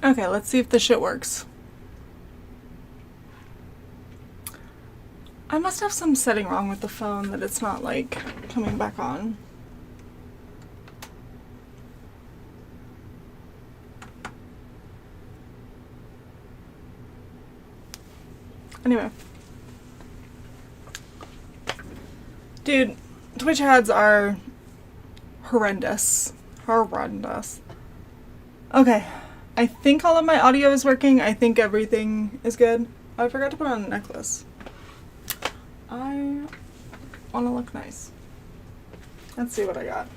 Okay, let's see if this shit works. I must have some setting wrong with the phone that it's not, like, coming back on. Anyway. Dude, Twitch ads are horrendous. Horrendous. Okay. I think all of my audio is working. I think everything is good. Oh, I forgot to put on a necklace. I want to look nice. Let's see what I got.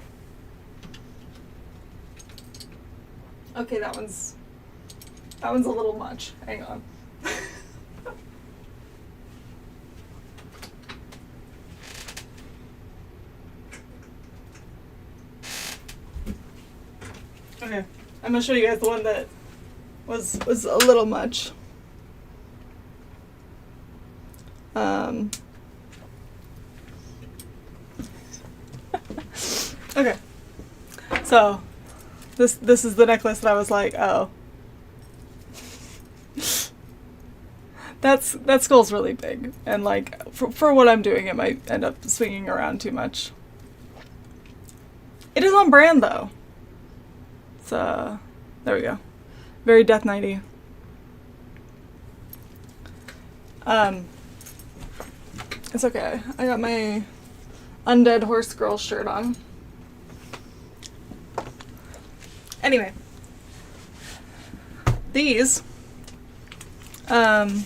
Okay, that one's a little much. Hang on. Okay, I'm gonna show you guys the one that was a little much. Okay, so this is the necklace that I was like, oh, that skull's really big, and like for what I'm doing, it might end up swinging around too much. It is on brand though. So there we go. Very Death Knighty. It's okay. I got my Undead Horse Girl shirt on. Anyway, these, I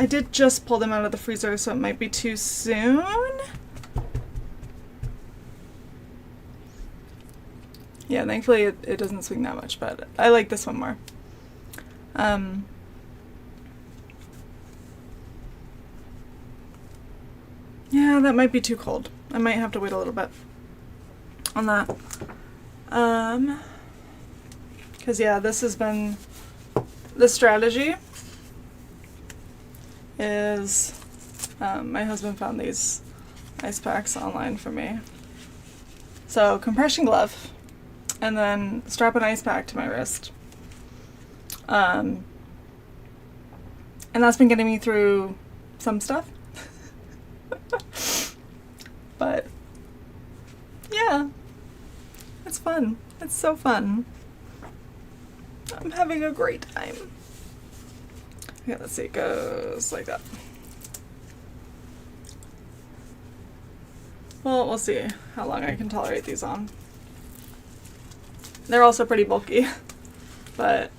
did just pull them out of the freezer, so it might be too soon. Yeah, thankfully it doesn't swing that much, but I like this one more. Yeah, that might be too cold. I might have to wait a little bit on that. Because yeah, this has been, the strategy is, my husband found these ice packs online for me. So, compression glove, and then strap an ice pack to my wrist. And that's been getting me through some stuff. But yeah, it's fun. It's so fun. I'm having a great time. Okay, let's see, it goes like that. Well, we'll see how long I can tolerate these on. They're also pretty bulky, but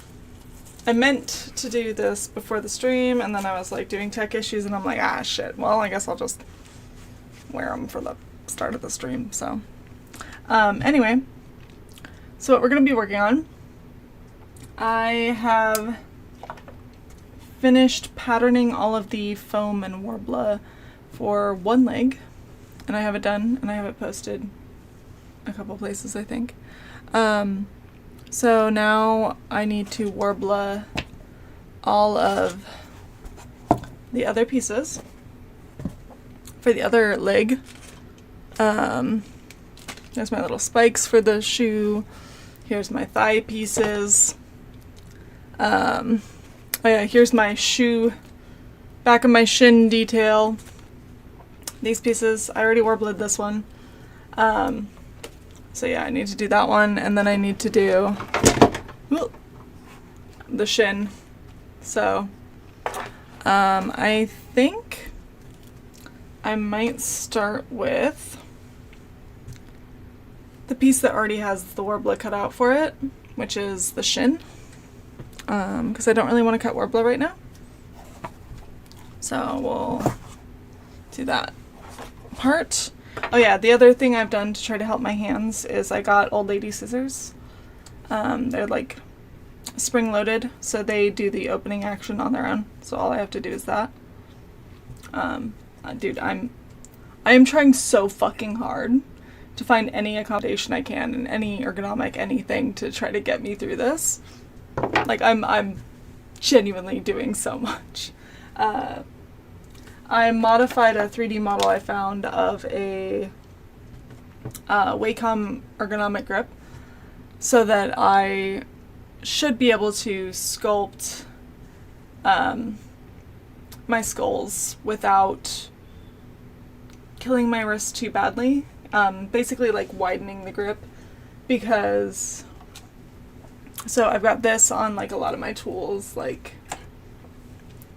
I meant to do this before the stream, and then I was like doing tech issues, and I'm like, ah, shit. Well, I guess I'll just wear them for the start of the stream. So, anyway, so what we're going to be working on, I have finished patterning all of the foam and Warbler for one leg, and I have it done, and I have it posted a couple places, I think. So now I need to Warbler all of the other pieces for the other leg. There's my little spikes for the shoe. Here's my thigh pieces. Oh yeah, here's my shoe, back of my shin detail. These pieces, I already Warblered this one. So yeah, I need to do that one, and then I need to do the shin. So, I think I might start with the piece that already has the Warbler cut out for it, which is the shin, because I don't really want to cut Warbler right now. So we'll do that part. Oh yeah, the other thing I've done to try to help my hands is I got old lady scissors. They're like spring-loaded, so they do the opening action on their own. So all I have to do is that. Dude, I am trying so fucking hard to find any accommodation I can and any ergonomic anything to try to get me through this. Like, I'm genuinely doing so much. I modified a 3D model I found of a Wacom ergonomic grip so that I should be able to sculpt my skulls without killing my wrist too badly. Basically like widening the grip, because so I've got this on like a lot of my tools, like,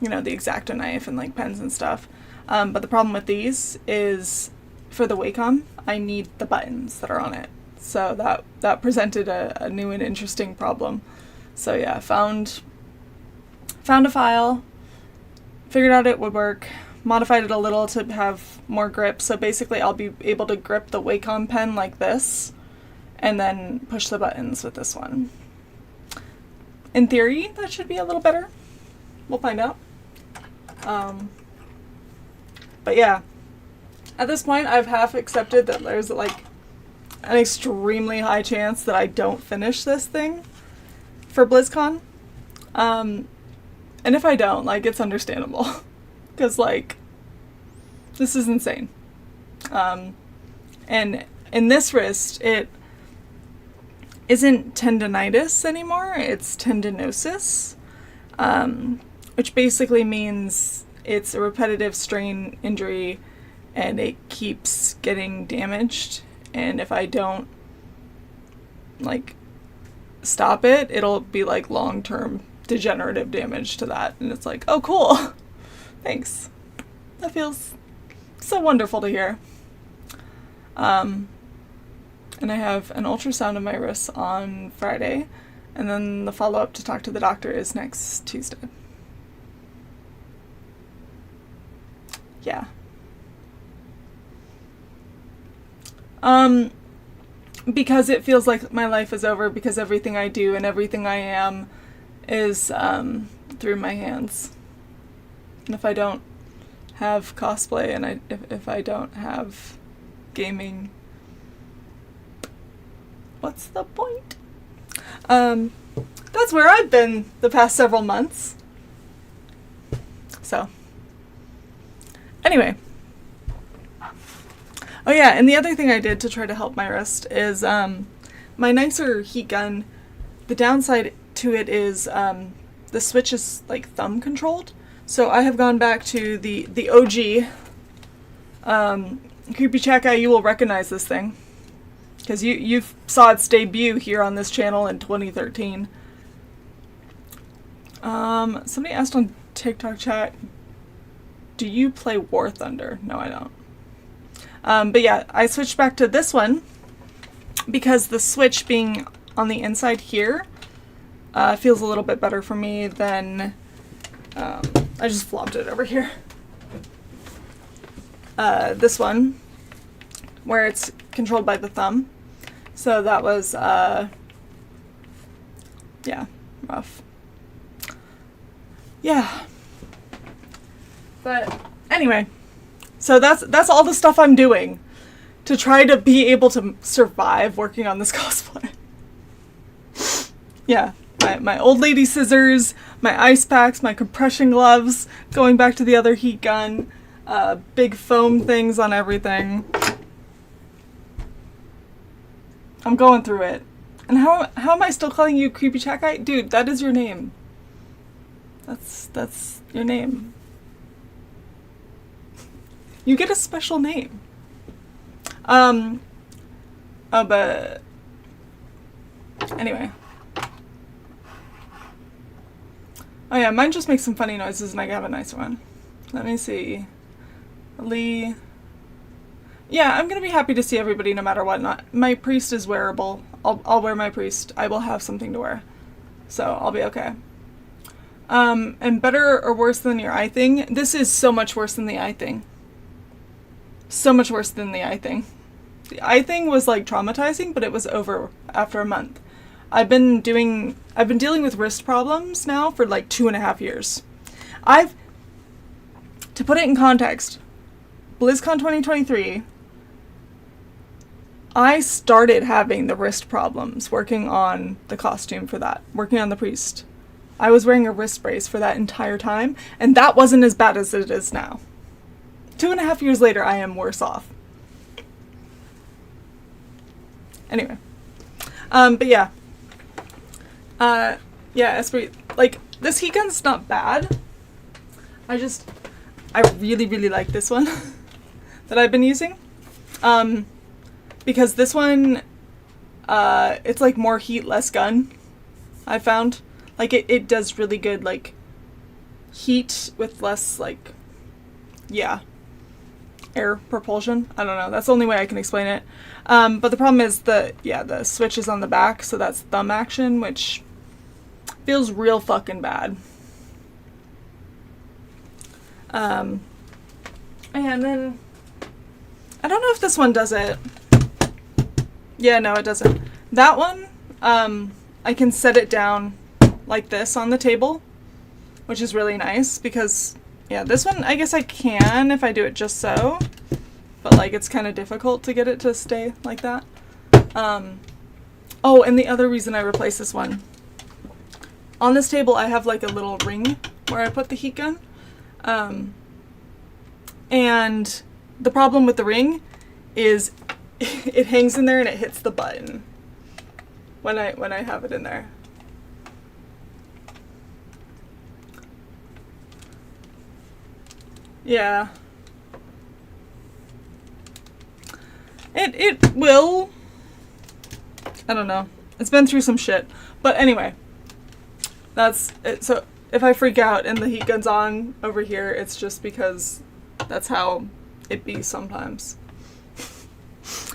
you know, the X-Acto knife and like pens and stuff. But the problem with these is for the Wacom, I need the buttons that are on it. So that presented a new and interesting problem. So yeah, found a file, figured out it would work, modified it a little to have more grip. So basically I'll be able to grip the Wacom pen like this and then push the buttons with this one. In theory, that should be a little better. We'll find out. But yeah, at this point I've half accepted that there's like an extremely high chance that I don't finish this thing for Blizzcon. And if I don't, like, it's understandable. Because, like, this is insane. And in this wrist, it isn't tendonitis anymore, it's tendinosis, which basically means it's a repetitive strain injury and it keeps getting damaged. And if I don't, like, stop it, it'll be, like, long-term degenerative damage to that. And it's like, oh, cool. Thanks. That feels so wonderful to hear. And I have an ultrasound of my wrists on Friday, and then the follow-up to talk to the doctor is next Tuesday. Yeah. Because it feels like my life is over, because everything I do and everything I am is through my hands. And if I don't have cosplay and if I don't have gaming, what's the point? That's where I've been the past several months. So, anyway. Oh yeah, and the other thing I did to try to help my wrist is my nicer heat gun. The downside to it is the switch is like thumb controlled. So I have gone back to the OG. Creepy Chat Guy, you will recognize this thing, because you saw its debut here on this channel in 2013. Somebody asked on TikTok chat, do you play War Thunder? No, I don't. But yeah, I switched back to this one because the switch being on the inside here feels a little bit better for me than... I just flopped it over here. This one, where it's controlled by the thumb. So that was, yeah, rough. Yeah. But anyway, so that's all the stuff I'm doing to try to be able to survive working on this cosplay. Yeah, my old lady scissors, my ice packs, my compression gloves, going back to the other heat gun, big foam things on everything. I'm going through it. And how am I still calling you Creepy Chat Guy? Dude, that is your name. That's your name. You get a special name. Oh, but anyway. Oh yeah, mine just makes some funny noises and I have a nicer one. Let me see. Lee. Yeah, I'm gonna be happy to see everybody no matter what. My priest is wearable. I'll wear my priest. I will have something to wear. So I'll be okay. And better or worse than your eye thing? This is so much worse than the eye thing. So much worse than the eye thing. The eye thing was like traumatizing, but it was over after a month. I've been dealing with wrist problems now for like 2.5 years. To put it in context, BlizzCon 2023, I started having the wrist problems working on the costume for that, working on the priest. I was wearing a wrist brace for that entire time, and that wasn't as bad as it is now. 2.5 years later, I am worse off. Anyway. But yeah. Yeah, Esprit, like, this heat gun's not bad. I really, really like this one that I've been using. Because this one, it's like more heat, less gun, I found. Like, it does really good, like, heat with less, like, yeah, air propulsion. I don't know. That's the only way I can explain it. But the problem is the switch is on the back, so that's thumb action, which feels real fucking bad. And then, I don't know if this one does it. Yeah, no, it doesn't. That one, I can set it down like this on the table, which is really nice because, yeah, this one, I guess I can if I do it just so, but, like, it's kind of difficult to get it to stay like that. Oh, and the other reason I replaced this one, on this table I have, like, a little ring where I put the heat gun, and the problem with the ring is it hangs in there and it hits the button when I have it in there. Yeah. It will. I don't know. It's been through some shit. But anyway, that's it. So if I freak out and the heat gun's on over here, it's just because that's how it be sometimes.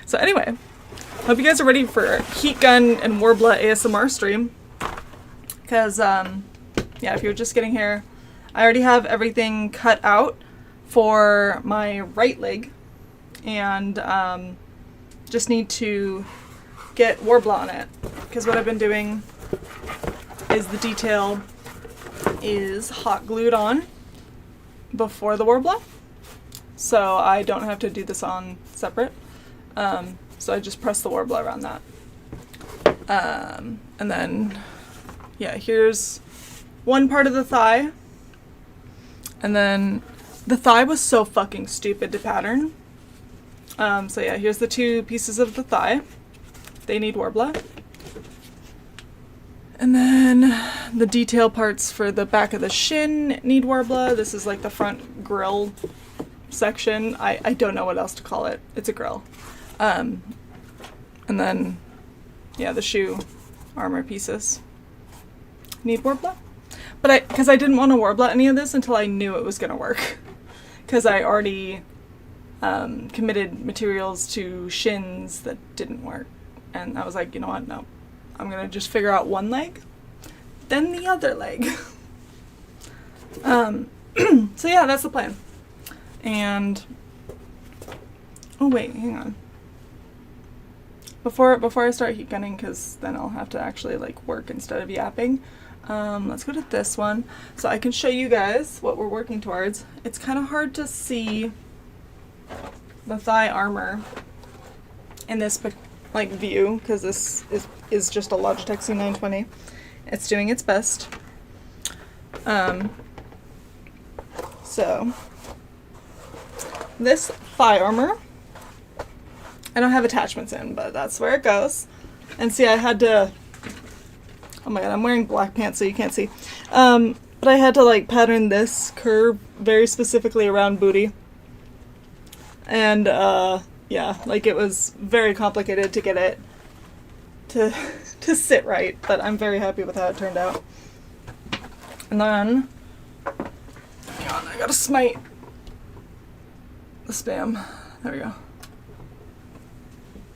So anyway, hope you guys are ready for heat gun and Warbler ASMR stream. Because, yeah, if you're just getting here, I already have everything cut out for my right leg. And, just need to get Warbler on it. Because what I've been doing is the detail is hot glued on before the Warbler. So I don't have to do this on separate. So I just press the Warbler around that. And then, yeah, here's one part of the thigh. And then the thigh was so fucking stupid to pattern. So yeah, here's the two pieces of the thigh. They need Warbler. And then the detail parts for the back of the shin need Warbler. This is like the front grill section. I don't know what else to call it. It's a grill. And then, yeah, the shoe armor pieces need Warbler. But because I didn't want to Warbler any of this until I knew it was going to work. Because I already committed materials to shins that didn't work. And I was like, you know what, no. I'm going to just figure out one leg, then the other leg. So yeah, that's the plan. And, oh wait, hang on. Before I start heat gunning, because then I'll have to actually like work instead of yapping. Let's go to this one so I can show you guys what we're working towards. It's kind of hard to see the thigh armor in this like view because this is just a Logitech C920. It's doing its best. So this thigh armor, I don't have attachments in, but that's where it goes. And see, I had to, oh my god, I'm wearing black pants so you can't see. But I had to like pattern this curve very specifically around booty. And yeah, like it was very complicated to get it to sit right, but I'm very happy with how it turned out. And then, God, I gotta smite the spam. There we go.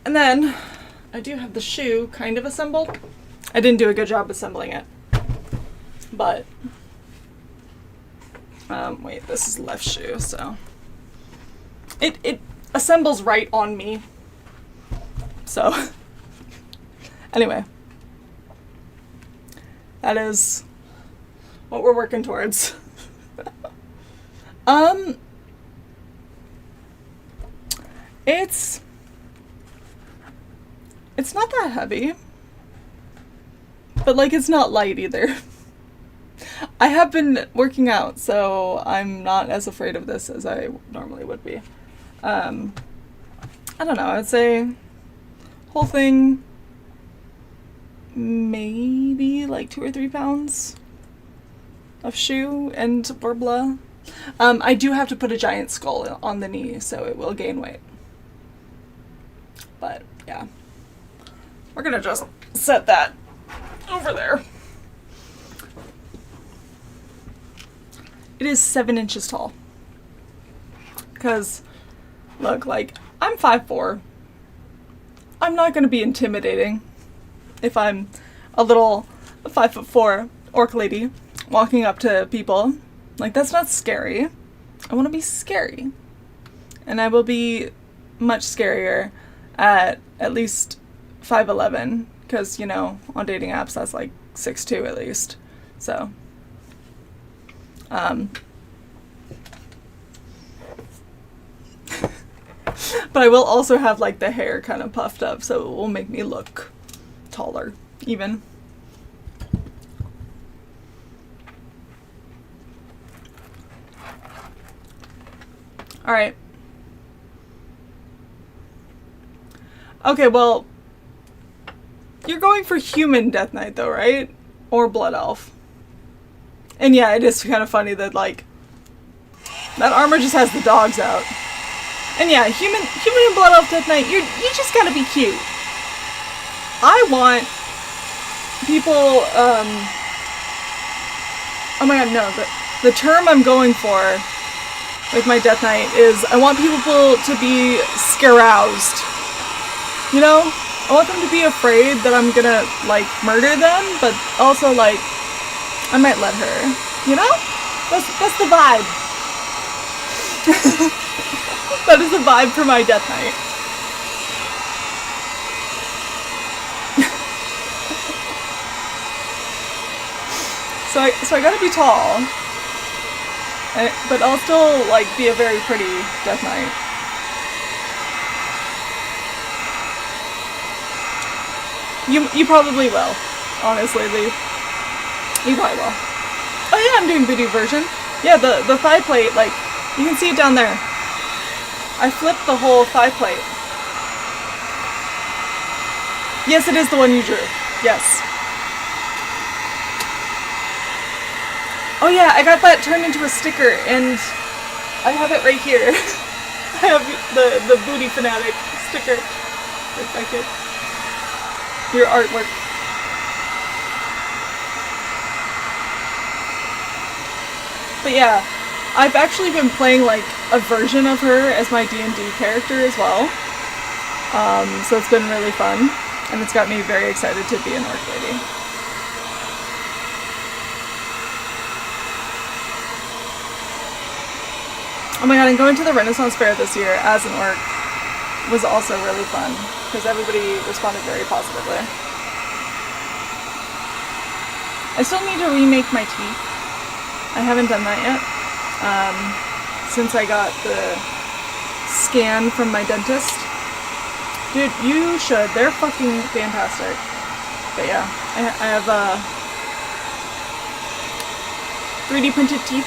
And then, I do have the shoe kind of assembled. I didn't do a good job assembling it. But, wait, this is left shoe, so. It assembles right on me. So, anyway. That is what we're working towards. It's not that heavy, but like it's not light either. I have been working out, so I'm not as afraid of this as I normally would be. I don't know, I'd say whole thing maybe like 2 or 3 pounds of shoe and blah blah. I do have to put a giant skull on the knee, so it will gain weight. But yeah, we're gonna just set that over there. It is 7 inches tall. Because, look, like, I'm 5'4". I'm not gonna be intimidating if I'm a little 5'4" orc lady walking up to people. Like, that's not scary. I want to be scary. And I will be much scarier at least 5'11", because, you know, on dating apps that's like 6'2" at least. So, but I will also have like the hair kind of puffed up, so it will make me look taller, even. Alright. Okay, well, you're going for human Death Knight though, right? Or Blood Elf. And yeah, it is kind of funny that, like, that armor just has the dogs out. And yeah, human and Blood Elf Death Knight, you just gotta be cute. I want people, oh my god, no, the term I'm going for with my Death Knight is I want people to be scaroused. You know? I want them to be afraid that I'm gonna, like, murder them, but also, like, I might let her. You know? That's the vibe. That is the vibe for my Death Knight. So I gotta be tall. But I'll still, like, be a very pretty Death Knight. You probably will. Honestly, you probably will. Oh yeah, I'm doing video version. Yeah, the thigh plate, like, you can see it down there. I flipped the whole thigh plate. Yes, it is the one you drew. Yes. Oh yeah, I got that turned into a sticker, and I have it right here. I have the Booty Fanatic sticker right back here. Your artwork. But yeah, I've actually been playing like a version of her as my D&D character as well. So it's been really fun, and it's got me very excited to be an orc lady. Oh my god, and going to the Renaissance Fair this year as an orc was also really fun, because everybody responded very positively. I still need to remake my teeth. I haven't done that yet, since I got the scan from my dentist. Dude, you should. They're fucking fantastic. But yeah, I have 3D printed teeth.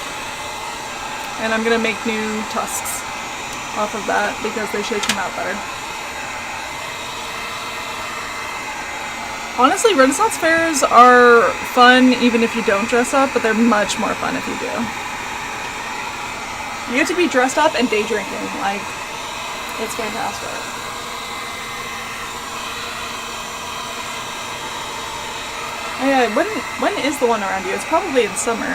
And I'm gonna make new tusks off of that because they should come out better. Honestly, Renaissance fairs are fun even if you don't dress up, but they're much more fun if you do. You get to be dressed up and day drinking, like, it's fantastic. Oh yeah, when is the one around you? It's probably in summer.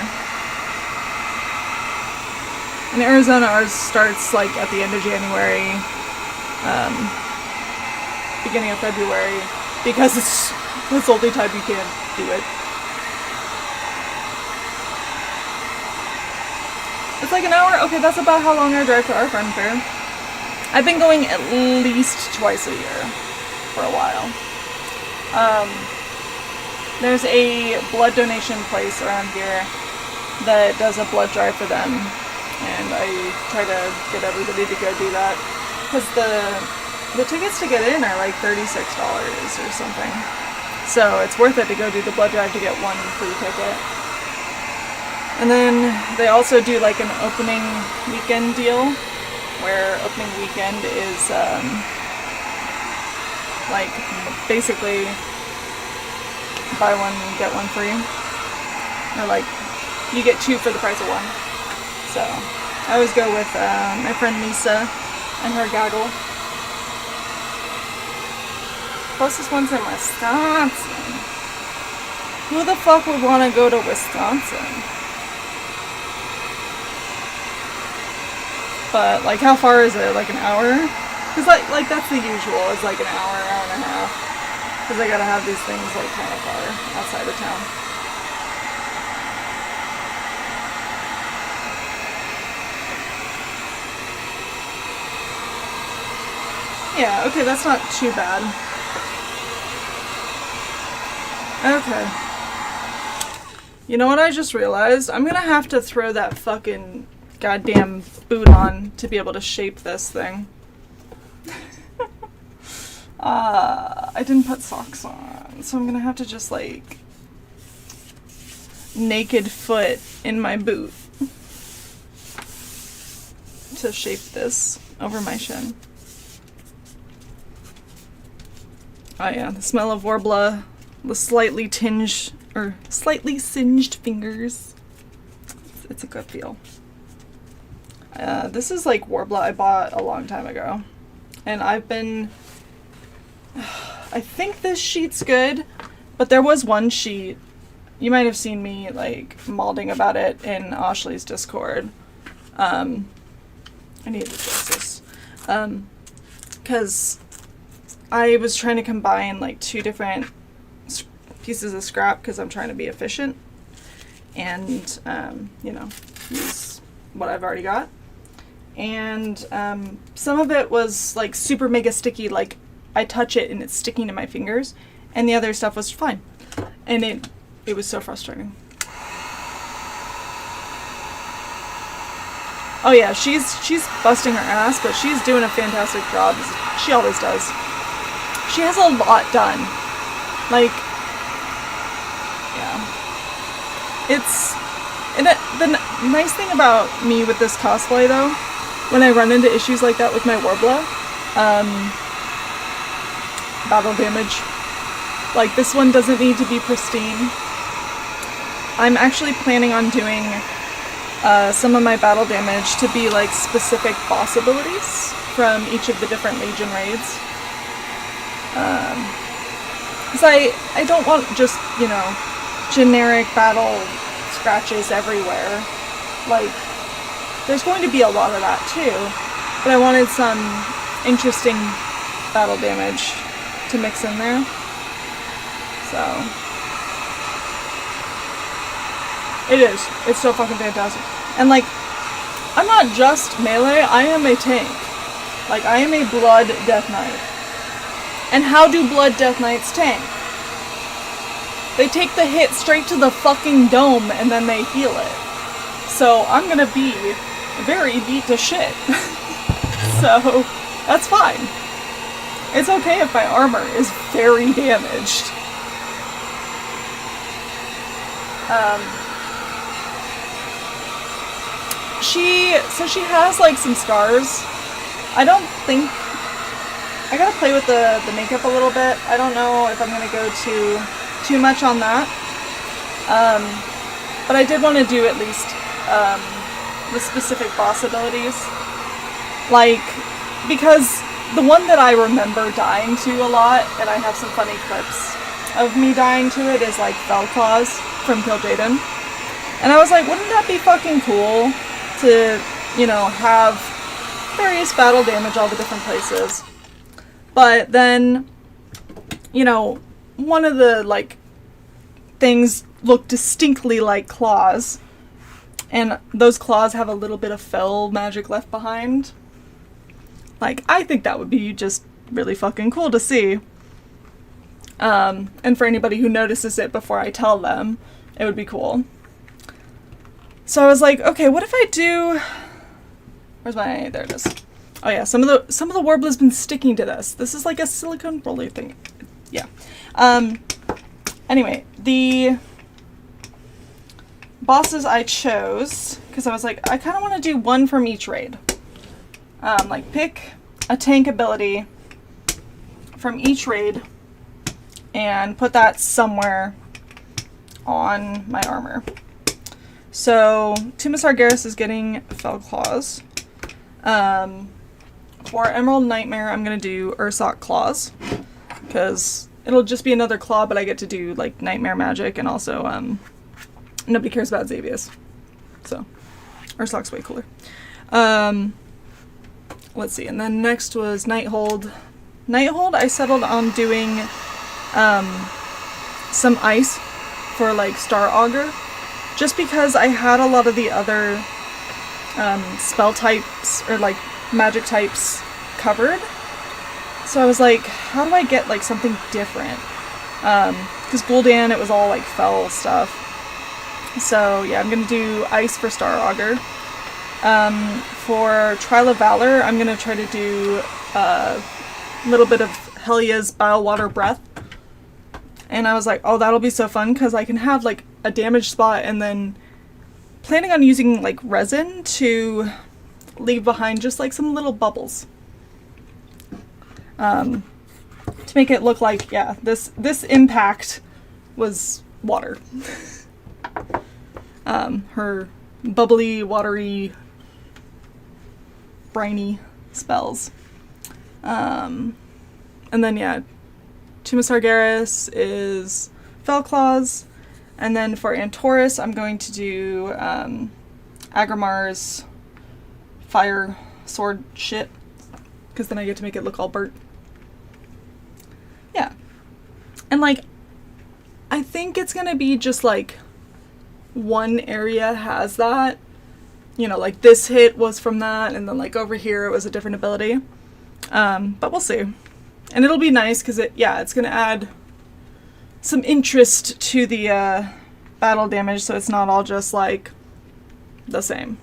In Arizona, ours starts like at the end of January, beginning of February, because it's the only time you can do it. It's like an hour? Okay, that's about how long I drive to our friend fair. I've been going at least twice a year for a while. There's a blood donation place around here that does a blood drive for them. And I try to get everybody to go do that. Because the tickets to get in are like $36 or something. So it's worth it to go do the blood drive to get one free ticket. And then they also do like an opening weekend deal. Where opening weekend is like basically buy one and get one free. Or like, you get 2 for the price of 1. So, I always go with my friend Lisa and her gaggle. Closest one's in Wisconsin. Who the fuck would want to go to Wisconsin? But, like, how far is it? Like an hour? Because, like that's the usual, is like an hour, hour and a half. Because I gotta have these things, like, kind of far outside of town. Yeah, okay, that's not too bad. Okay. You know what I just realized? I'm gonna have to throw that fucking goddamn boot on to be able to shape this thing. I didn't put socks on, so I'm gonna have to just, like, naked foot in my boot to shape this over my shin. Oh yeah, the smell of Warbler, the slightly tinged, or slightly singed fingers. It's a good feel. This is like Warbler I bought a long time ago. And I've been... I think this sheet's good, but there was one sheet, you might have seen me like malding about it in Ashley's Discord. I need to fix this. Because I was trying to combine like 2 different pieces of scrap because I'm trying to be efficient and, you know, use what I've already got. And some of it was like super mega sticky, like I touch it and it's sticking to my fingers, and the other stuff was fine. And it was so frustrating. Oh yeah, she's busting her ass, but she's doing a fantastic job. She always does. She has a lot done. Like, yeah. And the nice thing about me with this cosplay, though, when I run into issues like that with my Warbler, battle damage. Like, this one doesn't need to be pristine. I'm actually planning on doing some of my battle damage to be like specific boss abilities from each of the different Legion raids. Because I don't want just, you know, generic battle scratches everywhere. Like, there's going to be a lot of that too, but I wanted some interesting battle damage to mix in there. So, it's so fucking fantastic. And like, I'm not just melee, I am a tank. Like, I am a Blood Death Knight. And how do Blood Death Knights tank? They take the hit straight to the fucking dome and then they heal it. So I'm gonna be very beat to shit. So that's fine. It's okay if my armor is very damaged. She has like some scars. I don't think, I gotta play with the makeup a little bit. I don't know if I'm gonna go too much on that. But I did want to do at least the specific boss abilities. Like, because the one that I remember dying to a lot, and I have some funny clips of me dying to it, is like Fellclaws from Kill Jaden. And I was like, wouldn't that be fucking cool to, you know, have various battle damage all the different places? But then, you know, one of the, like, things look distinctly like claws, and those claws have a little bit of fell magic left behind. Like, I think that would be just really fucking cool to see. And for anybody who notices it before I tell them, it would be cool. So I was like, okay, what if I do... Where's my... There it is. Oh yeah, some of the Warbler's been sticking to this. This is like a silicone roller thing. Yeah. Anyway, the bosses I chose, because I was like, I kind of want to do one from each raid. Like, pick a tank ability from each raid and put that somewhere on my armor. So Tomb of Sargeras is getting Fell Claws. For Emerald Nightmare, I'm going to do Ursoc Claws, because it'll just be another claw, but I get to do, like, Nightmare magic, and also, nobody cares about Xavius. So, Ursoc's way cooler. Let's see, and then next was Nighthold. Nighthold, I settled on doing, some ice for, like, Star Augur, just because I had a lot of the other, spell types, or, like, magic types covered. So I was like, how do I get like something different? Because Gul'dan, it was all like fell stuff. So yeah, I'm gonna do ice for Star Augur. For Trial of Valor, I'm gonna try to do a little bit of Helia's Bile Water Breath. And I was like, oh, that'll be so fun, because I can have like a damage spot, and then planning on using like resin to leave behind just like some little bubbles, to make it look like, yeah, this impact was water. Her bubbly, watery, briny spells. And then yeah, Tomb of Sargeras is Fell Claws, and then for Antorus I'm going to do Agrimar's fire sword shit, because then I get to make it look all burnt. Yeah. And like, I think it's gonna be just like one area has that, you know, like this hit was from that, and then like over here it was a different ability. But we'll see. And it'll be nice because it's gonna add some interest to the battle damage, so it's not all just like the same.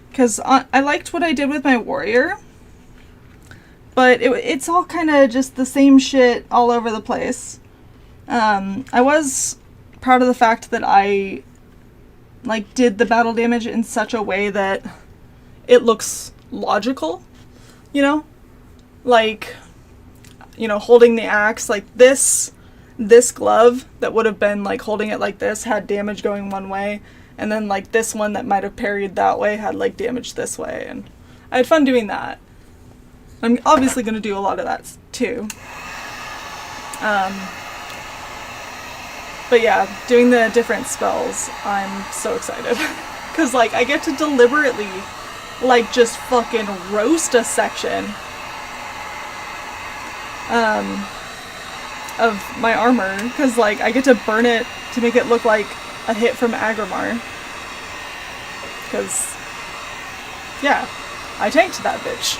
Because I liked what I did with my warrior, but it's all kind of just the same shit all over the place. I was proud of the fact that I like did the battle damage in such a way that it looks logical, you know? Like, you know, holding the axe, like this glove that would have been like holding it like this had damage going one way, and then like this one that might have parried that way had like damage this way, and I had fun doing that. I'm obviously going to do a lot of that too. But yeah, doing the different spells, I'm so excited. Because like I get to deliberately like just fucking roast a section of my armor, because like I get to burn it to make it look like a hit from Agrimar, because yeah, I tanked that bitch.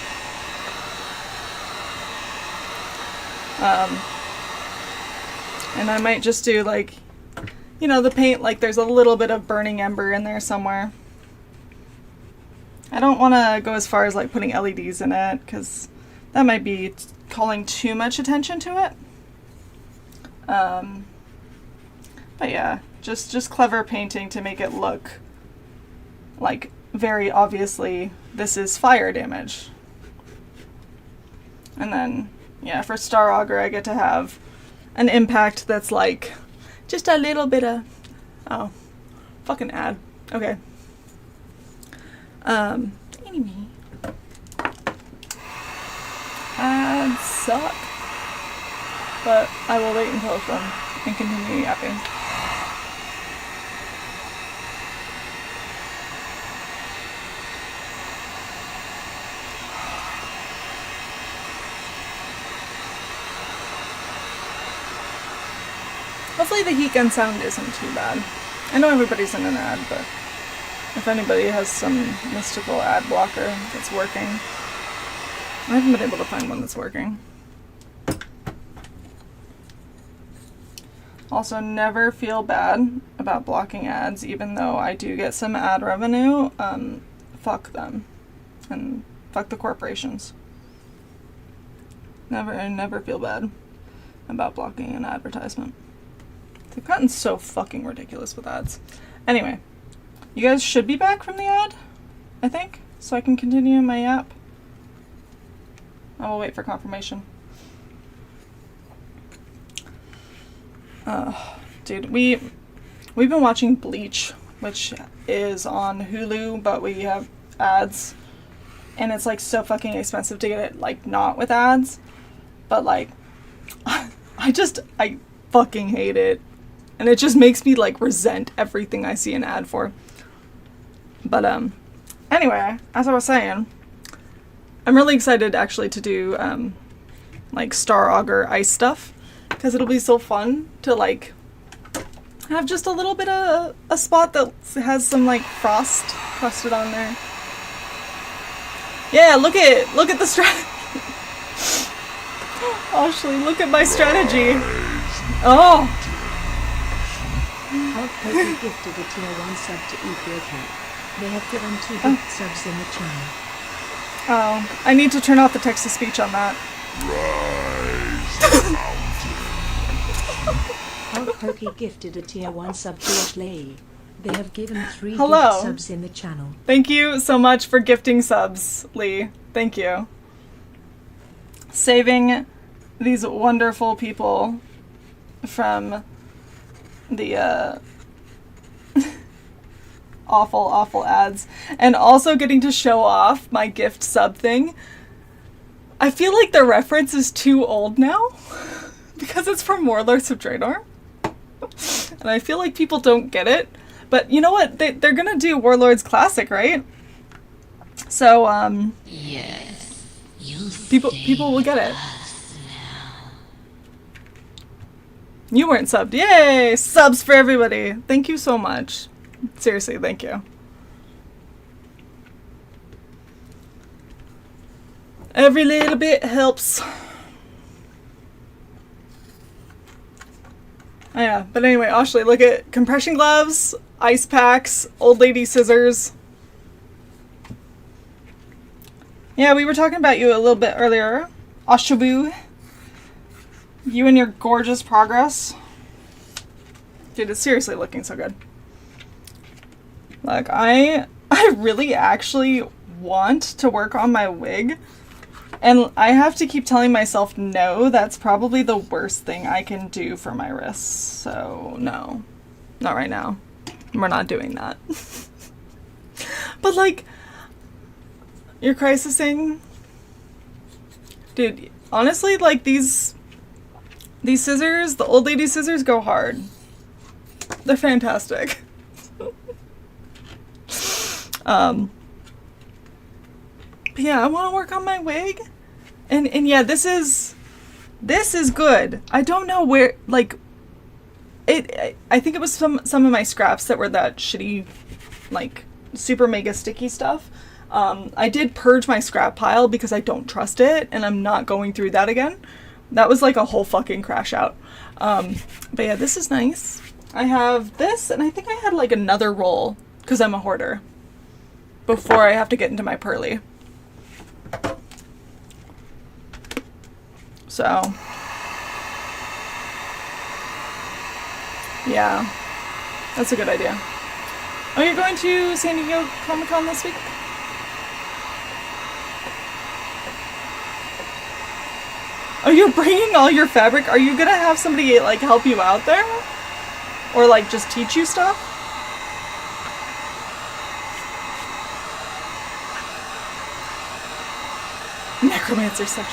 And I might just do like, you know, the paint, like there's a little bit of burning ember in there somewhere. I don't want to go as far as like putting LEDs in it, because that might be calling too much attention to it. But yeah, just clever painting to make it look like very obviously this is fire damage. And then yeah, for Star Augur I get to have an impact that's like just a little bit of, oh, fucking ad. Okay. Anyway. Ads suck. But I will wait until it's done and continue yapping. Hopefully the heat gun sound isn't too bad. I know everybody's in an ad, but if anybody has some mystical ad blocker that's working. I haven't been able to find one that's working. Also, never feel bad about blocking ads, even though I do get some ad revenue. Fuck them. And fuck the corporations. Never feel bad about blocking an advertisement. They've gotten so fucking ridiculous with ads. Anyway, you guys should be back from the ad, I think, so I can continue my yap. I will wait for confirmation. Dude, we've been watching Bleach, which is on Hulu, but we have ads. And it's like so fucking expensive to get it like not with ads. But like I fucking hate it. And it just makes me like resent everything I see an ad for. But anyway, as I was saying, I'm really excited actually to do like Star Augur ice stuff, because it'll be so fun to like have just a little bit of a spot that has some like frost crusted on there. Yeah, look at the strategy. Ashley, look at my strategy. Oh. Hulk Poker gifted a tier 1 sub to Ethiocat. They have given 2 gift subs in the channel. Oh, I need to turn off the text-to-speech on that. Hulk Poker gifted a tier 1 sub to Ashley. They have given 3 Hello. gift subs in the channel. Thank you so much for gifting subs, Lee. Thank you. Saving these wonderful people from the awful ads, and also getting to show off my gift sub thing. I feel like the reference is too old now because it's from Warlords of Draenor, and I feel like people don't get it. But you know what? They're gonna do Warlords Classic, right? So yes, people will get it. You weren't subbed. Yay! Subs for everybody. Thank you so much. Seriously, thank you. Every little bit helps. Oh yeah, but anyway, Ashley, look at compression gloves, ice packs, old lady scissors. Yeah, we were talking about you a little bit earlier. Ashabu. You and your gorgeous progress. Dude, it's seriously looking so good. Like, I really actually want to work on my wig. And I have to keep telling myself, no, that's probably the worst thing I can do for my wrists. So, no. Not right now. We're not doing that. But, like, you're crisising. Dude, honestly, like, these scissors, the old lady scissors, go hard. They're fantastic. But yeah, I want to work on my wig. And yeah, this is good. I don't know where, like, I think it was some of my scraps that were that shitty, like, super mega sticky stuff. I did purge my scrap pile because I don't trust it, and I'm not going through that again. That was like a whole fucking crash out. But yeah, this is nice. I have this, and I think I had like another roll, because I'm a hoarder, before I have to get into my pearly. So, yeah, that's a good idea. Are you going to San Diego Comic-Con this week? Oh, you're bringing all your fabric? Are you gonna have somebody, like, help you out there? Or, like, just teach you stuff? Necromancer's such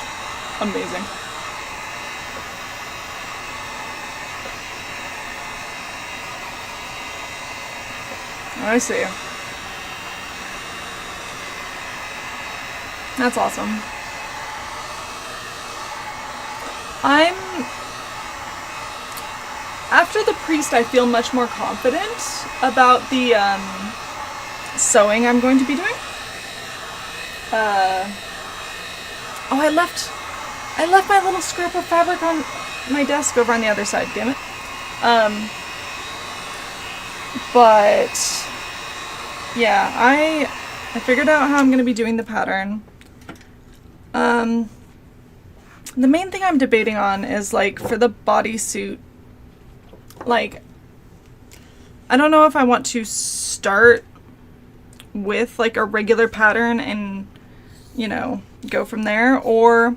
amazing. I see. That's awesome. After the priest, I feel much more confident about the sewing I'm going to be doing. Oh, I left my little scrap of fabric on my desk over on the other side, damn it. But yeah, I figured out how I'm going to be doing the pattern. The main thing I'm debating on is, like, for the bodysuit, like, I don't know if I want to start with, like, a regular pattern and, you know, go from there, or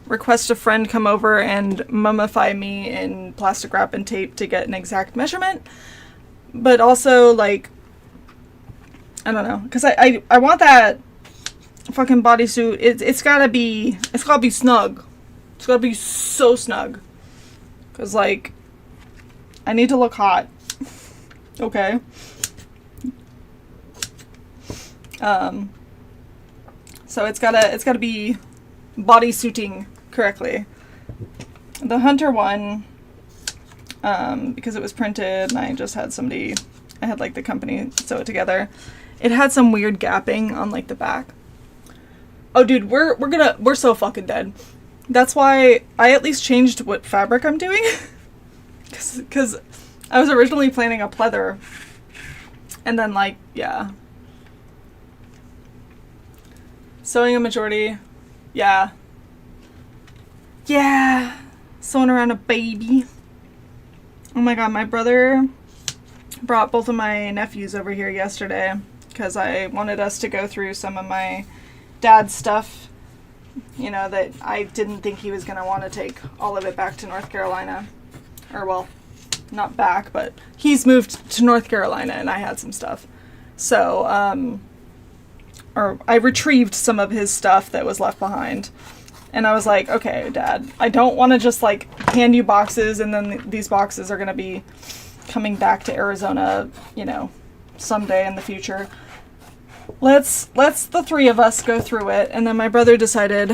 request a friend come over and mummify me in plastic wrap and tape to get an exact measurement. But also, like, I don't know, because I want that fucking bodysuit. It's gotta be snug. It's gotta be so snug. Because, like, I need to look hot. Okay. So it's gotta be bodysuiting correctly. The Hunter one, because it was printed and I just had I had like the company sew it together. It had some weird gapping on like the back. Oh dude, we're so fucking dead. That's why I at least changed what fabric I'm doing. Cause I was originally planning a pleather. And then like, yeah. Sewing a majority. Yeah. Yeah. Sewing around a baby. Oh my god, my brother brought both of my nephews over here yesterday because I wanted us to go through some of my dad's stuff, you know, that I didn't think he was going to want to take all of it back to North Carolina. Or, well, not back, but he's moved to North Carolina and I had some stuff. So, or I retrieved some of his stuff that was left behind. And I was like, okay, Dad, I don't want to just like hand you boxes and then these boxes are going to be coming back to Arizona, you know, someday in the future. Let's the three of us go through it. And then my brother decided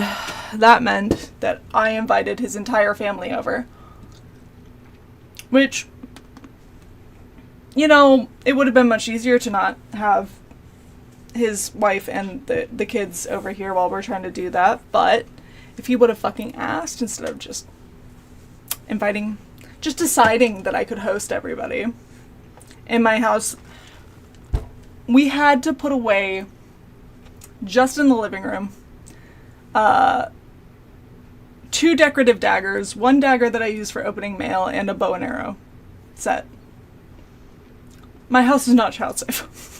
that meant that I invited his entire family over. Which, you know, it would have been much easier to not have his wife and the kids over here while we're trying to do that, but if he would have fucking asked instead of just inviting, just deciding that I could host everybody in my house, we had to put away, just in the living room, 2 decorative daggers, 1 dagger that I use for opening mail, and a bow and arrow set. My house is not child safe.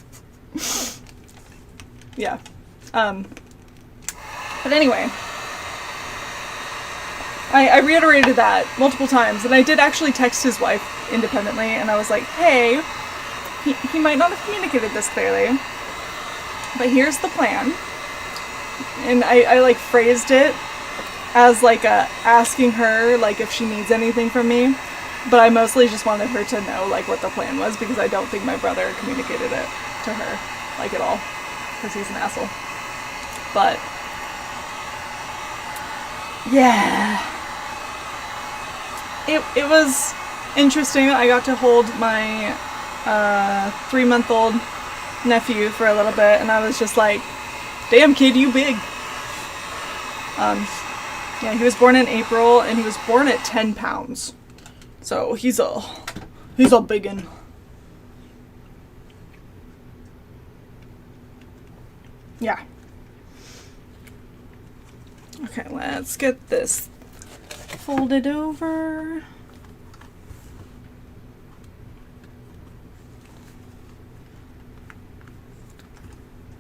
Yeah. But anyway, I reiterated that multiple times, and I did actually text his wife independently, and I was like, hey, he might not have communicated this clearly, but here's the plan. And I like phrased it as like asking her like if she needs anything from me, but I mostly just wanted her to know like what the plan was, because I don't think my brother communicated it to her like at all, because he's an asshole. But yeah, it was interesting. I got to hold my 3-month-old nephew for a little bit, and I was just like, damn kid, you big. Yeah, he was born in April, and he was born at 10 pounds. So he's a biggin'. Yeah. Okay, let's get this folded over.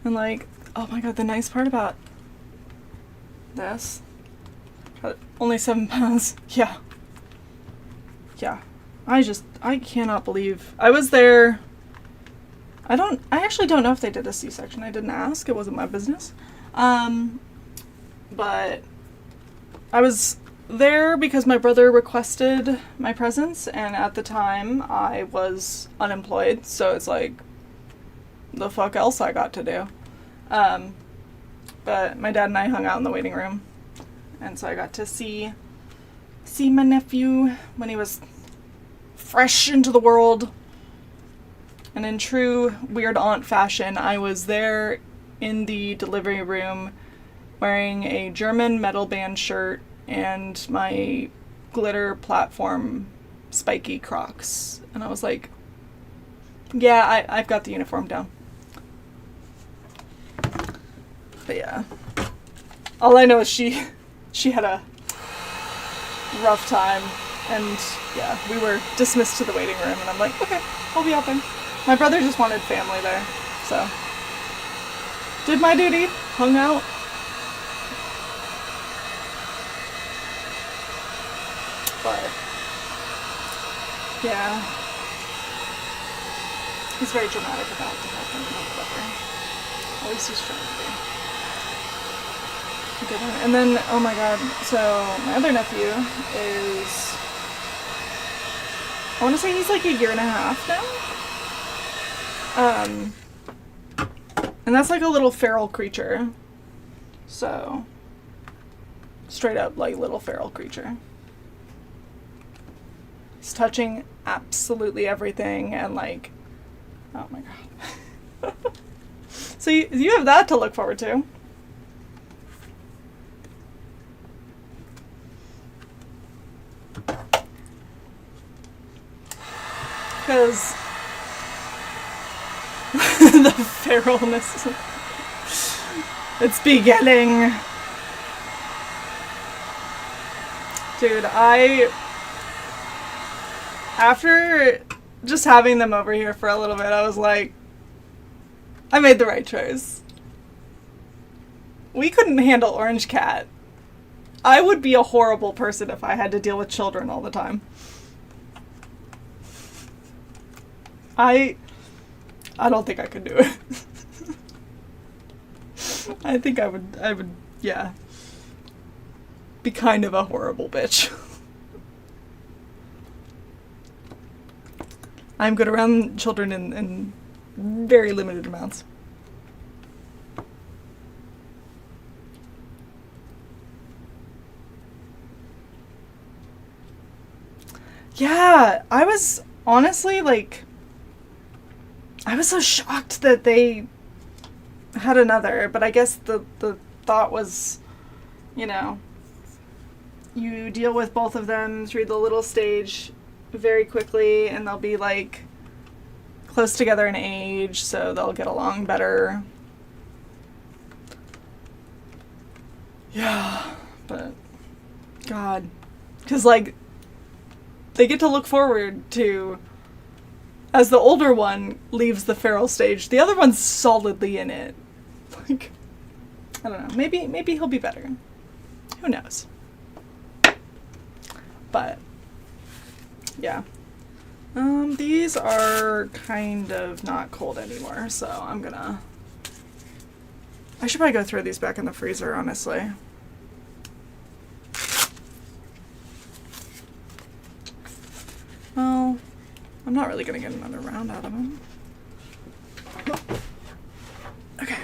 And like, oh my god, the nice part about this, only 7 pounds. Yeah. Yeah. I cannot believe I was there. I actually don't know if they did a C-section. I didn't ask. It wasn't my business. But I was there because my brother requested my presence, and at the time I was unemployed, so it's like, the fuck else I got to do. But my dad and I hung out in the waiting room, and so I got to see my nephew when he was fresh into the world. And in true weird aunt fashion, I was there in the delivery room wearing a German metal band shirt and my glitter platform spiky Crocs. And I was like, yeah, I've got the uniform down. But yeah, all I know is she had a rough time, and yeah, we were dismissed to the waiting room, and I'm like, okay, I'll be out there. My brother just wanted family there, so did my duty, hung out. But yeah, he's very dramatic about the whole thing, or whatever. At least he's trying to be. Good one. And then, oh my god, so my other nephew is, I want to say he's like a year and a half now. And that's like a little feral creature. So, straight up like little feral creature. He's touching absolutely everything and like, oh my god. So you have that to look forward to. Because the feralness, it's beginning. Dude, after just having them over here for a little bit, I was like, I made the right choice. We couldn't handle Orange Cat. I would be a horrible person if I had to deal with children all the time. I don't think I could do it. I think I would, yeah, be kind of a horrible bitch. I'm good around children in very limited amounts. Yeah, I was honestly like, I was so shocked that they had another, but I guess the thought was, you know, you deal with both of them through the little stage very quickly and they'll be like close together in age, so they'll get along better. Yeah, but God, because like they get to look forward to, as the older one leaves the feral stage, the other one's solidly in it. Like, I don't know. Maybe he'll be better. Who knows? But yeah. These are kind of not cold anymore, so I should probably go throw these back in the freezer, honestly. Well, I'm not really gonna get another round out of them. Okay.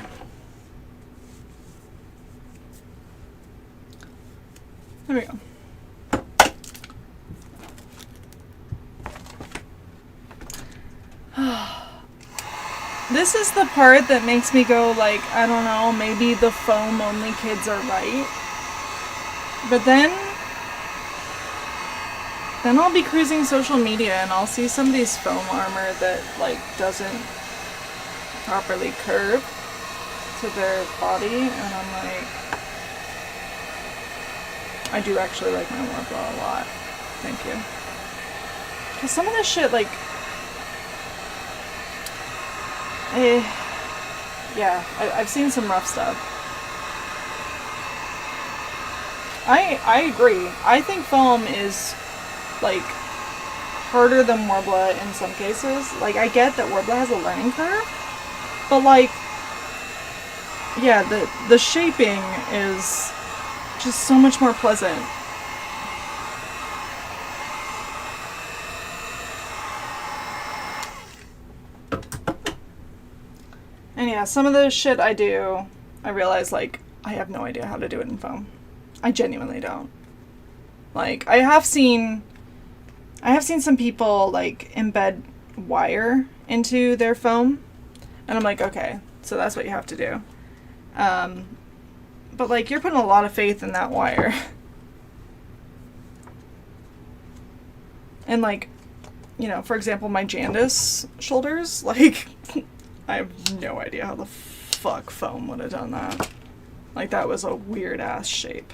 There we go. This is the part that makes me go like, I don't know, maybe the foam only kids are right. But then I'll be cruising social media and I'll see some of these foam armor that like doesn't properly curve to their body, and I'm like, I do actually like my Warbler a lot. Thank you. Cause some of this shit like, yeah, I've seen some rough stuff. I agree. I think foam is like harder than Warbler in some cases. Like, I get that Warbler has a learning curve, but like, yeah, the shaping is just so much more pleasant. And yeah, some of the shit I do, I realize like I have no idea how to do it in foam. I genuinely don't. Like, I have seen some people like embed wire into their foam, and I'm like, okay, so that's what you have to do. But like, you're putting a lot of faith in that wire. And like, you know, for example, my Jandis shoulders, like, I have no idea how the fuck foam would have done that. Like, that was a weird ass shape.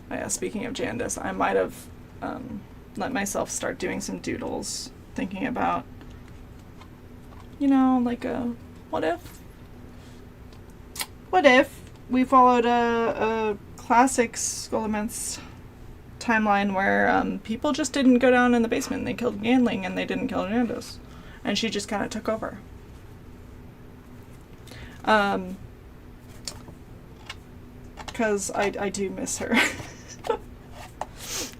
Oh, yeah, speaking of Jandis, I might have let myself start doing some doodles, thinking about, you know, like a what if we followed a classic Skull Immense timeline where people just didn't go down in the basement. They killed Ganling and they didn't kill Hernandez. And she just kind of took over. Because I do miss her.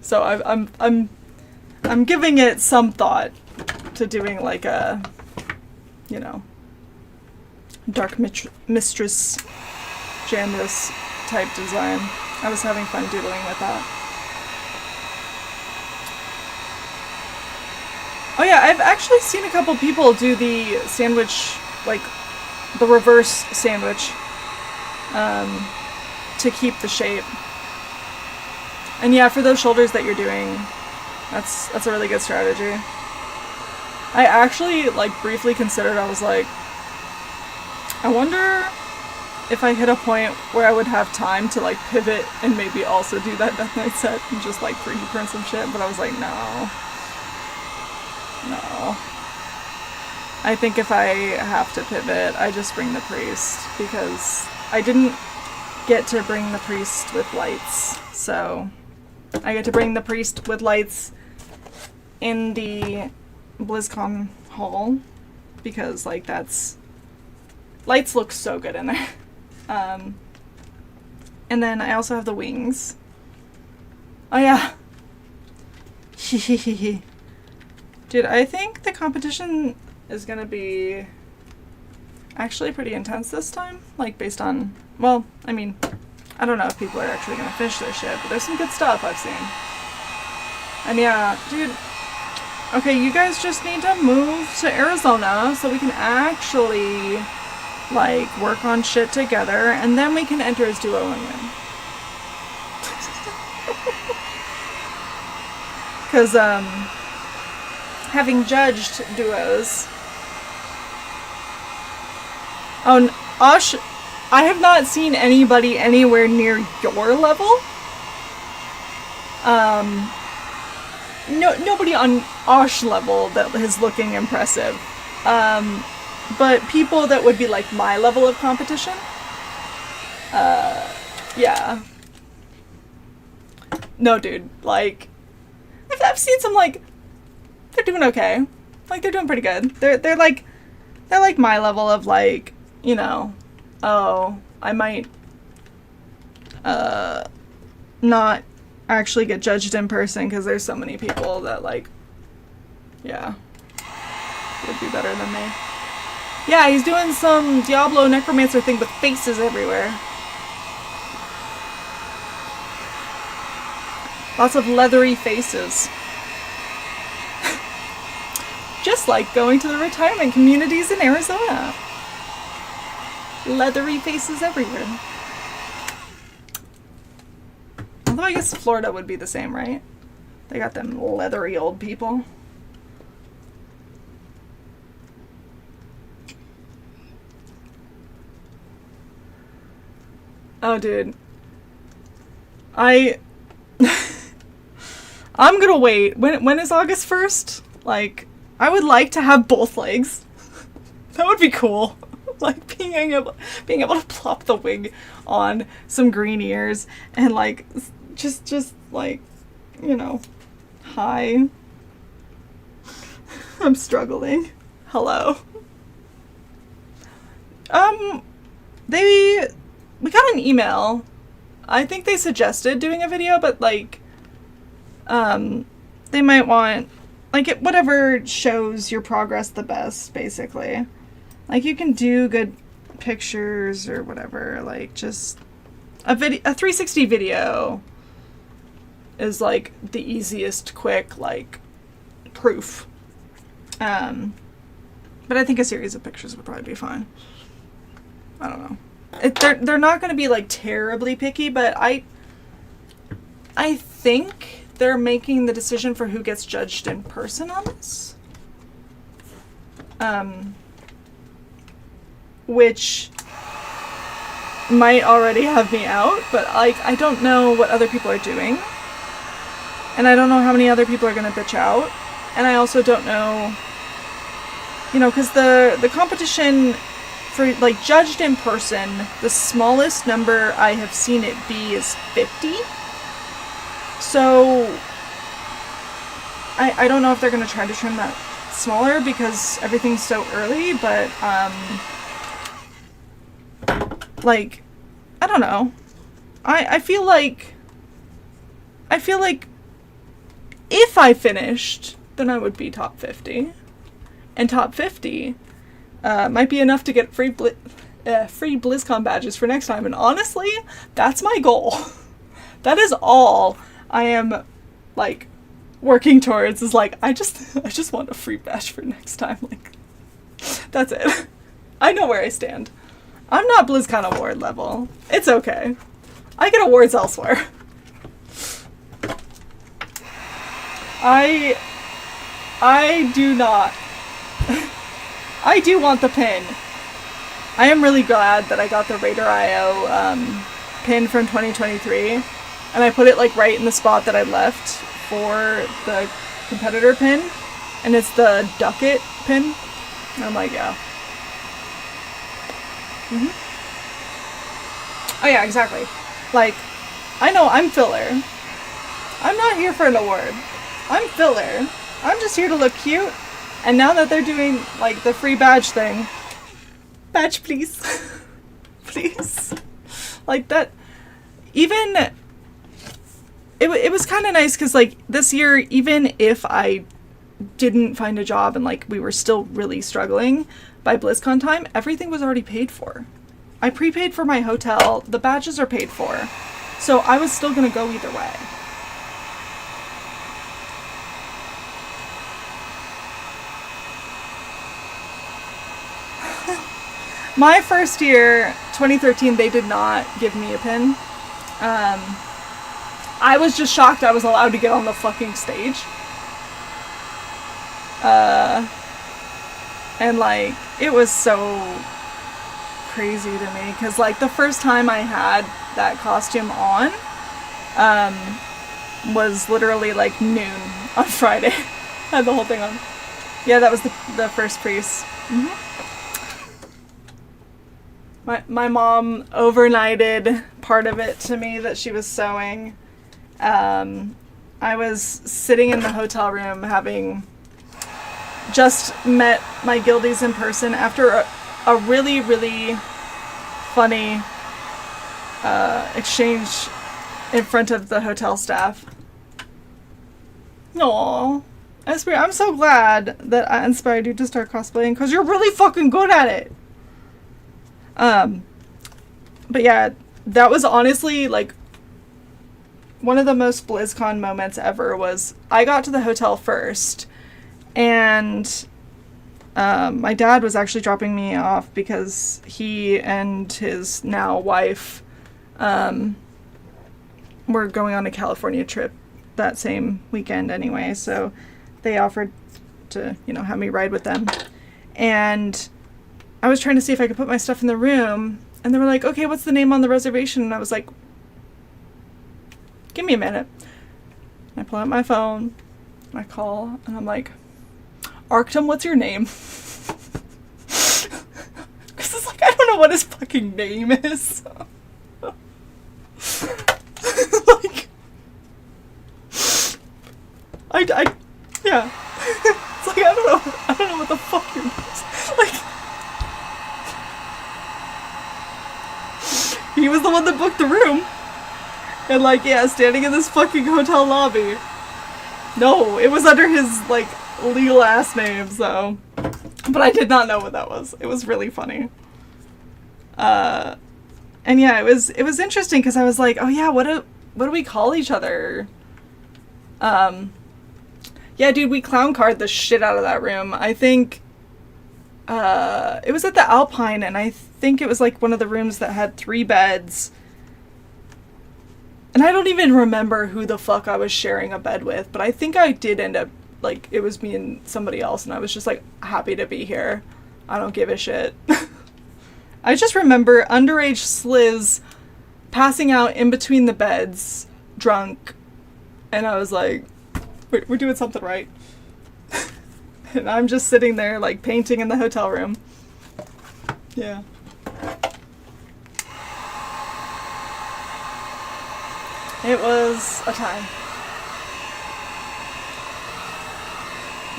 So I'm giving it some thought to doing like a, you know, Dark Mistress Jandis type design. I was having fun doodling with that. Oh yeah, I've actually seen a couple people do the sandwich, like the reverse sandwich, to keep the shape. And yeah, for those shoulders that you're doing, that's a really good strategy. I actually, like, briefly considered, I was like, I wonder if I hit a point where I would have time to, like, pivot and maybe also do that Death Knight set and just, like, 3D print some shit, but I was like, no. No. I think if I have to pivot, I just bring the priest, because I didn't get to bring the priest with lights, so I get to bring the priest with lights in the Blizzcon hall, because, like, lights look so good in there. And then I also have the wings. Oh yeah. Dude, I think the competition is gonna be actually pretty intense this time. Like, based on, well, I mean, I don't know if people are actually gonna finish their shit, but there's some good stuff I've seen. And yeah, dude, okay, you guys just need to move to Arizona so we can actually, like, work on shit together, and then we can enter as duo and win. Because, having judged duos... Oh, Osh, I have not seen anybody anywhere near your level. Nobody on Osh level that is looking impressive. But people that would be like my level of competition. Yeah. No, dude, like, I've seen some, like, they're doing okay. Like, they're doing pretty good. They're like my level of, like, you know, oh, I might not actually get judged in person because there's so many people that, like, yeah, would be better than me. Yeah, he's doing some Diablo Necromancer thing with faces everywhere. Lots of leathery faces. Just like going to the retirement communities in Arizona. Leathery faces everywhere. Although I guess Florida would be the same, right? They got them leathery old people. Oh, dude. I'm gonna wait. When is August 1st? Like, I would like to have both legs. That would be cool. Like, being able to plop the wig on some green ears and, like, just like, you know, hi. I'm struggling. Hello. We got an email. I think they suggested doing a video, but, like, they might want, like, whatever shows your progress the best, basically. Like, you can do good pictures or whatever, like, just a 360 video is, like, the easiest, quick, like, proof. But I think a series of pictures would probably be fine. I don't know. They're not going to be, like, terribly picky, but I think they're making the decision for who gets judged in person on this. Which might already have me out, but, like, I don't know what other people are doing. And I don't know how many other people are going to bitch out. And I also don't know, you know, because the competition for, like, judged in person, the smallest number I have seen it be is 50. So I don't know if they're going to try to trim that smaller because everything's so early, but like, I don't know. I feel like if I finished, then I would be top 50. And top 50 might be enough to get free BlizzCon badges for next time. And honestly, that's my goal. That is all I am, like, working towards, is like, I just want a free badge for next time. Like, that's it. I know where I stand. I'm not BlizzCon award level. It's okay. I get awards elsewhere. I do not. I do want the pin. I am really glad that I got the Raider.io pin from 2023, and I put it like right in the spot that I left for the competitor pin, and it's the Ducket pin. And I'm like, yeah. Oh yeah, exactly. Like, I know I'm filler. I'm not here for an award. I'm filler. I'm just here to look cute. And now that they're doing, like, the free badge thing, badge please. Please. Like, that, even, it was kind of nice because, like, this year, even if I didn't find a job and, like, we were still really struggling by BlizzCon time, everything was already paid for. I prepaid for my hotel, the badges are paid for, so I was still gonna go either way. My first year, 2013, they did not give me a pin. I was just shocked I was allowed to get on the fucking stage. And like, it was so crazy to me, because like the first time I had that costume on was literally like noon on Friday. I had the whole thing on. Yeah, that was the first priest. My mom overnighted part of it to me that she was sewing. I was sitting in the hotel room having just met my guildies in person after a really, really funny exchange in front of the hotel staff. Aww. Esprit, I'm so glad that I inspired you to start cosplaying, because you're really fucking good at it. But yeah, that was honestly, like, one of the most BlizzCon moments ever. Was I got to the hotel first, and my dad was actually dropping me off because he and his now wife were going on a California trip that same weekend anyway, so they offered to, you know, have me ride with them. And I was trying to see if I could put my stuff in the room, and they were like, okay, what's the name on the reservation? And I was like, give me a minute. And I pull out my phone, and I call, and I'm like, Arctum, what's your name? Because it's like, I don't know what his fucking name is. Like, yeah. It's like, I don't know what the fuck your name is. Like, he was the one that booked the room. And like, yeah, standing in this fucking hotel lobby. No, it was under his, like, legal ass name, so. But I did not know what that was. It was really funny. And yeah, it was interesting, because I was like, oh yeah, what do we call each other? Yeah, dude, we clown card the shit out of that room. I think, it was at the Alpine, and I think it was like one of the rooms that had 3 beds. And I don't even remember who the fuck I was sharing a bed with, but I think I did end up, like, it was me and somebody else, and I was just like, happy to be here. I don't give a shit. I just remember underage Sliz passing out in between the beds, drunk, and I was like, we're doing something right. And I'm just sitting there, like, painting in the hotel room. Yeah. It was a time.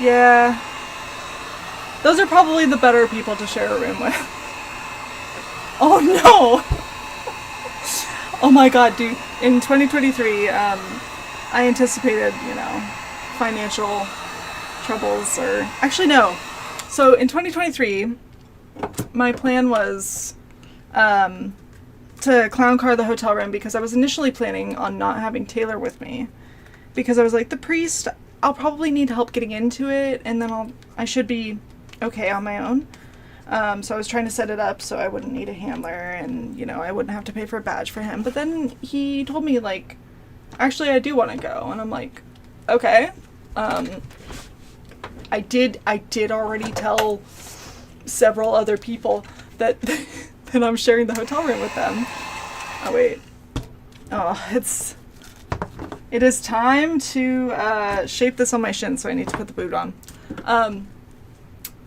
Yeah. Those are probably the better people to share a room with. Oh no! Oh my god, dude. In 2023, I anticipated, financial troubles or... Actually, no. So in 2023, my plan was to clown car the hotel room because I was initially planning on not having Taylor with me. Because I was like, the priest, I'll probably need help getting into it, and then I should be okay on my own. So I was trying to set it up so I wouldn't need a handler and, I wouldn't have to pay for a badge for him. But then he told me, like, actually, I do want to go. And I'm like, okay. I did already tell several other people that, that I'm sharing the hotel room with them. Oh, wait. Oh, it is time to shape this on my shin, so I need to put the boot on.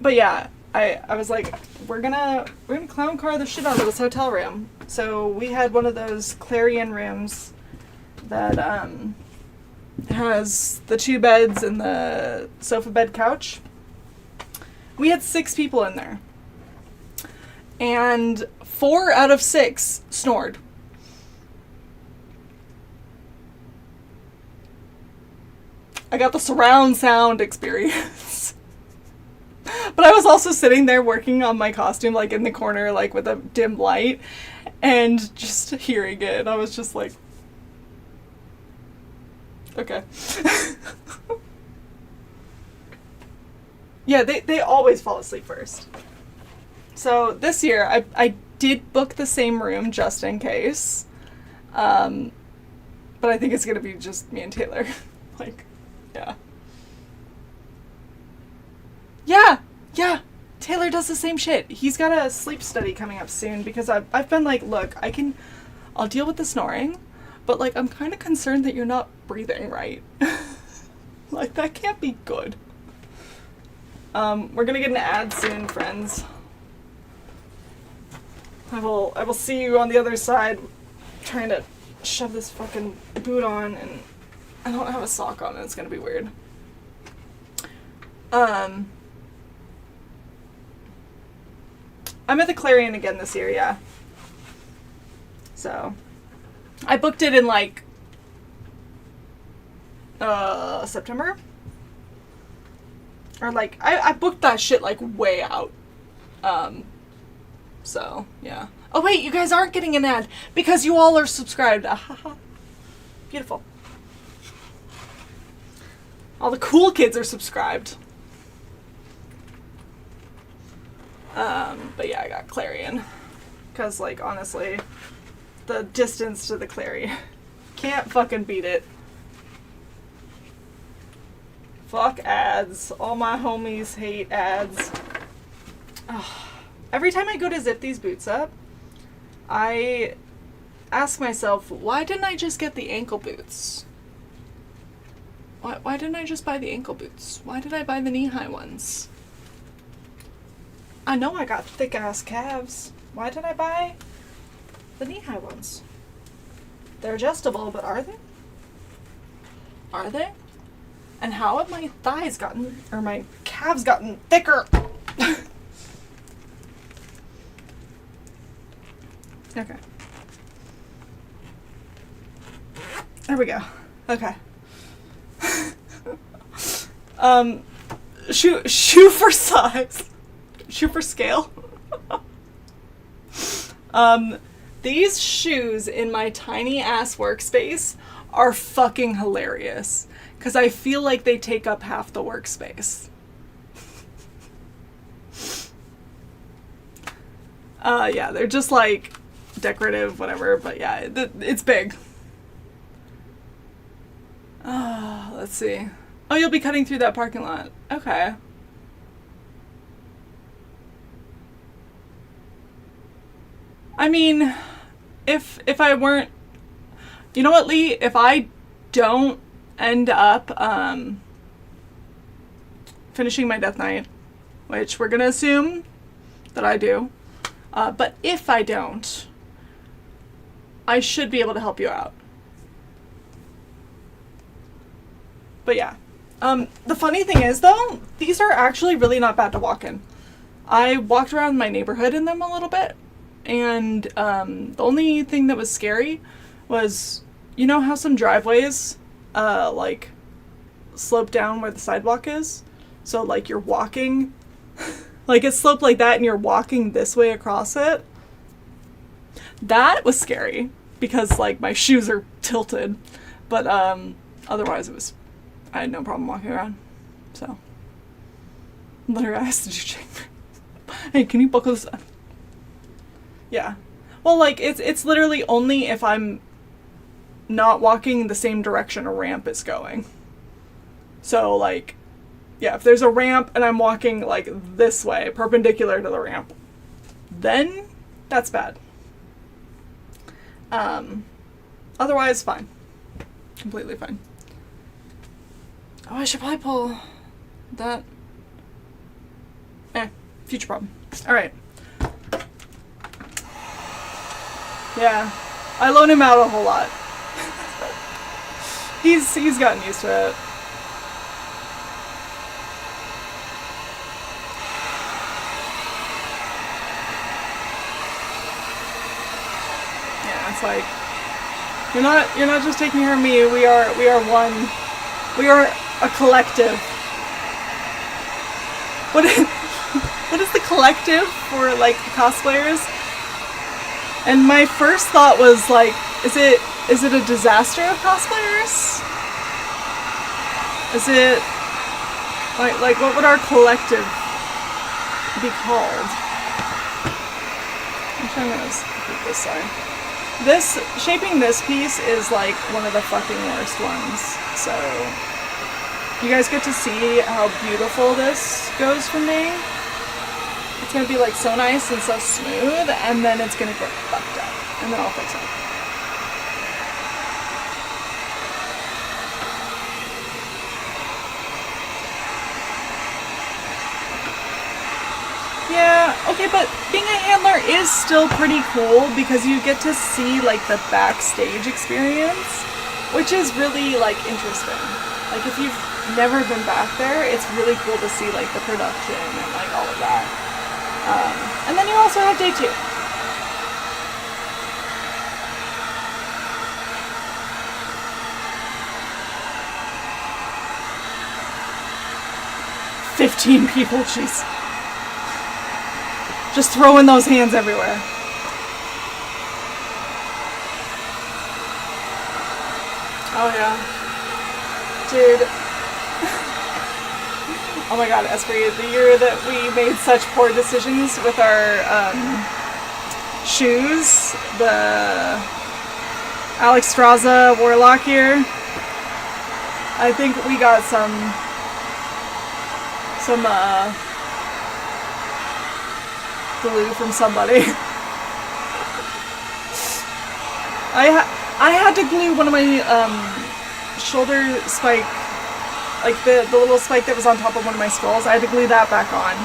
But yeah. I was like, we're gonna clown car the shit out of this hotel room. So we had one of those Clarion rooms that has the 2 beds and the sofa bed couch. We had 6 people in there. And 4 out of 6 snored. I got the surround sound experience. But I was also sitting there working on my costume, like, in the corner, like, with a dim light, and just hearing it, and I was just like, okay. Yeah, they always fall asleep first. So this year, I did book the same room just in case, but I think it's gonna be just me and Taylor. Like, yeah. Yeah, Taylor does the same shit. He's got a sleep study coming up soon because I've been like, look, I'll deal with the snoring, but like, I'm kind of concerned that you're not breathing right. Like, that can't be good. We're gonna get an ad soon, friends. I will see you on the other side trying to shove this fucking boot on, and I don't have a sock on, and it's gonna be weird. I'm at the Clarion again this year, yeah. So, I booked it in, like, September? Or, like, I booked that shit, like, way out. So, yeah. Oh, wait, you guys aren't getting an ad because you all are subscribed. Ahaha. Beautiful. All the cool kids are subscribed. But yeah, I got Clarion. Because, like, honestly, the distance to the Clarion. Can't fucking beat it. Fuck ads. All my homies hate ads. Ugh. Every time I go to zip these boots up, I ask myself, why didn't I just get the ankle boots? Why didn't I just buy the ankle boots? Why did I buy the knee-high ones? I know I got thick-ass calves. Why did I buy the knee-high ones? They're adjustable, but are they? Are they? And how have my thighs gotten, or my calves gotten thicker? Okay. There we go. Okay. Shoe for size. Shoe for scale. These shoes in my tiny ass workspace are fucking hilarious. Because I feel like they take up half the workspace. Yeah, they're just like decorative, whatever, but yeah, it's big. Let's see. Oh, you'll be cutting through that parking lot. Okay. I mean, if I weren't... You know what, Lee? If I don't end up finishing my Death Knight, which we're gonna assume that I do, but if I don't, I should be able to help you out. But yeah, The funny thing is, though, these are actually really not bad to walk in. I walked around my neighborhood in them a little bit, and the only thing that was scary was, you know how some driveways, like, slope down where the sidewalk is? So, like, you're walking, like, it's sloped like that, and you're walking this way across it. That was scary, because, like, my shoes are tilted, but, otherwise I had no problem walking around, so. Literally, I asked to do chamber. Hey, can you buckle this up? Yeah. Well, like, it's literally only if I'm not walking the same direction a ramp is going. So, like, yeah, if there's a ramp and I'm walking, like, this way, perpendicular to the ramp, then that's bad. Otherwise, fine. Completely fine. Oh, I should probably pull that. Future problem. Alright. Yeah. I loan him out a whole lot. He's gotten used to it. Yeah, it's like you're not just taking care of me, we are one. We are a collective. What is the collective for, like, cosplayers? And my first thought was, like, is it a disaster of cosplayers? Is it like what would our collective be called? Actually, I'm gonna keep this side. Shaping this piece is, like, one of the fucking worst ones. So you guys get to see how beautiful this goes for me. It's gonna be, like, so nice and so smooth, and then it's gonna get fucked up, and then I'll fix it. Yeah, okay, but being a handler is still pretty cool because you get to see, like, the backstage experience, which is really, like, interesting. Like, if you've never been back there, it's really cool to see, like, the production and, like, all of that. And then you also have day 2. "15 people, jeez. Just throwing those hands everywhere. Oh yeah. Dude. Oh my god, Esprit, the year that we made such poor decisions with our shoes, the Alex Straza Warlock year, I think we got some glue from somebody. I had to glue one of my shoulder spike, like the little spike that was on top of one of my skulls. I had to glue that back on.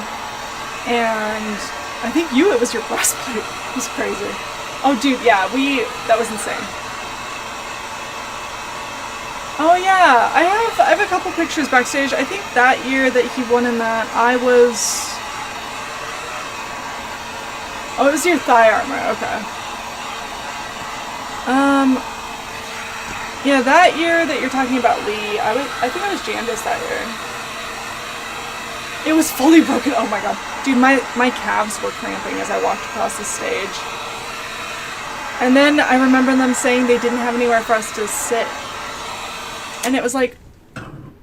And I think it was your breastplate. It was crazy. Oh dude, yeah, that was insane. Oh yeah, I have a couple pictures backstage. I think that year that he won in that, oh, it was your thigh armor, okay. Yeah, that year that you're talking about, Lee, I think I was Jandis that year. It was fully broken. Oh my god. Dude, my calves were cramping as I walked across the stage. And then I remember them saying they didn't have anywhere for us to sit. And it was like,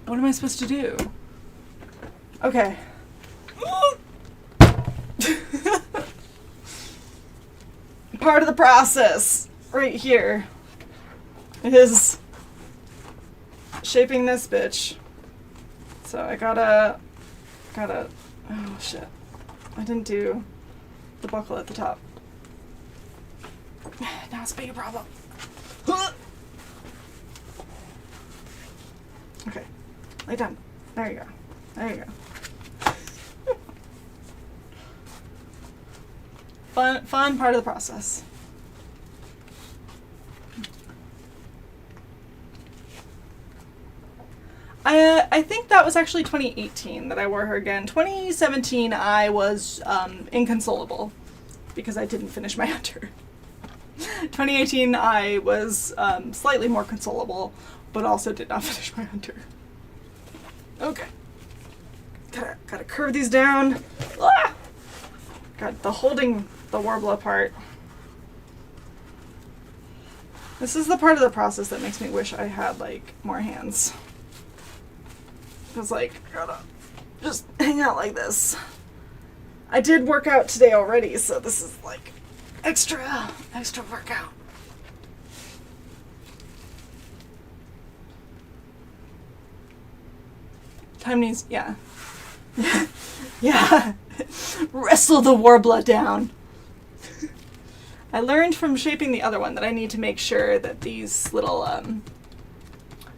what am I supposed to do? Okay. Part of the process right here is shaping this bitch. So I gotta, oh shit. I didn't do the buckle at the top. Now it's a big problem. Okay, lay down. There you go. There you go. Fun part of the process. I think that was actually 2018 that I wore her again. 2017 I was inconsolable because I didn't finish my hunter. 2018 I was slightly more consolable, but also did not finish my hunter. Okay. Gotta curve these down. Ah! God, the holding the Warbler part. This is the part of the process that makes me wish I had, like, more hands. Because, like, I gotta just hang out like this. I did work out today already, so this is, like, extra workout. Time needs, yeah. Yeah. Wrestle the Warbler down. I learned from shaping the other one that I need to make sure that these little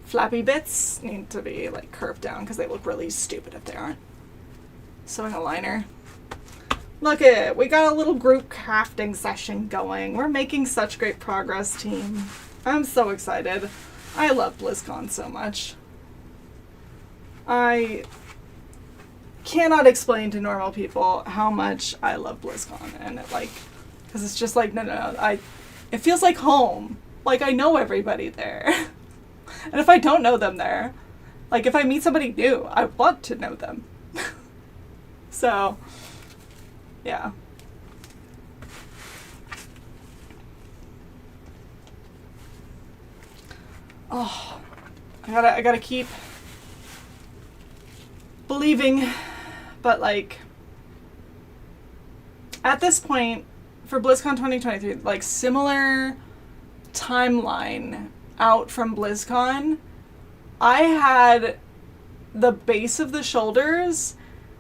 flappy bits need to be like curved down because they look really stupid if they aren't. Sewing a liner. Look it, we got a little group crafting session going. We're making such great progress, team. I'm so excited. I love Blizzcon so much. I cannot explain to normal people how much I love BlizzCon, and it like, because it's just like no, it feels like home. Like I know everybody there, and if I don't know them there, like if I meet somebody new, I want to know them. So, yeah. Oh, I gotta keep believing, but like at this point for BlizzCon 2023, like similar timeline out from BlizzCon, I had the base of the shoulders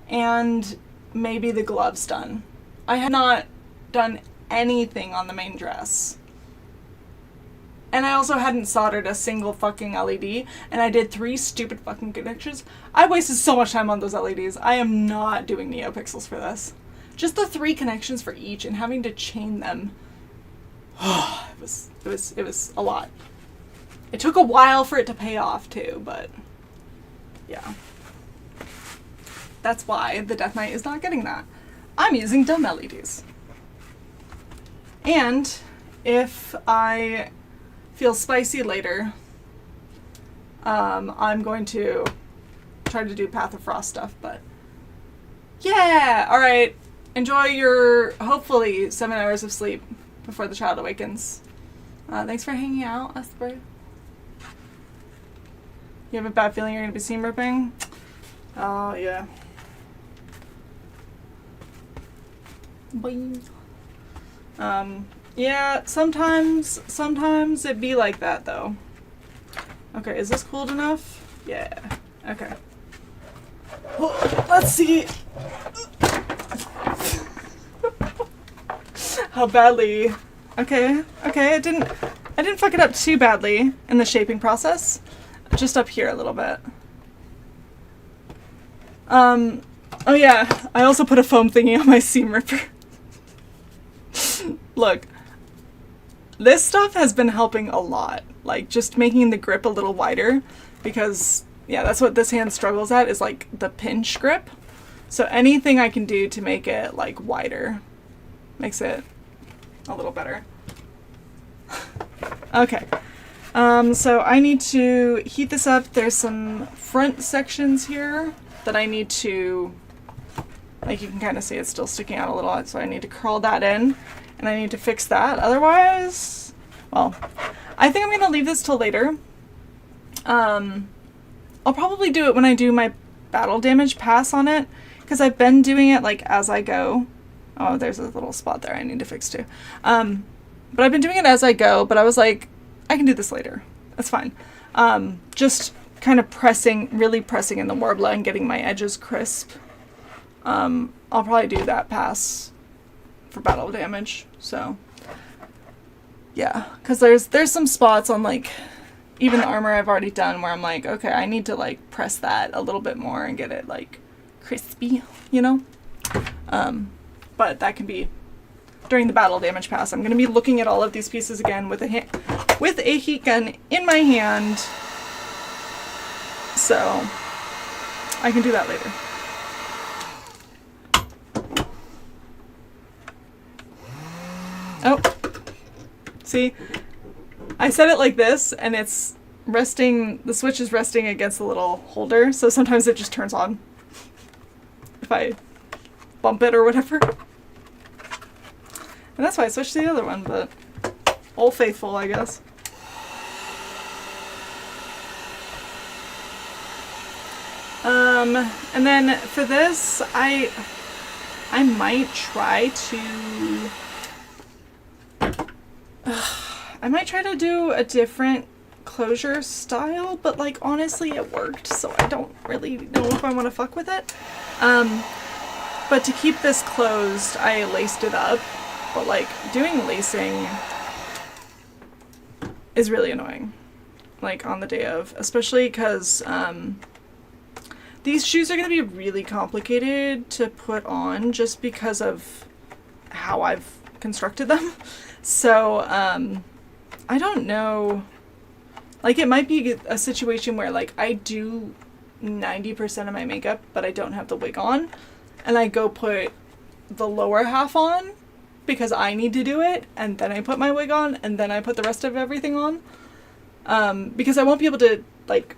and maybe the gloves done. I had not done anything on the main dress. And I also hadn't soldered a single fucking LED, and I did 3 stupid fucking connections. I wasted so much time on those LEDs. I am not doing NeoPixels for this. Just the 3 connections for each and having to chain them. It was a lot. It took a while for it to pay off too, but yeah. That's why the Death Knight is not getting that. I'm using dumb LEDs. And if I feel spicy later, I'm going to try to do Path of Frost stuff, but yeah, alright. Enjoy your, hopefully, 7 hours of sleep before the child awakens. Thanks for hanging out, Asper. You have a bad feeling you're going to be seam ripping? Oh, yeah. Boing. Yeah, sometimes it be like that, though. Okay, is this cooled enough? Yeah. Okay. Oh, let's see. How badly. Okay, I didn't fuck it up too badly in the shaping process. Just up here a little bit. Oh yeah, I also put a foam thingy on my seam ripper. Look. This stuff has been helping a lot, like just making the grip a little wider, because yeah, that's what this hand struggles at, is like the pinch grip. So anything I can do to make it like wider makes it a little better. Okay, so I need to heat this up. There's some front sections here that I need to, like you can kind of see it's still sticking out a little, so I need to curl that in. And I need to fix that. Otherwise, well, I think I'm going to leave this till later. I'll probably do it when I do my battle damage pass on it, because I've been doing it like as I go. Oh, there's a little spot there I need to fix too. But I've been doing it as I go, but I was like, I can do this later. That's fine. Just kind of really pressing in the Warbler and getting my edges crisp. I'll probably do that pass for battle damage, so yeah, because there's some spots on like even the armor I've already done where I'm like, okay, I need to like press that a little bit more and get it like crispy, you know. But that can be during the battle damage pass. I'm going to be looking at all of these pieces again with a heat gun in my hand, So I can do that later. Oh, see, I set it like this and it's resting, the switch is resting against the little holder, so sometimes it just turns on if I bump it or whatever. And that's why I switched to the other one, but Old Faithful, I guess. And then for this, I might try to do a different closure style, but like honestly it worked, so I don't really know if I want to fuck with it. But to keep this closed, I laced it up, but like doing lacing is really annoying, like on the day of, especially because these shoes are going to be really complicated to put on just because of how I've constructed them. So I don't know, like it might be a situation where like I do 90% of my makeup but I don't have the wig on, and I go put the lower half on because I need to do it, and then I put my wig on, and then I put the rest of everything on, because I won't be able to like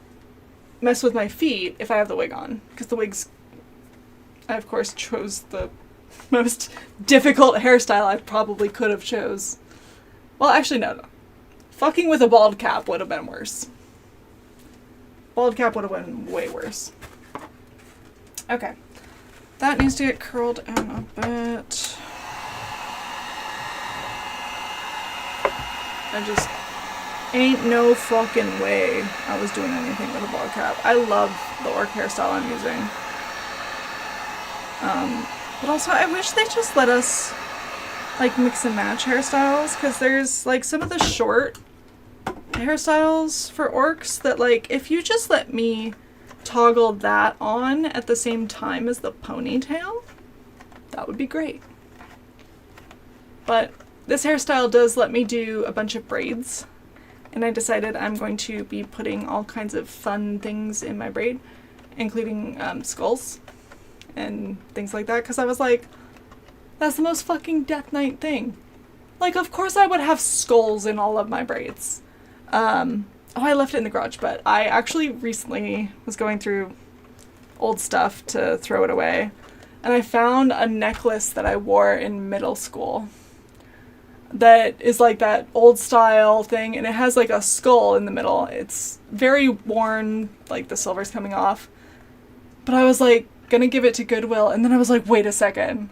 mess with my feet if I have the wig on, because the wigs, I of course chose the most difficult hairstyle I probably could have chose. Well, actually no. Fucking with a bald cap would have been worse. Bald cap would have been way worse. Okay. That needs to get curled in a bit. I just ain't no fucking way I was doing anything with a bald cap. I love the orc hairstyle I'm using. But also I wish they just let us like mix and match hairstyles, because there's like some of the short hairstyles for orcs that like if you just let me toggle that on at the same time as the ponytail, that would be great. But this hairstyle does let me do a bunch of braids, and I decided I'm going to be putting all kinds of fun things in my braid, including skulls and things like that, because I was like, that's the most fucking Death Knight thing. Like, of course I would have skulls in all of my braids. Oh, I left it in the garage, but I actually recently was going through old stuff to throw it away, and I found a necklace that I wore in middle school that is like that old style thing, and it has like a skull in the middle. It's very worn, like the silver's coming off. But I was like gonna give it to Goodwill, and then I was like, wait a second.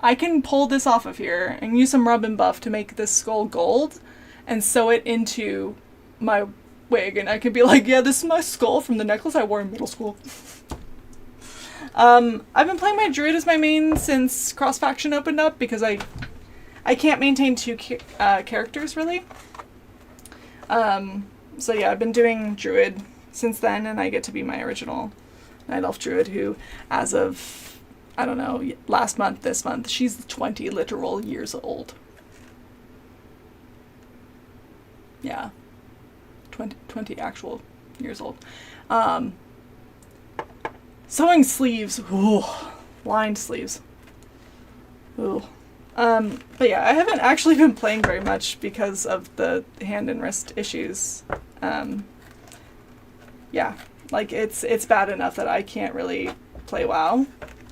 I can pull this off of here and use some rub and buff to make this skull gold and sew it into my wig, and I could be like, yeah, this is my skull from the necklace I wore in middle school. I've been playing my druid as my main since Cross Faction opened up, because I can't maintain two characters really. So yeah, I've been doing druid since then, and I get to be my original Night Elf druid, who as of, I don't know, last month, this month, she's 20 literal years old. Yeah. 20 actual years old. Sewing sleeves. Ooh. Lined sleeves. Ooh. But yeah, I haven't actually been playing very much because of the hand and wrist issues. Yeah, like it's bad enough that I can't really play WoW.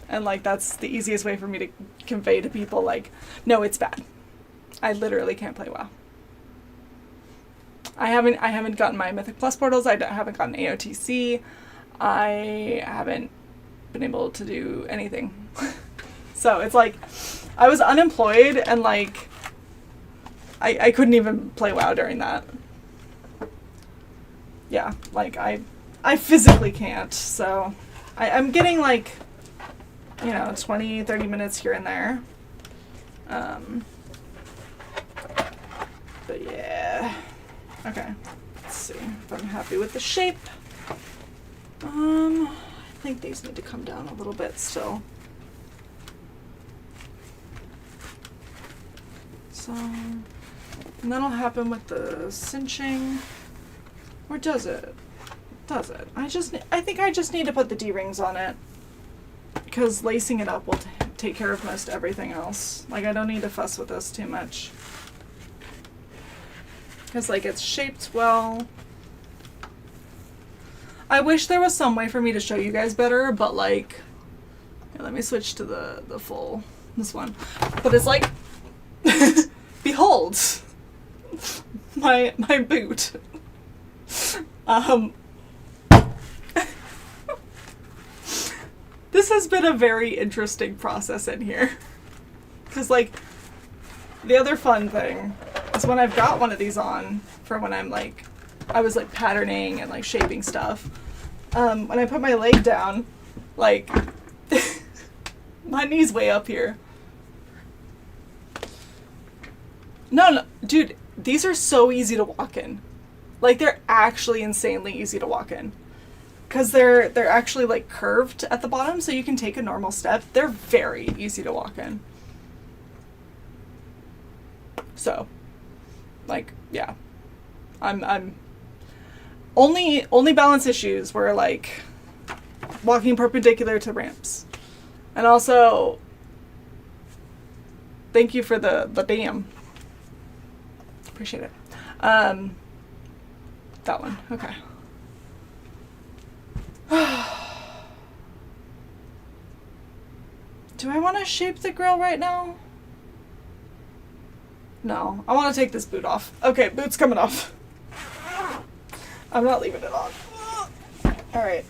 And like that's the easiest way for me to convey to people, like, no, it's bad. I literally can't play WoW. I haven't gotten my Mythic Plus portals. I haven't gotten AOTC. I haven't been able to do anything. So it's like I was unemployed, and like I couldn't even play WoW during that. Yeah, like I physically can't. So I'm getting like, you know, 20, 30 minutes here and there. But yeah. Okay. Let's see if I'm happy with the shape. I think these need to come down a little bit still. So, and that'll happen with the cinching. Or does it? Does it? I think I just need to put the D-rings on it. Because lacing it up will take care of most everything else. Like, I don't need to fuss with this too much. Because, like, it's shaped well. I wish there was some way for me to show you guys better, but, like... Yeah, let me switch to the full... This one. But it's like... Behold! My boot. This has been a very interesting process in here. Because, like, the other fun thing is when I've got one of these on for when I'm, like, I was, like, patterning and, like, shaping stuff. When I put my leg down, like, my knee's way up here. No, dude, these are so easy to walk in. Like, they're actually insanely easy to walk in. Because they're actually, like, curved at the bottom, so you can take a normal step. They're very easy to walk in. So, like, yeah. I'm... Only balance issues were, like, walking perpendicular to ramps. And also, thank you for the damn. Appreciate it. That one. Okay. Do I want to shape the grill right now? No. I want to take this boot off. Okay, boot's coming off. I'm not leaving it on. Alright.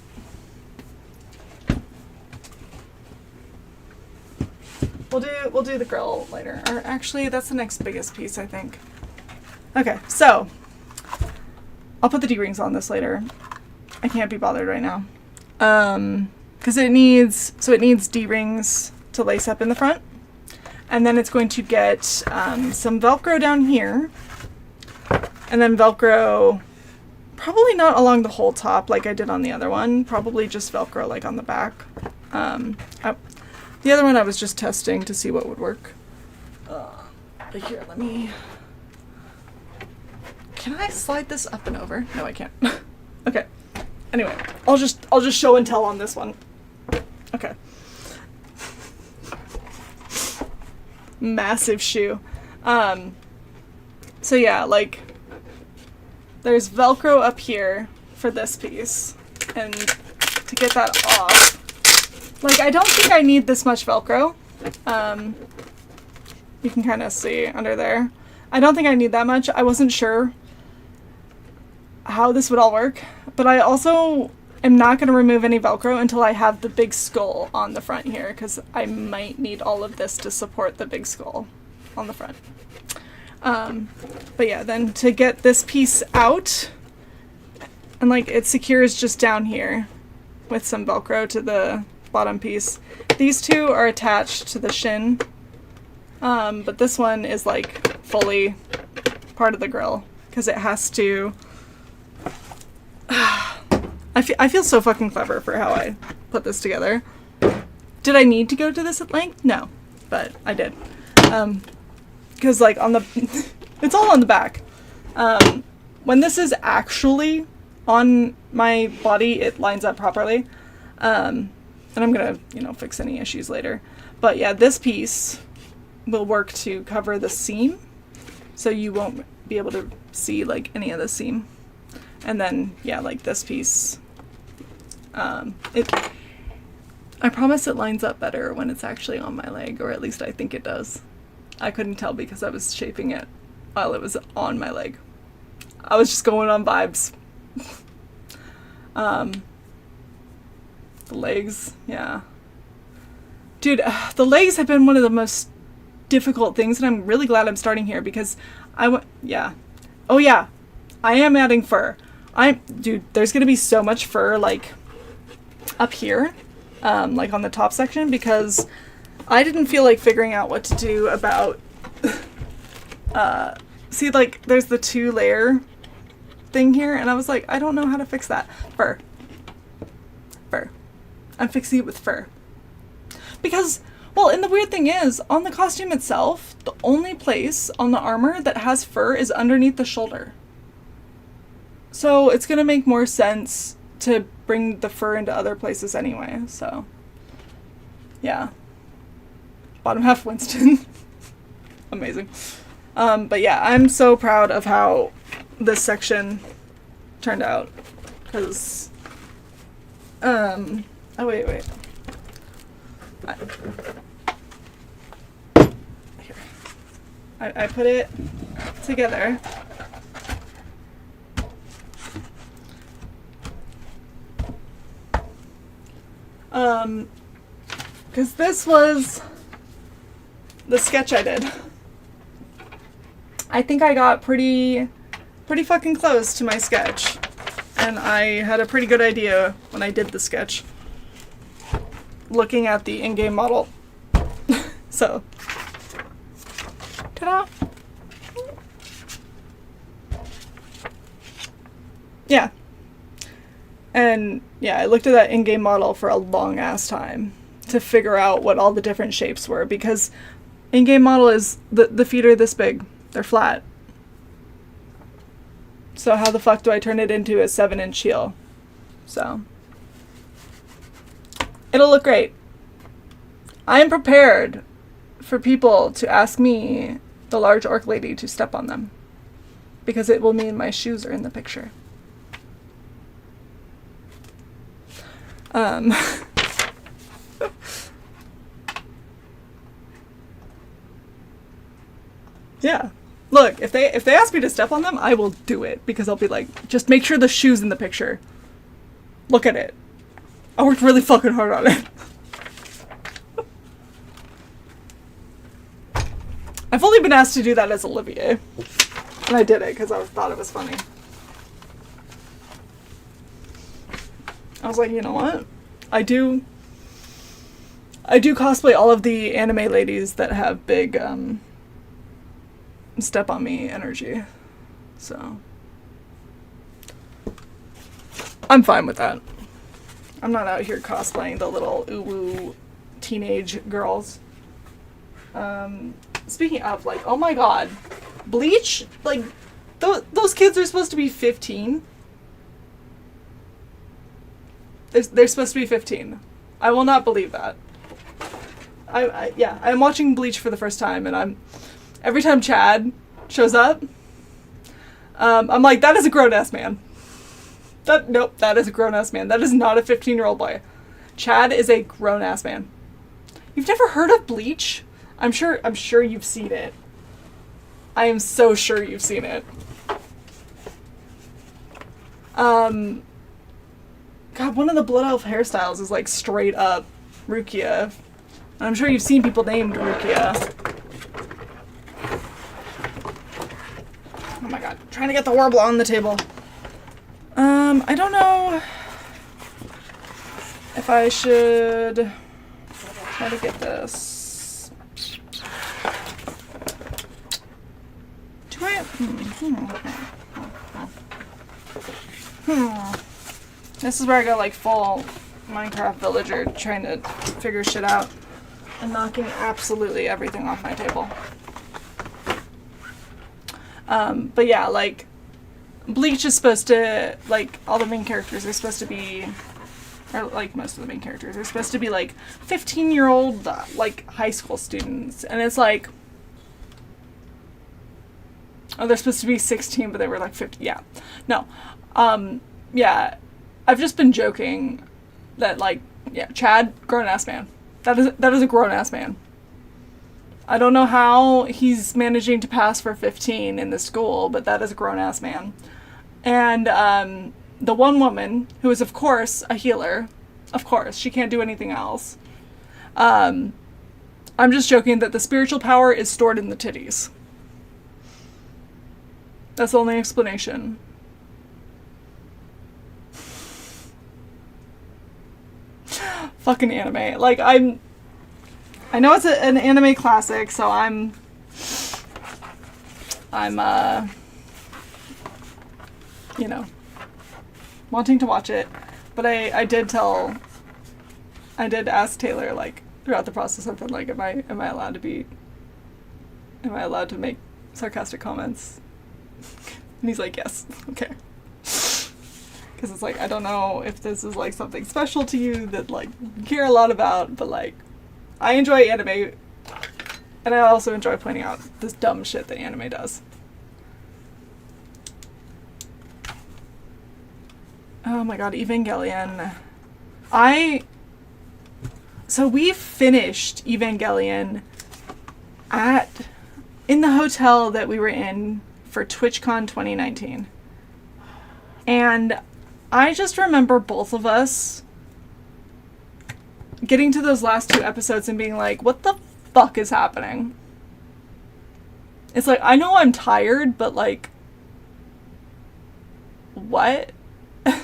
We'll do the grill later. Or actually, that's the next biggest piece, I think. Okay, so I'll put the D-rings on this later. I can't be bothered right now. Because it needs D-rings to lace up in the front. And then it's going to get some Velcro down here. And then Velcro, probably not along the whole top like I did on the other one. Probably just Velcro like on the back. The other one I was just testing to see what would work. But here, let me... Can I slide this up and over? No, I can't. Okay. Anyway, I'll just show and tell on this one. Okay. Massive shoe. So yeah, like, there's Velcro up here for this piece. And to get that off, like, I don't think I need this much Velcro. You can kind of see under there. I don't think I need that much. I wasn't sure how this would all work, but I also am not going to remove any Velcro until I have the big skull on the front here, because I might need all of this to support the big skull on the front. But yeah, then to get this piece out, and like it secures just down here with some Velcro to the bottom piece. These two are attached to the shin, but this one is like fully part of the grill because it has to... I feel so fucking clever for how I put this together. Did I need to go to this at length? No, but I did. Because like on the... it's all on the back. When this is actually on my body, it lines up properly. And I'm gonna, fix any issues later. But yeah, this piece will work to cover the seam. So you won't be able to see like any of the seam. And then, yeah, like this piece, I promise it lines up better when it's actually on my leg, or at least I think it does. I couldn't tell because I was shaping it while it was on my leg. I was just going on vibes. The legs, yeah. Dude, the legs have been one of the most difficult things, and I'm really glad I'm starting here because yeah. Oh yeah, I am adding fur. Dude, there's gonna be so much fur, like, up here, like on the top section, because I didn't feel like figuring out what to do about, see, like, there's the 2-layer thing here, and I was like, I don't know how to fix that. Fur. I'm fixing it with fur. Because, well, and the weird thing is, on the costume itself, the only place on the armor that has fur is underneath the shoulder. So it's gonna make more sense to bring the fur into other places anyway, so yeah. Bottom half Winston. Amazing. But yeah, I'm so proud of how this section turned out, because oh wait. Here. I put it together. Because this was the sketch I did. I think I got pretty fucking close to my sketch, and I had a pretty good idea when I did the sketch, looking at the in-game model. So, ta-da! Yeah. And yeah, I looked at that in-game model for a long ass time to figure out what all the different shapes were, because in-game model is the feet are this big. They're flat. So how the fuck do I turn it into a 7-inch heel? So it'll look great. I am prepared for people to ask me, the large orc lady, to step on them, because it will mean my shoes are in the picture. Yeah. Look, if they ask me to step on them, I will do it, because I'll be like, just make sure the shoe's in the picture. Look at it. I worked really fucking hard on it. I've only been asked to do that as Olivier. And I did it because I thought it was funny. I was like, you know what? I do cosplay all of the anime ladies that have big, step on me energy. So I'm fine with that. I'm not out here cosplaying the little uwu teenage girls. Speaking of, like, oh my god, Bleach, like, those kids are supposed to be 15. They're supposed to be 15. I will not believe that. Yeah, I'm watching Bleach for the first time, and every time Chad shows up, I'm like, that is a grown-ass man. Nope, that is a grown-ass man. That is not a 15-year-old boy. Chad is a grown-ass man. You've never heard of Bleach? I'm sure you've seen it. I am so sure you've seen it. God, one of the Blood Elf hairstyles is like straight up Rukia. I'm sure you've seen people named Rukia. Oh my god, trying to get the warble on the table. I don't know if I should try to get this. Do I? This is where I go like full Minecraft villager, trying to figure shit out and knocking absolutely everything off my table. But yeah, like, Bleach is supposed to, like, all the main characters are supposed to be, or like most of the main characters are supposed to be like 15-year-old, like, high school students. And it's like, oh, they're supposed to be 16, but they were like 50. Yeah. No. Yeah. I've just been joking that, like, yeah, Chad, grown-ass man. That is a grown-ass man. I don't know how he's managing to pass for 15 in the school, but that is a grown-ass man. And the one woman, who is, of course, a healer, of course, she can't do anything else. I'm just joking that the spiritual power is stored in the titties. That's the only explanation. Fucking anime. Like, I know it's an anime classic, so I'm you know, wanting to watch it. But I did ask Taylor, like, throughout the process, something like, am I allowed to make sarcastic comments? And he's like, yes. Okay. Because it's like, I don't know if this is like something special to you that like you care a lot about, but like I enjoy anime, and I also enjoy pointing out this dumb shit that anime does. Oh my god, Evangelion. So we finished Evangelion in the hotel that we were in for TwitchCon 2019. And I just remember both of us getting to those last 2 episodes and being like, what the fuck is happening? It's like, I know I'm tired, but like, what? I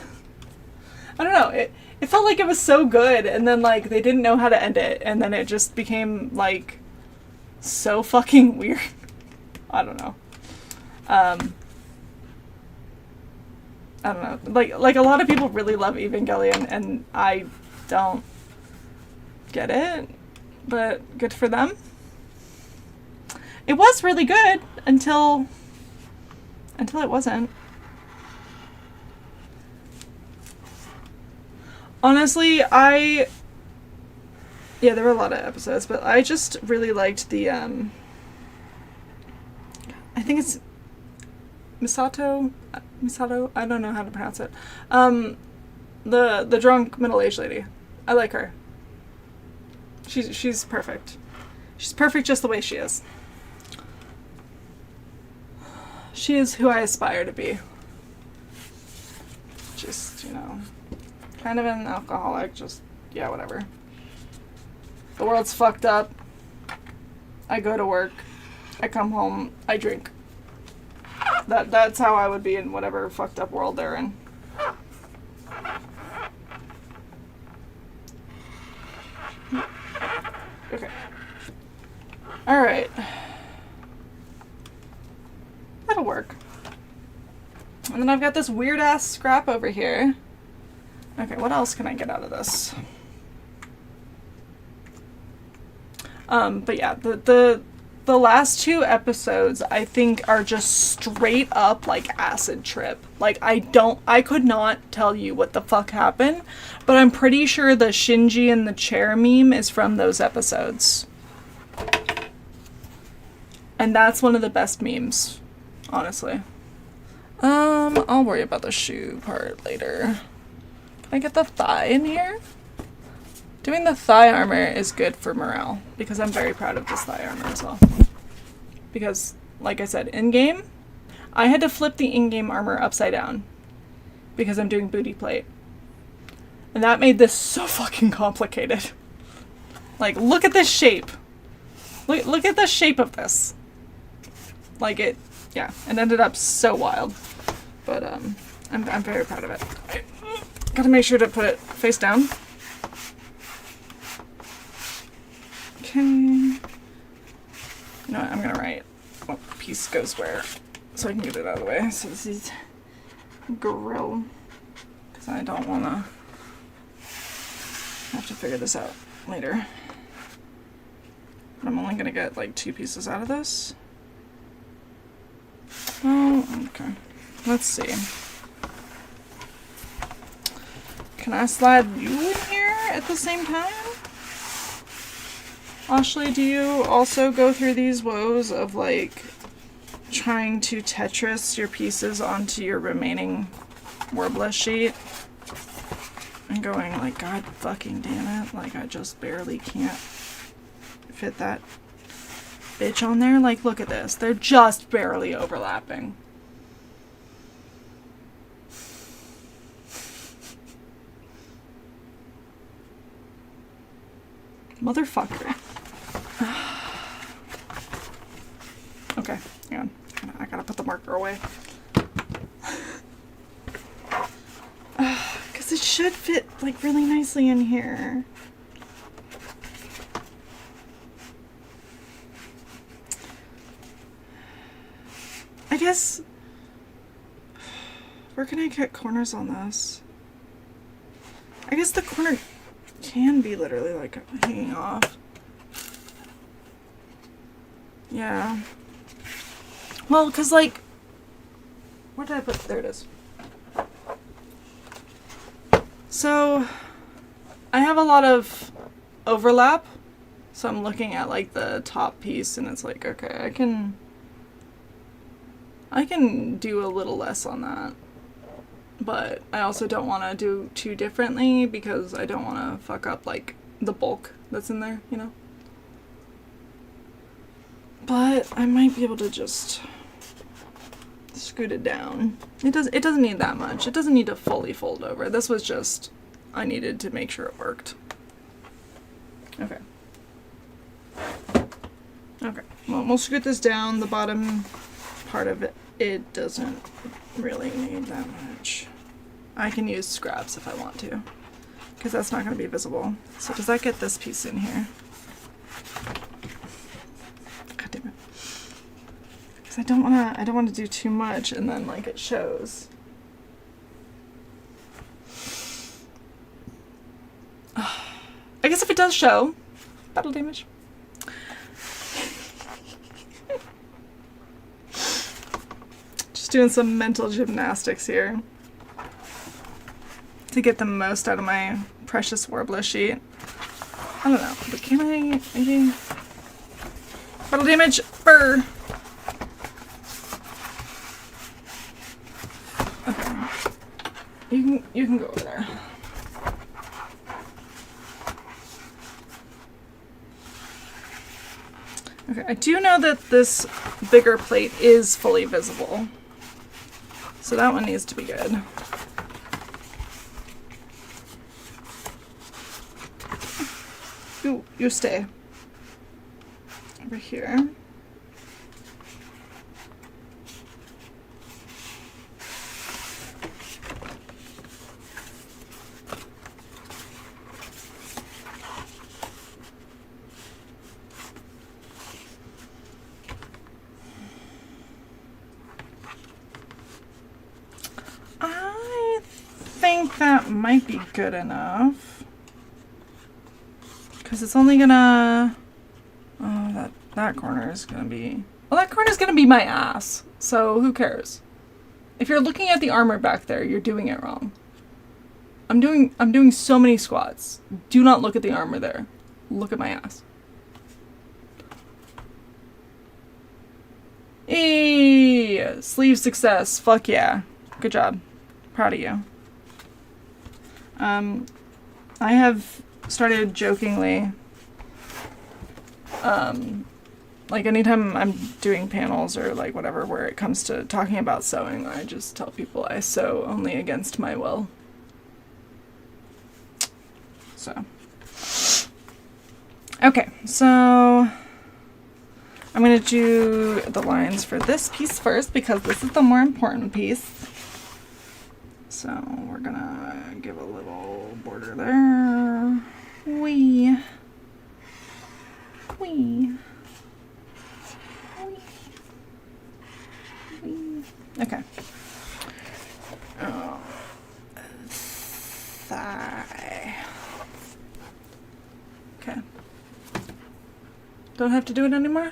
don't know. It felt like it was so good, and then like they didn't know how to end it, and then it just became like so fucking weird. I don't know. I don't know. Like a lot of people really love Evangelion, and I don't get it, but good for them. It was really good until it wasn't. Honestly, yeah, there were a lot of episodes, but I just really liked the I think it's Misato, I don't know how to pronounce it. The drunk middle-aged lady. I like her. She's perfect. She's perfect just the way she is. She is who I aspire to be. Just, kind of an alcoholic, just, yeah, whatever. The world's fucked up. I go to work. I come home. I drink. That's how I would be in whatever fucked up world they're in. Okay. Alright. That'll work. And then I've got this weird ass scrap over here. Okay, what else can I get out of this? But yeah, the last 2 episodes I think are just straight up like acid trip. Like I could not tell you what the fuck happened, but I'm pretty sure the Shinji in the chair meme is from those episodes. And that's one of the best memes, honestly. I'll worry about the shoe part later. Can I get the thigh in here? Doing the thigh armor is good for morale, because I'm very proud of this thigh armor as well. Because, like I said, in-game, I had to flip the in-game armor upside down, because I'm doing booty plate. And that made this so fucking complicated. Like, look at this shape. Look at the shape of this. Like it ended up so wild. But, I'm very proud of it. Okay. Gotta make sure to put it face down. Okay. You know what? I'm gonna write what piece goes where so I can get it out of the way. So this is grill. Because I don't wanna have to figure this out later. But I'm only gonna get like 2 pieces out of this. Oh, okay. Let's see. Can I slide you in here at the same time? Ashley, do you also go through these woes of like trying to Tetris your pieces onto your remaining Wordless sheet? And going like, God fucking damn it, like I just barely can't fit that bitch on there. Like, look at this. They're just barely overlapping. Motherfucker. Okay, hang on. I gotta put the marker away. Because it should fit, like, really nicely in here. I guess... Where can I cut corners on this? I guess the corner can be literally, like, hanging off. Yeah. Well, because, like... Where did I put... There it is. So I have a lot of overlap. So I'm looking at like the top piece and it's like, okay, I can do a little less on that. But I also don't want to do too differently because I don't want to fuck up like the bulk that's in there, you know? But I might be able to just scoot it down. It doesn't need that much. It doesn't need to fully fold over. This was just, I needed to make sure it worked. Okay. Okay, well, we'll scoot this down. The bottom part of it doesn't really need that much. I can use scraps if I want to, because that's not going to be visible. So does that get this piece in here? God damn it. Because I don't want to do too much and then like it shows. I guess if it does show, battle damage. Just doing some mental gymnastics here to get the most out of my precious Warbler sheet. I don't know, but can I maybe battle damage? Burr. Okay, you can go over there. Okay, I do know that this bigger plate is fully visible. So that one needs to be good. You stay. Over here. I think that might be good enough. Because it's only gonna... Oh, that corner is gonna be... Well, that corner is gonna be my ass. So who cares? If you're looking at the armor back there, you're doing it wrong. I'm doing so many squats. Do not look at the armor there. Look at my ass. Eee! Sleeve success. Fuck yeah. Good job. Proud of you. I have started jokingly, like anytime I'm doing panels or like whatever where it comes to talking about sewing, I just tell people I sew only against my will. So. Okay, so I'm going to do the lines for this piece first because this is the more important piece. So we're going to give a little border there. Wee. Wee. Wee. Okay. Oh. Thigh. Okay. Don't have to do it anymore?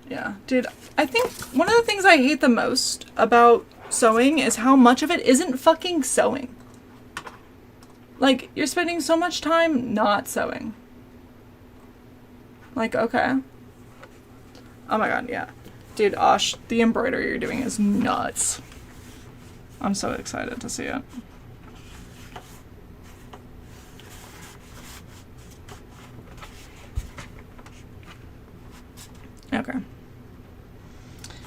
Yeah, dude, I think one of the things I hate the most about sewing is how much of it isn't fucking sewing. Like, you're spending so much time not sewing. Like, okay. Oh my god, yeah. Dude, Osh, the embroidery you're doing is nuts. I'm so excited to see it. Okay.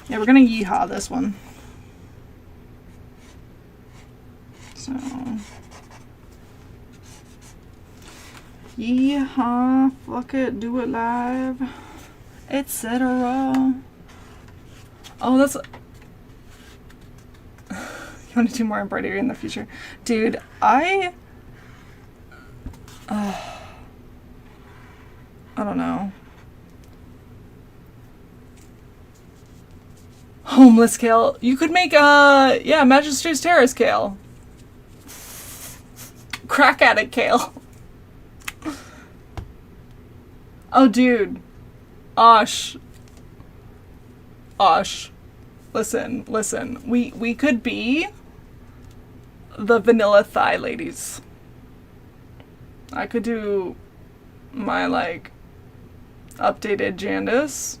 Yeah, we're gonna yeehaw this one. So, yeehaw, fuck it, do it live, etc. Oh, that's... You want to do more embroidery in the future? Dude, I don't know. Homeless kale. You could make yeah, Magister's Terrace kale. Crack addict kale. Oh, dude. Osh. Listen. We could be the vanilla thigh ladies. I could do my, like, updated Jandice.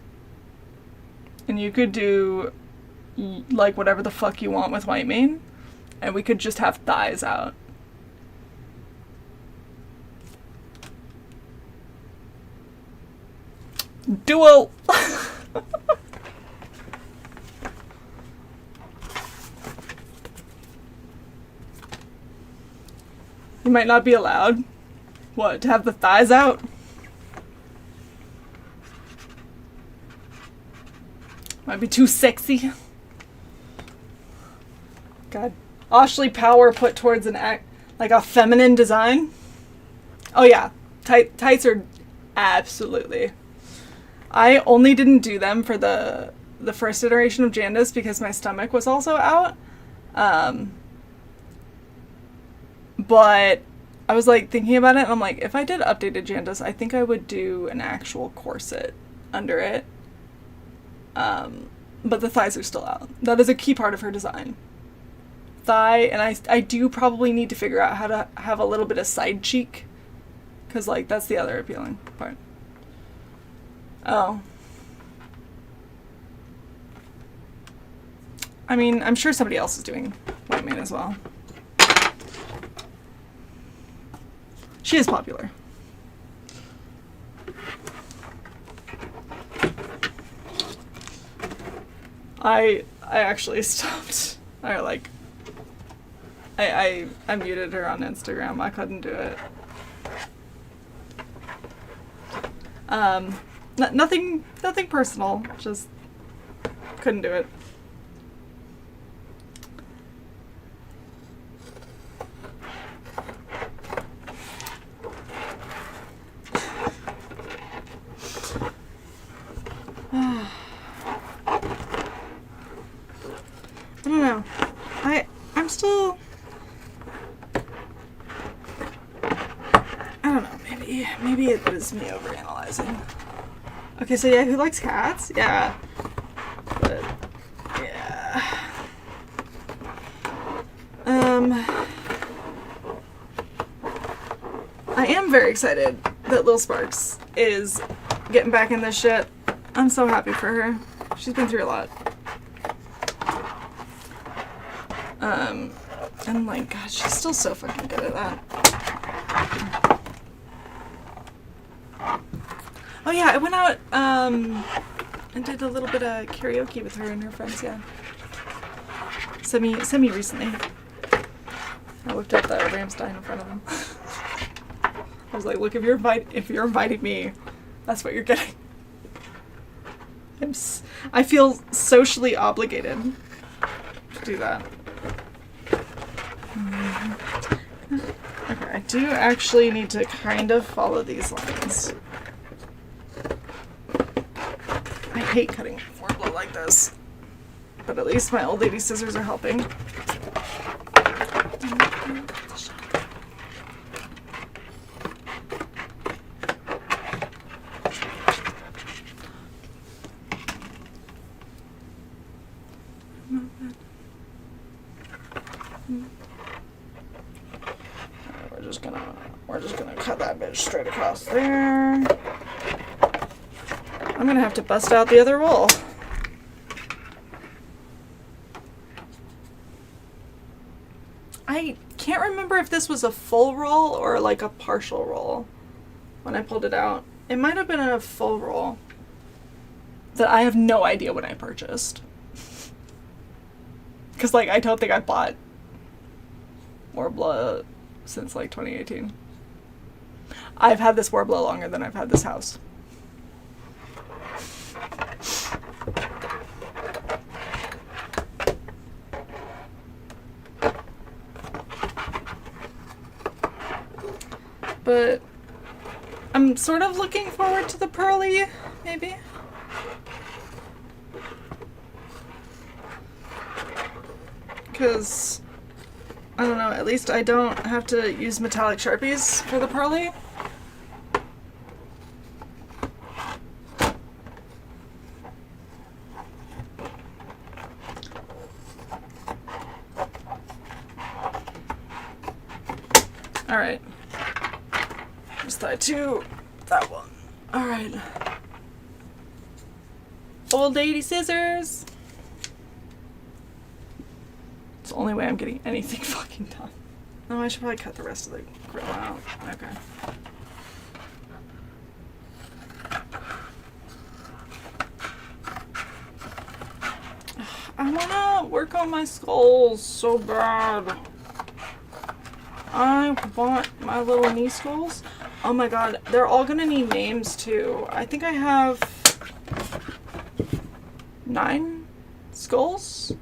And you could do, like, whatever the fuck you want with White Mane. And we could just have thighs out. Duo! You might not be allowed. What, to have the thighs out? Might be too sexy. God. Ashley Power put towards an act, like a feminine design. Oh yeah, tights are absolutely. I only didn't do them for the first iteration of Jandice because my stomach was also out. But I was like thinking about it and I'm like, if I did updated Jandice, I think I would do an actual corset under it. But the thighs are still out. That is a key part of her design. Thigh, and I do probably need to figure out how to have a little bit of side cheek. Because, like, that's the other appealing part. Oh. I mean, I'm sure somebody else is doing White Mane as well. She is popular. I actually stopped. I muted her on Instagram. I couldn't do it. Nothing personal. Just couldn't do it. I don't know. I'm still... I don't know. Maybe it was me overanalyzing. Okay, so yeah, who likes cats? Yeah. But, yeah. I am very excited that Lil Sparks is getting back in this shit. I'm so happy for her. She's been through a lot. And like, God, she's still so fucking good at that. Oh yeah, I went out, and did a little bit of karaoke with her and her friends, yeah. Semi recently. I whipped up the Ramstein in front of them. I was like, look, if you're inviting me, that's what you're getting. I feel socially obligated to do that. Okay, I do actually need to kind of follow these lines. I hate cutting warbler like this, but at least my old lady scissors are helping. We're just gonna cut that bitch straight across there. I'm gonna have to bust out the other roll. I can't remember if this was a full roll or like a partial roll when I pulled it out. It might have been a full roll that I have no idea when I purchased. Because like I don't think I bought Warbler since like 2018. I've had this Warbler longer than I've had this house. But I'm sort of looking forward to the pearly, maybe. Because, I don't know, at least I don't have to use metallic Sharpies for the pearly. Alright. Here's thigh 2. That one. Alright. Old lady scissors. It's the only way I'm getting anything fucking done. Oh, I should probably cut the rest of the grill out. Okay. I wanna work on my skulls so bad. I want my little knee skulls. Oh my god, they're all gonna need names too. I think I have 9 skulls.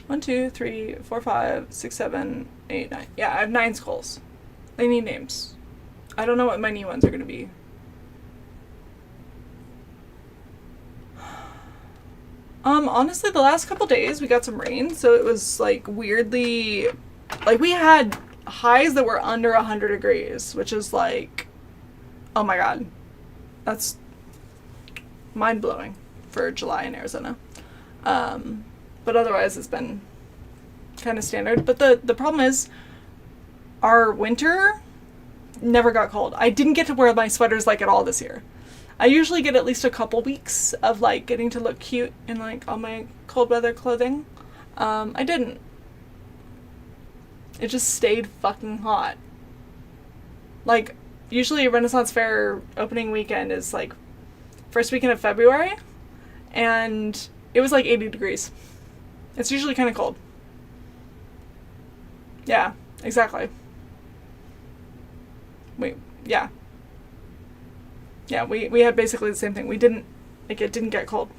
1, 2, 3, 4, 5, 6, 7, 8, 9. Yeah, I have 9 skulls. They need names. I don't know what my new ones are gonna be. Honestly, the last couple days we got some rain, so it was like weirdly, like we had highs that were under 100 degrees, which is like, oh my god, that's mind-blowing for July in Arizona. But otherwise it's been kind of standard. But the problem is our winter never got cold. I didn't get to wear my sweaters like at all this year. I usually get at least a couple weeks of like getting to look cute in like all my cold weather clothing. I didn't. It just stayed fucking hot. Like, usually Renaissance Fair opening weekend is like first weekend of February, and it was like 80 degrees. It's usually kind of cold. Yeah, exactly. Wait, yeah. Yeah, we had basically the same thing. We didn't, like, it didn't get cold.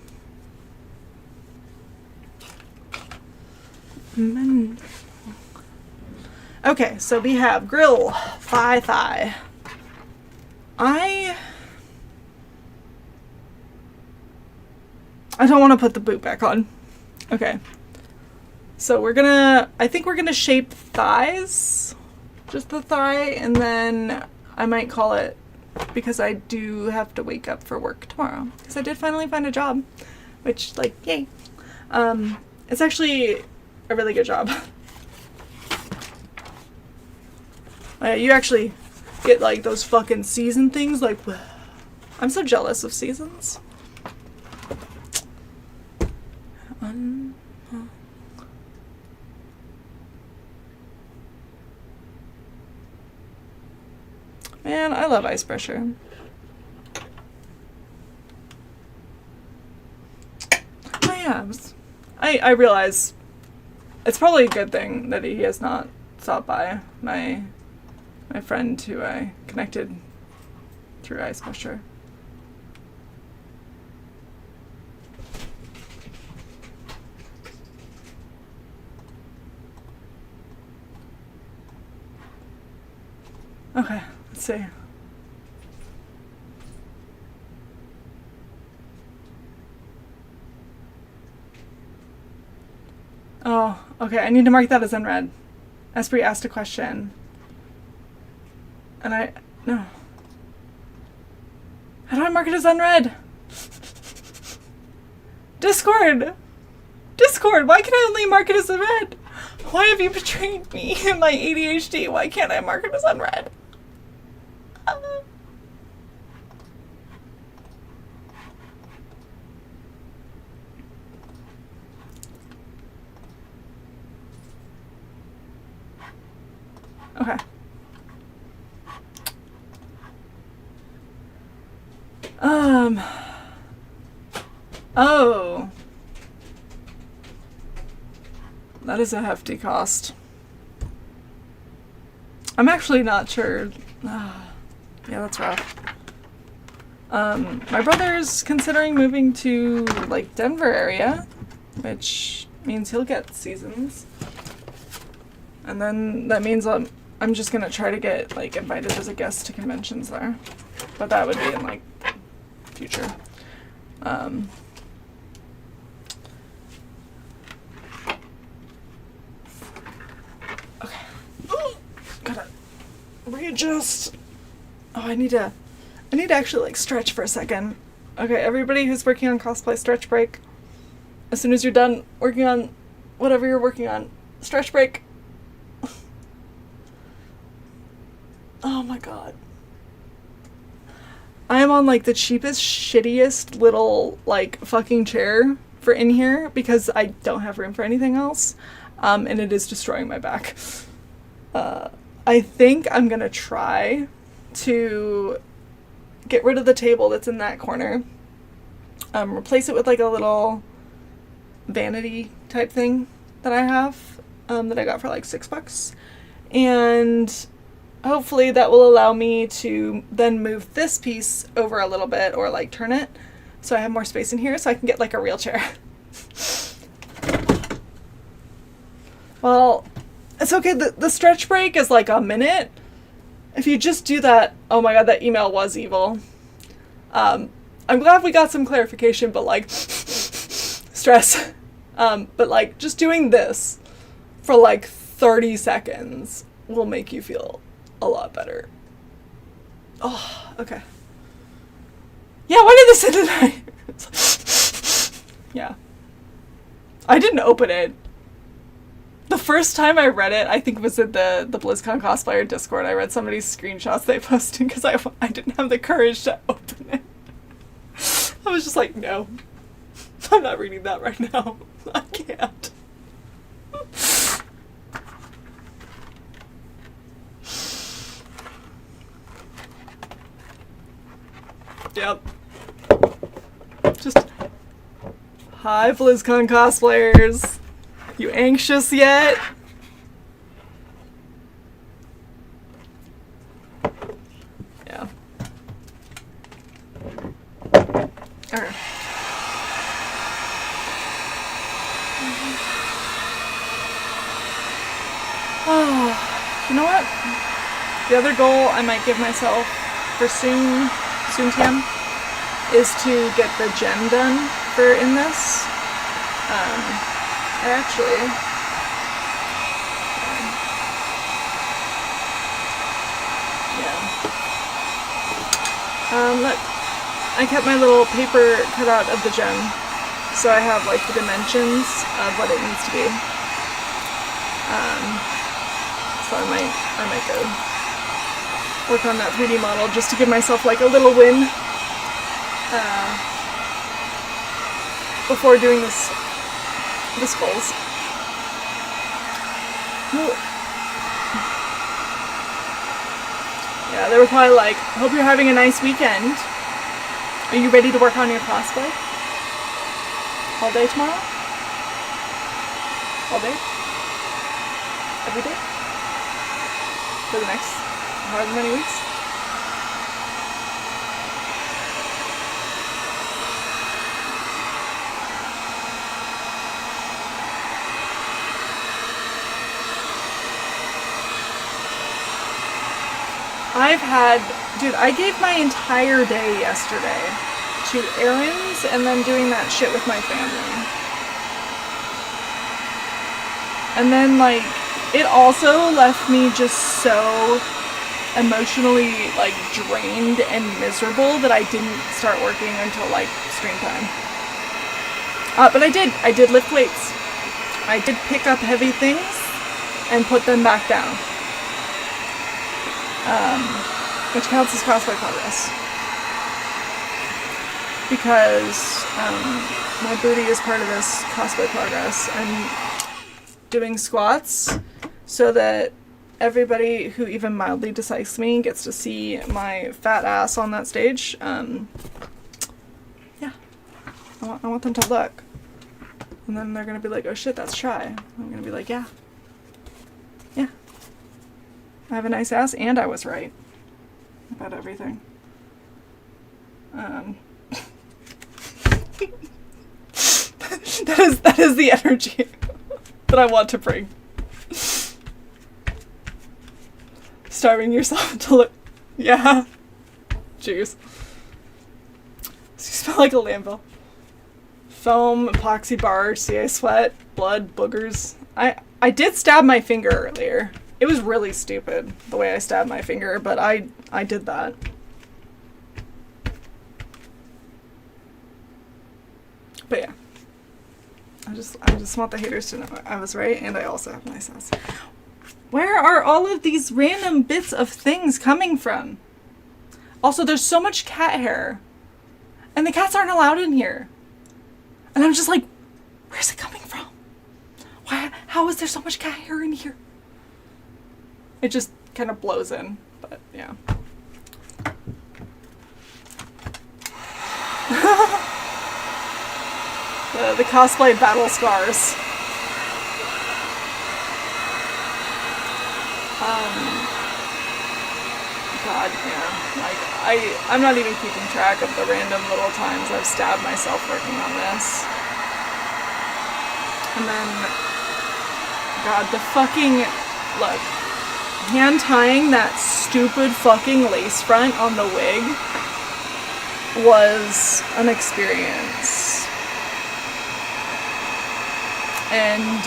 Okay, so we have grill, thigh. I don't want to put the boot back on. Okay. So I think we're gonna shape thighs. Just the thigh, and then I might call it, because I do have to wake up for work tomorrow. Because I did finally find a job, which, like, yay. It's actually a really good job. You actually get, like, those fucking season things. Like, I'm so jealous of seasons. Man, I love ice pressure. Oh yeah, I realize it's probably a good thing that he has not stopped by, my friend who I connected through ice pressure. Okay, let's see. Oh, okay, I need to mark that as unread. Esprit asked a question. And no. How do I mark it as unread? Discord, why can I only mark it as unread? Why have you betrayed me and my ADHD? Why can't I mark it as unread? Okay. Oh. That is a hefty cost. I'm actually not sure. Yeah, that's rough. My brother's considering moving to, like, Denver area, which means he'll get seasons. And then that means I'm just gonna try to get, like, invited as a guest to conventions there. But that would be in, like, future. Okay. Gotta readjust. Oh, I need to actually, like, stretch for a second. Okay, everybody who's working on cosplay, stretch break. As soon as you're done working on whatever you're working on, stretch break. Oh my god. I am on like the cheapest, shittiest little like fucking chair for in here because I don't have room for anything else. And it is destroying my back. I think I'm gonna try to get rid of the table that's in that corner. Replace it with like a little vanity type thing that I have, that I got for like $6. And hopefully that will allow me to then move this piece over a little bit or like turn it so I have more space in here so I can get like a real chair. Well, it's okay. The stretch break is like a minute. If you just do that, oh my god, that email was evil. I'm glad we got some clarification, but like, stress. But like, just doing this for like 30 seconds will make you feel a lot better. Oh, okay. Yeah, why did this end tonight? Yeah. I didn't open it. The first time I read it, I think it was in the BlizzCon cosplayer Discord. I read somebody's screenshots they posted because I didn't have the courage to open it. I was just like, no. I'm not reading that right now. I can't. Yep. Just, hi BlizzCon cosplayers. You anxious yet? Yeah. Okay. Oh, you know what? The other goal I might give myself for soon TM is to get the gem done for in this. I actually look, I kept my little paper cut out of the gem, so I have like the dimensions of what it needs to be. So I might go work on that 3D model just to give myself like a little win before doing this goals. Yeah, they were probably like, hope you're having a nice weekend. Are you ready to work on your cosplay? All day tomorrow? All day? Every day? For the next however many weeks? Dude, I gave my entire day yesterday to errands and then doing that shit with my family. And then, like, it also left me just so emotionally, like, drained and miserable that I didn't start working until, like, stream time. But I did lift weights. I did pick up heavy things and put them back down. Which counts as cosplay progress. Because my booty is part of this cosplay progress. I'm doing squats so that everybody who even mildly dislikes me gets to see my fat ass on that stage. Yeah. I want them to look. And then they're gonna be like, oh shit, that's shy. I'm gonna be like, yeah. Yeah. I have a nice ass and I was right about everything. That is the energy that I want to bring. Starving yourself to look. Yeah. Jeez. You smell like a Lambo. Foam, epoxy bar, see I sweat, blood, boogers. I did stab my finger earlier. It was really stupid the way I stabbed my finger, but I did that. But yeah. I just want the haters to know I was right and I also have nice ass. Where are all of these random bits of things coming from? Also, there's so much cat hair. And the cats aren't allowed in here. And I'm just like, where's it coming from? Why? How is there so much cat hair in here? It just kind of blows in, but yeah. the cosplay battle scars. God, yeah. Like, I'm not even keeping track of the random little times I've stabbed myself working on this. And then, God, the fucking, look, hand tying that stupid fucking lace front on the wig was an experience. And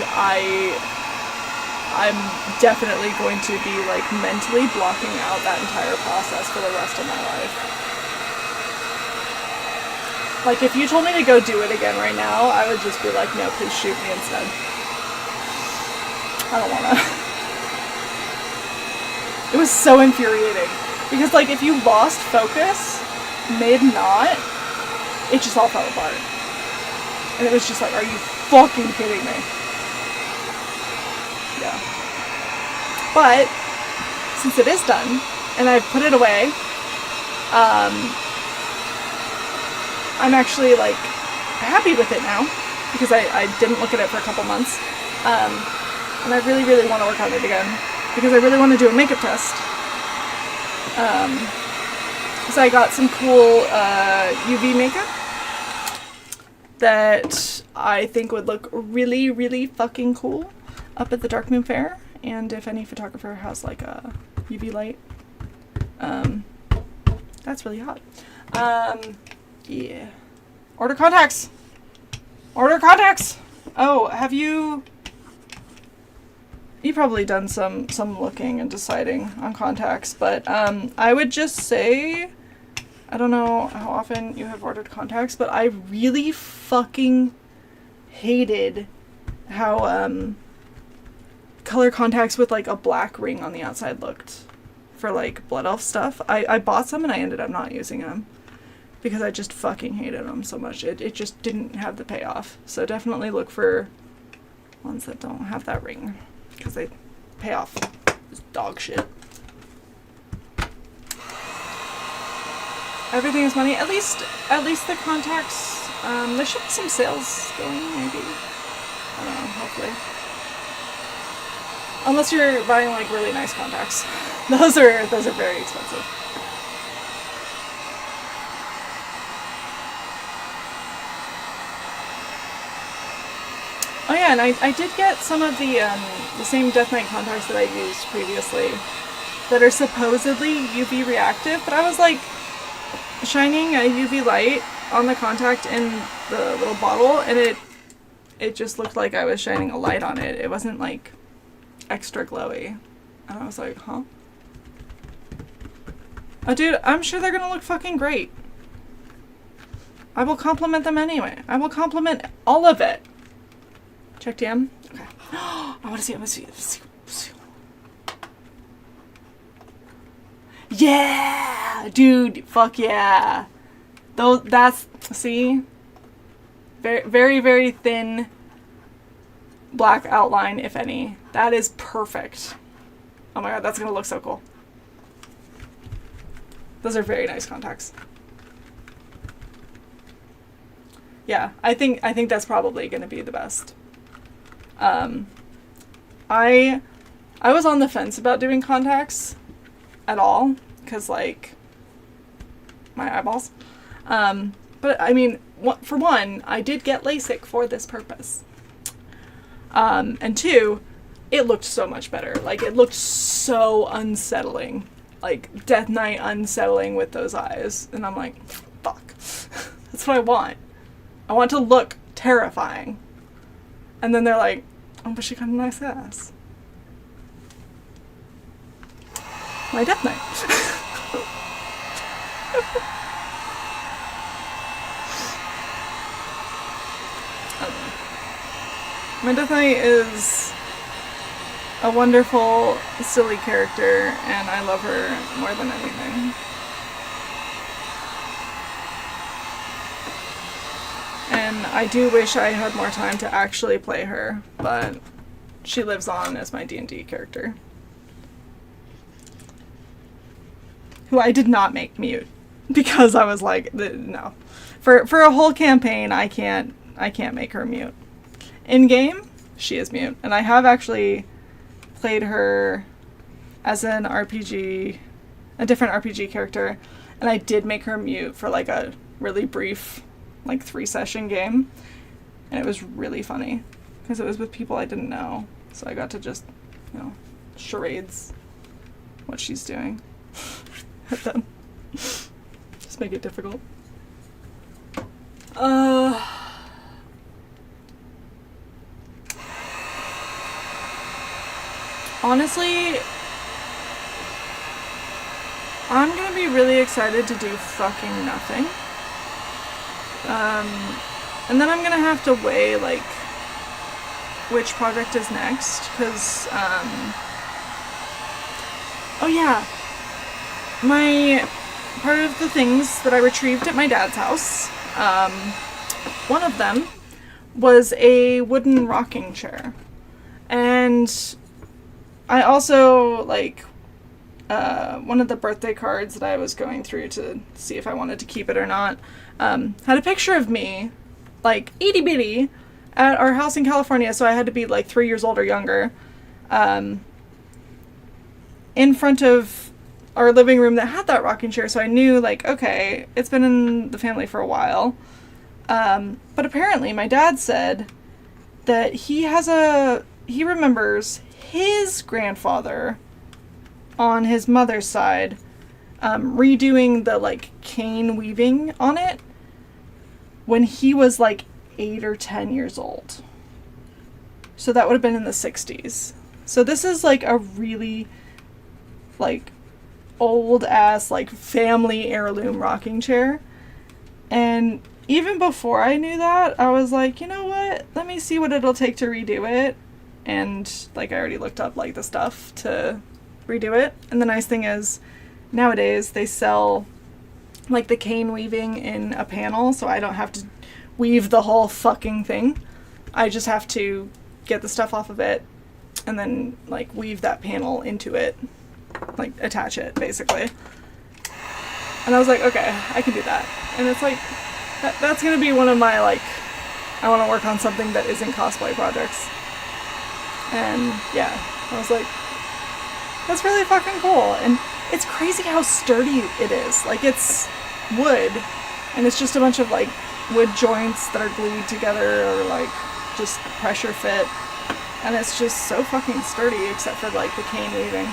I'm definitely going to be, like, mentally blocking out that entire process for the rest of my life. Like, if you told me to go do it again right now, I would just be like, no, please shoot me instead. I don't wanna. It was so infuriating. Because, like, if you lost focus mid-knot, it just all fell apart. And it was just like, are you fucking kidding me? Yeah. But, since it is done, and I've put it away, I'm actually, like, happy with it now, because I didn't look at it for a couple months, and I really, really want to work on it again, because I really want to do a makeup test, so I got some cool, UV makeup that I think would look really, really fucking cool up at the Dark Moon Fair, and if any photographer has, like, a UV light, that's really hot. Yeah. Order contacts! Order contacts! Oh, have you... You've probably done some looking and deciding on contacts, but I would just say... I don't know how often you have ordered contacts, but I really fucking hated how color contacts with, like, a black ring on the outside looked for, like, Blood Elf stuff. I bought some and I ended up not using them because I just fucking hated them so much. It just didn't have the payoff. So definitely look for ones that don't have that ring, because they pay off is dog shit. Everything is money. At least the contacts. There should be some sales going, maybe. I don't know. Hopefully. Unless you're buying, like, really nice contacts. Those are very expensive. Oh yeah, and I did get some of the same Death Knight contacts that I used previously that are supposedly UV reactive, but I was like shining a UV light on the contact in the little bottle, and it just looked like I was shining a light on it. It wasn't, like, extra glowy. And I was like, huh? Oh, dude, I'm sure they're gonna look fucking great. I will compliment them anyway. I will compliment all of it. Check DM? Okay. I want to see it. Yeah! Dude, fuck yeah. That's, see? Very, very, very thin black outline, if any. That is perfect. Oh my god, that's gonna look so cool. Those are very nice contacts. Yeah, I think that's probably gonna be the best. I was on the fence about doing contacts at all, because, like, my eyeballs. But, I mean, for one, I did get LASIK for this purpose. And two, it looked so much better. Like, it looked so unsettling. Like, Death Knight unsettling with those eyes. And I'm like, fuck. That's what I want. I want to look terrifying. And then they're like, oh, but she got a nice ass. My Death Knight. My Death Knight is a wonderful, silly character, and I love her more than anything. And I do wish I had more time to actually play her, but she lives on as my D&D character. Who I did not make mute, because I was like, no. For a whole campaign, I can't make her mute. In game, she is mute, and I have actually played her as an RPG, a different RPG character, and I did make her mute for like a really brief, like 3-session game, and it was really funny because it was with people I didn't know, so I got to just, charades what she's doing at them. Just make it difficult. Honestly, I'm gonna be really excited to do fucking nothing. And then I'm gonna have to weigh, like, which project is next, because, oh yeah, part of the things that I retrieved at my dad's house, one of them was a wooden rocking chair. And I also, like, one of the birthday cards that I was going through to see if I wanted to keep it or not, had a picture of me, like, itty bitty, at our house in California, so I had to be, like, 3 years old or younger, in front of our living room that had that rocking chair, so I knew, like, okay, it's been in the family for a while. But apparently my dad said that he remembers his grandfather on his mother's side redoing the, like, cane weaving on it when he was, like, 8 or 10 years old. So that would have been in the 60s. So this is, like, a really, like, old ass, like, family heirloom rocking chair. And even before I knew that, I was like, you know what? Let me see what it'll take to redo it. And, like, I already looked up, like, the stuff to redo it. And the nice thing is, nowadays, they sell, like, the cane weaving in a panel, so I don't have to weave the whole fucking thing. I just have to get the stuff off of it, and then, like, weave that panel into it. Like, attach it, basically. And I was like, okay, I can do that. And it's like, that's gonna be one of my, like, I want to work on something that isn't cosplay projects. And, yeah, I was like, that's really fucking cool. And it's crazy how sturdy it is. Like, it's wood, and it's just a bunch of, like, wood joints that are glued together or, like, just pressure fit. And it's just so fucking sturdy, except for, like, the cane weaving.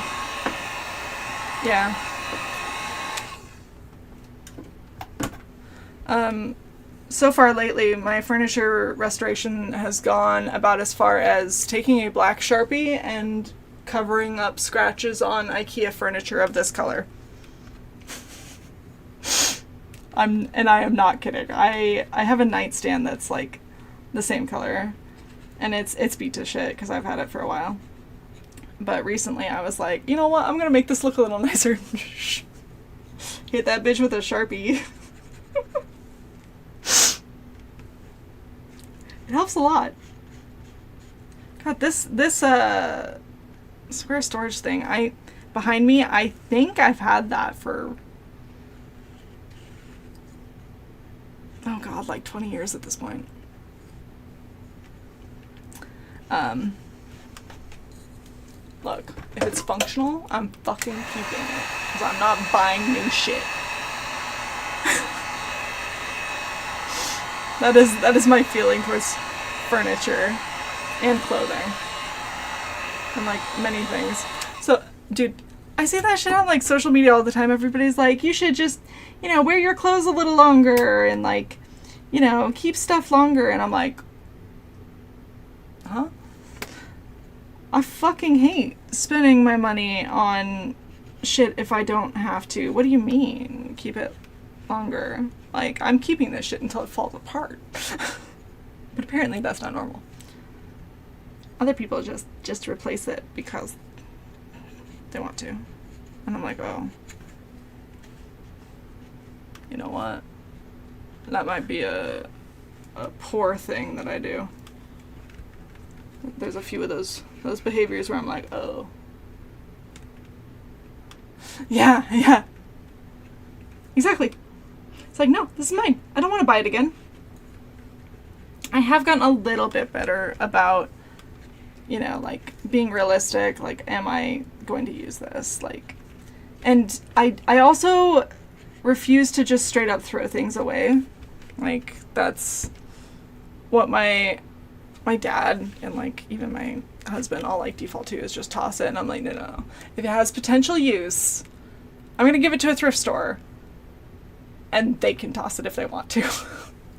Yeah. So far lately, my furniture restoration has gone about as far as taking a black Sharpie and covering up scratches on IKEA furniture of this color. I am not kidding. I have a nightstand that's, like, the same color, and it's beat to shit because I've had it for a while. But recently I was like, you know what, I'm gonna make this look a little nicer. Hit that bitch with a Sharpie. It helps a lot. God, this square storage thing, behind me, I think I've had that for, oh god, like 20 years at this point. Look, if it's functional, I'm fucking keeping it, because I'm not buying new shit. That is my feeling towards furniture and clothing. And, like, many things. So, dude, I see that shit on, like, social media all the time. Everybody's like, you should just, wear your clothes a little longer and, like, keep stuff longer. And I'm like, huh? I fucking hate spending my money on shit if I don't have to. What do you mean, keep it longer? Like, I'm keeping this shit until it falls apart. But apparently that's not normal. other people just replace it because they want to. And I'm like, oh, you know what? That might be a poor thing that I do. There's a few of those behaviors where I'm like, oh. Yeah. Exactly. It's like, no, this is mine. I don't want to buy it again. I have gotten a little bit better about, like, being realistic. Like, am I going to use this? Like, and I also refuse to just straight up throw things away. Like, that's what my dad and, like, even my husband all, like, default to is just toss it. And I'm like, no. If it has potential use, I'm going to give it to a thrift store. And they can toss it if they want to.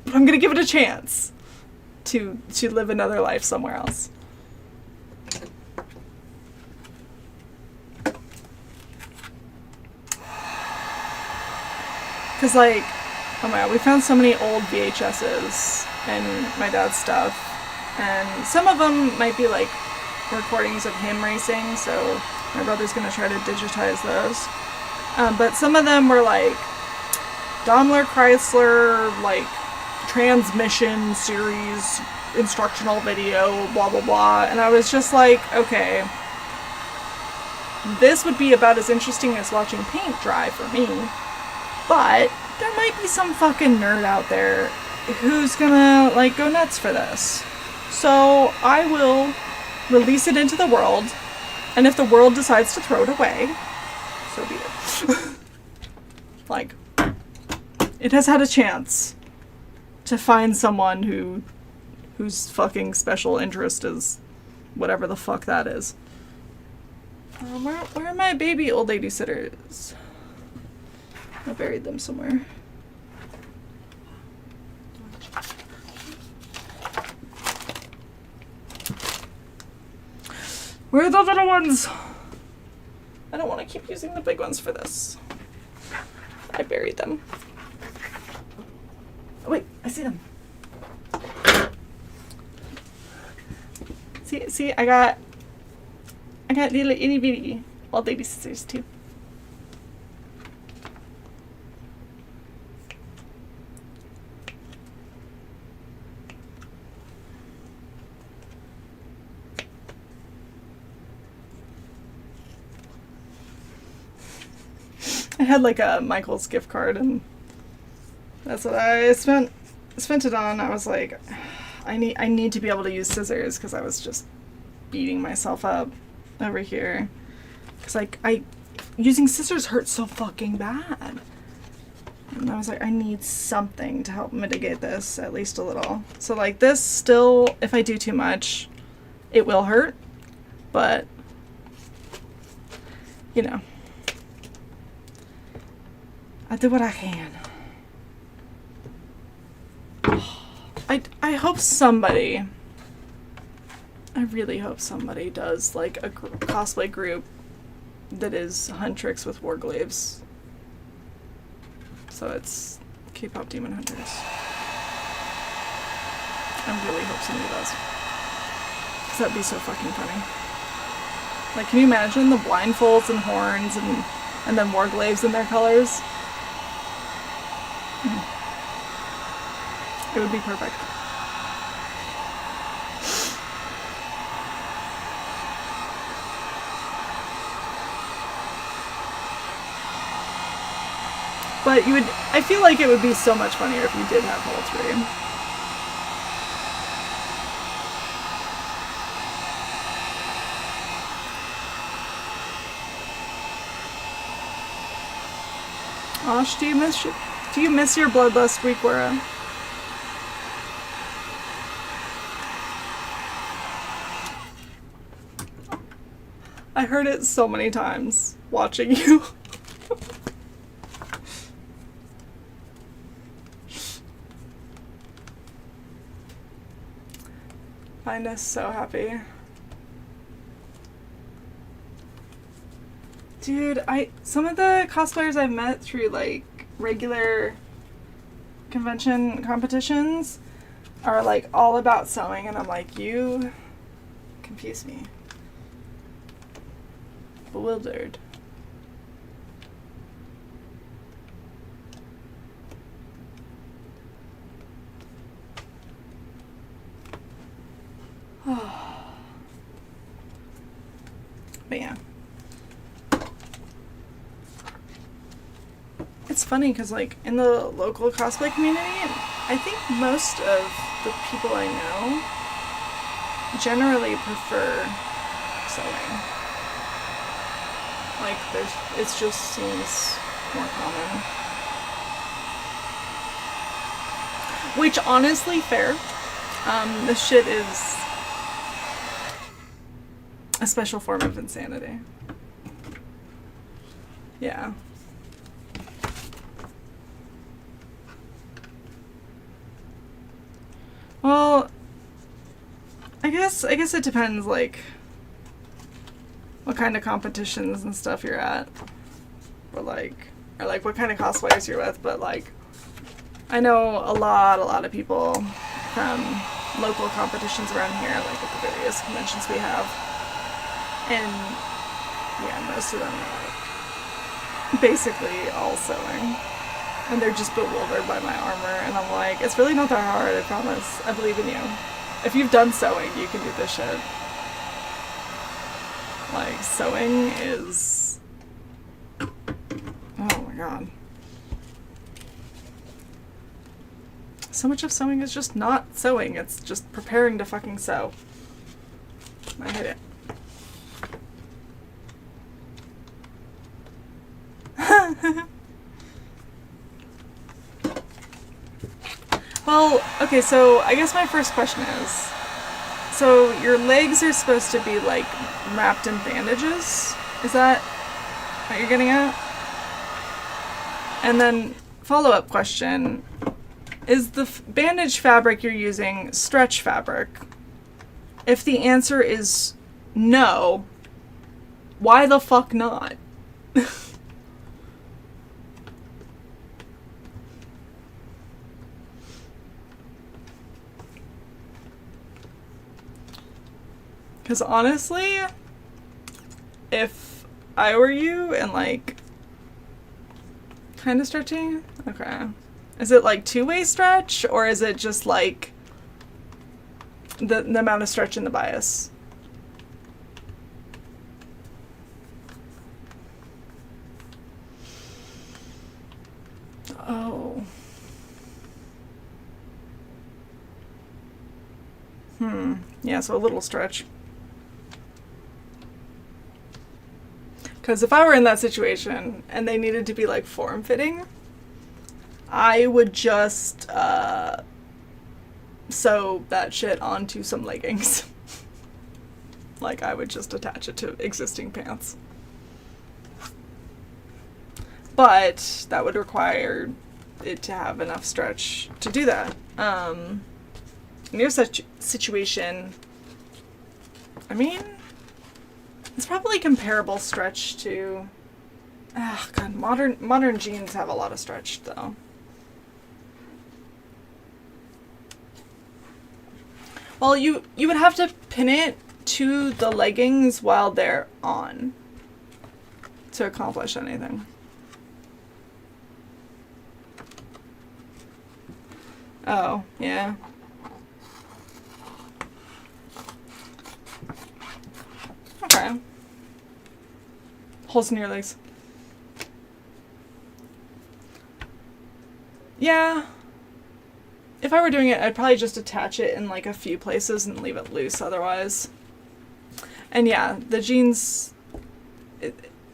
But I'm going to give it a chance to live another life somewhere else. Because, like, oh my god, we found so many old VHSs and my dad's stuff. And some of them might be, like, recordings of him racing, so my brother's going to try to digitize those. But some of them were, like, Daimler Chrysler, like, transmission series, instructional video, blah, blah, blah. And I was just like, okay, this would be about as interesting as watching paint dry for me. But there might be some fucking nerd out there who's gonna, like, go nuts for this. So I will release it into the world, and if the world decides to throw it away, so be it. Like, it has had a chance to find someone whose fucking special interest is whatever the fuck that is. Where are my baby old lady sitters? I buried them somewhere. Where are the little ones? I don't want to keep using the big ones for this. I buried them. Oh, wait, I see them. See, I got little itty bitty old lady sisters too. I had like a Michael's gift card, and that's what I spent it on. I was like, I need to be able to use scissors because I was just beating myself up over here. Because like using scissors hurts so fucking bad. And I was like, I need something to help mitigate this at least a little. So like this still, if I do too much, it will hurt. But you know, I do what I can. I hope somebody, I really hope somebody does like a cosplay group that is Huntrix with Warglaves. So it's K-pop Demon Hunters. I really hope somebody does. Because that'd be so fucking funny. Like, can you imagine the blindfolds and horns and then Warglaves in their colors? It would be perfect. But I feel like it would be so much funnier if you did have all three. Osh, do you miss your Bloodlust Weekwara? I heard it so many times watching you. Find us so happy. Dude, some of the cosplayers I've met through like regular convention competitions are like all about sewing, and I'm like, you confuse me. Bewildered. But yeah. It's funny because, like, in the local cosplay community, I think most of the people I know generally prefer sewing. Like, it just seems more common. Which, honestly, fair. This shit is a special form of insanity. Yeah. Well, I guess it depends, like, what kind of competitions and stuff you're at, or like what kind of cosplayers you're with. But like, I know a lot of people from local competitions around here, like at the various conventions we have, and yeah, most of them are like basically all sewing. And they're just bewildered by my armor, and I'm like, it's really not that hard, I promise. I believe in you. If you've done sewing, you can do this shit. Like, sewing is... oh my god. So much of sewing is just not sewing, it's just preparing to fucking sew. I hate it. Well, okay, so I guess my first question is, so your legs are supposed to be, like, wrapped in bandages? Is that what you're getting at? And then, follow-up question, is the bandage fabric you're using stretch fabric? If the answer is no, why the fuck not? Because honestly, if I were you and like kind of stretching, okay. Is it like two-way stretch, or is it just like the amount of stretch in the bias? Oh. Yeah, so a little stretch. Because if I were in that situation and they needed to be like form-fitting, I would just sew that shit onto some leggings. Like, I would just attach it to existing pants. But that would require it to have enough stretch to do that. In your situation, I mean, it's probably comparable stretch to... ah, God, modern jeans have a lot of stretch, though. Well, you would have to pin it to the leggings while they're on to accomplish anything. Oh, yeah. Okay. Holes in your legs. Yeah. If I were doing it, I'd probably just attach it in like a few places and leave it loose otherwise. And yeah, the jeans...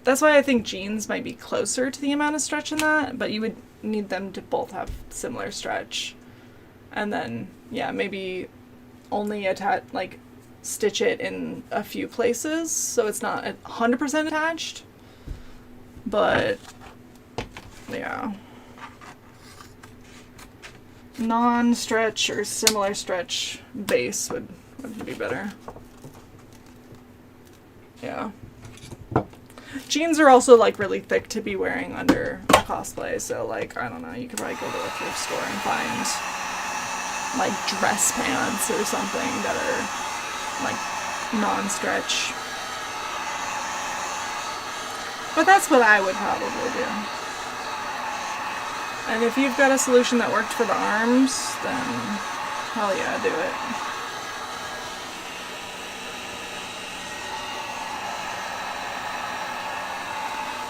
that's why I think jeans might be closer to the amount of stretch in that, but you would need them to both have similar stretch. And then, yeah, maybe only attach, like, stitch it in a few places so it's not 100% attached. But, yeah. Non-stretch or similar stretch base would be better. Yeah. Jeans are also, like, really thick to be wearing under a cosplay, so, like, I don't know, you could probably go to a thrift store and find, like, dress pants or something that are, like, non-stretch. But that's what I would probably do. And if you've got a solution that worked for the arms, then hell yeah, do it.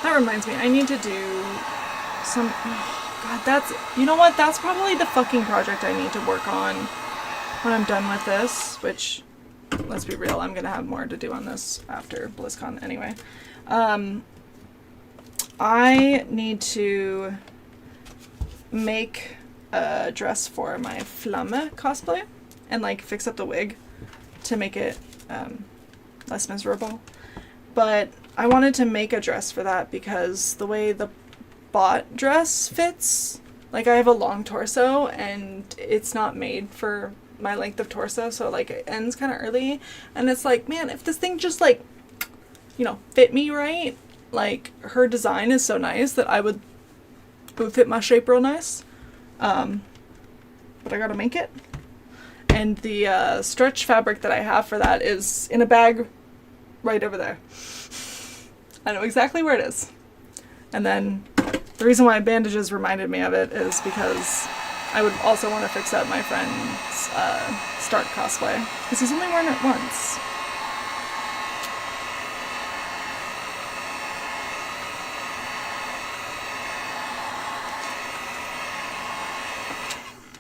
That reminds me, I need to do some... Oh God, that's... You know what? That's probably the fucking project I need to work on when I'm done with this, which, let's be real, I'm gonna have more to do on this after BlizzCon anyway. I need to make a dress for my Flamme cosplay and like fix up the wig to make it less miserable. But I wanted to make a dress for that because the way the bot dress fits, like I have a long torso and it's not made for my length of torso, so like it ends kind of early, and it's like, man, if this thing just like, you know, fit me right, like her design is so nice that it would fit my shape real nice. But I gotta make it. And the stretch fabric that I have for that is in a bag right over there. I know exactly where it is. And then the reason why bandages reminded me of it is because I would also want to fix up my friend's start cosplay, because he's only worn it once.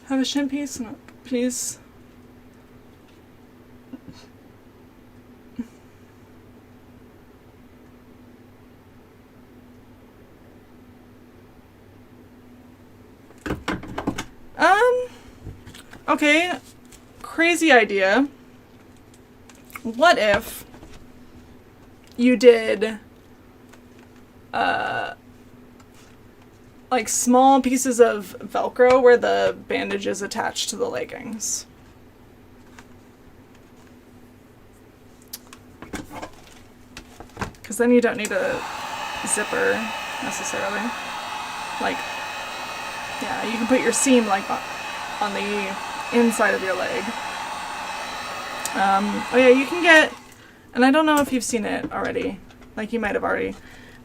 Have a shin piece? No, please. Okay, crazy idea. What if you did, like small pieces of Velcro where the bandage is attached to the leggings? Because then you don't need a zipper necessarily. Like, yeah, you can put your seam like on the inside of your leg. Oh yeah, you can get, and I don't know if you've seen it already, like you might have already,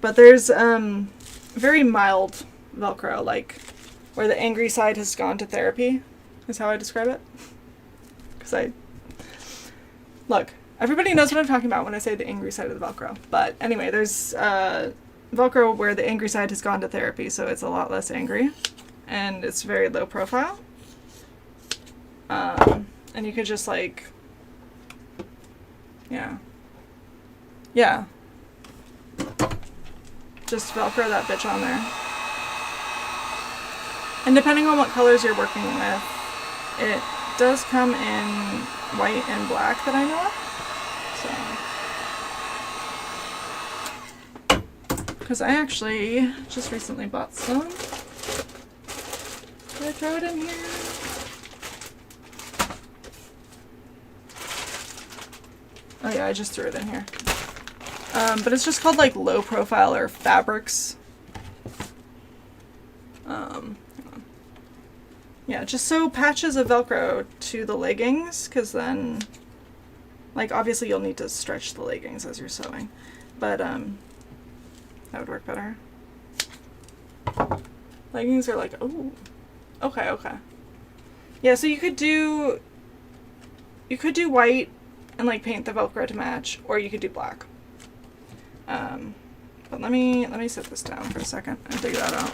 but there's very mild Velcro, like where the angry side has gone to therapy, is how I describe it. Because look, everybody knows what I'm talking about when I say the angry side of the Velcro. But anyway, there's Velcro where the angry side has gone to therapy, so it's a lot less angry, and it's very low profile. And you could just like, yeah, just Velcro that bitch on there. And depending on what colors you're working with, it does come in white and black that I know of. So, because I actually just recently bought some. Did I throw it in here? Oh yeah, I just threw it in here. But it's just called like low profile or fabrics. Yeah, just so patches of Velcro to the leggings, because then, like, obviously you'll need to stretch the leggings as you're sewing, but that would work better. Leggings are like, oh, okay. Yeah, so you could do white and like paint the Velcro to match, or you could do black. But let me set this down for a second and figure that out.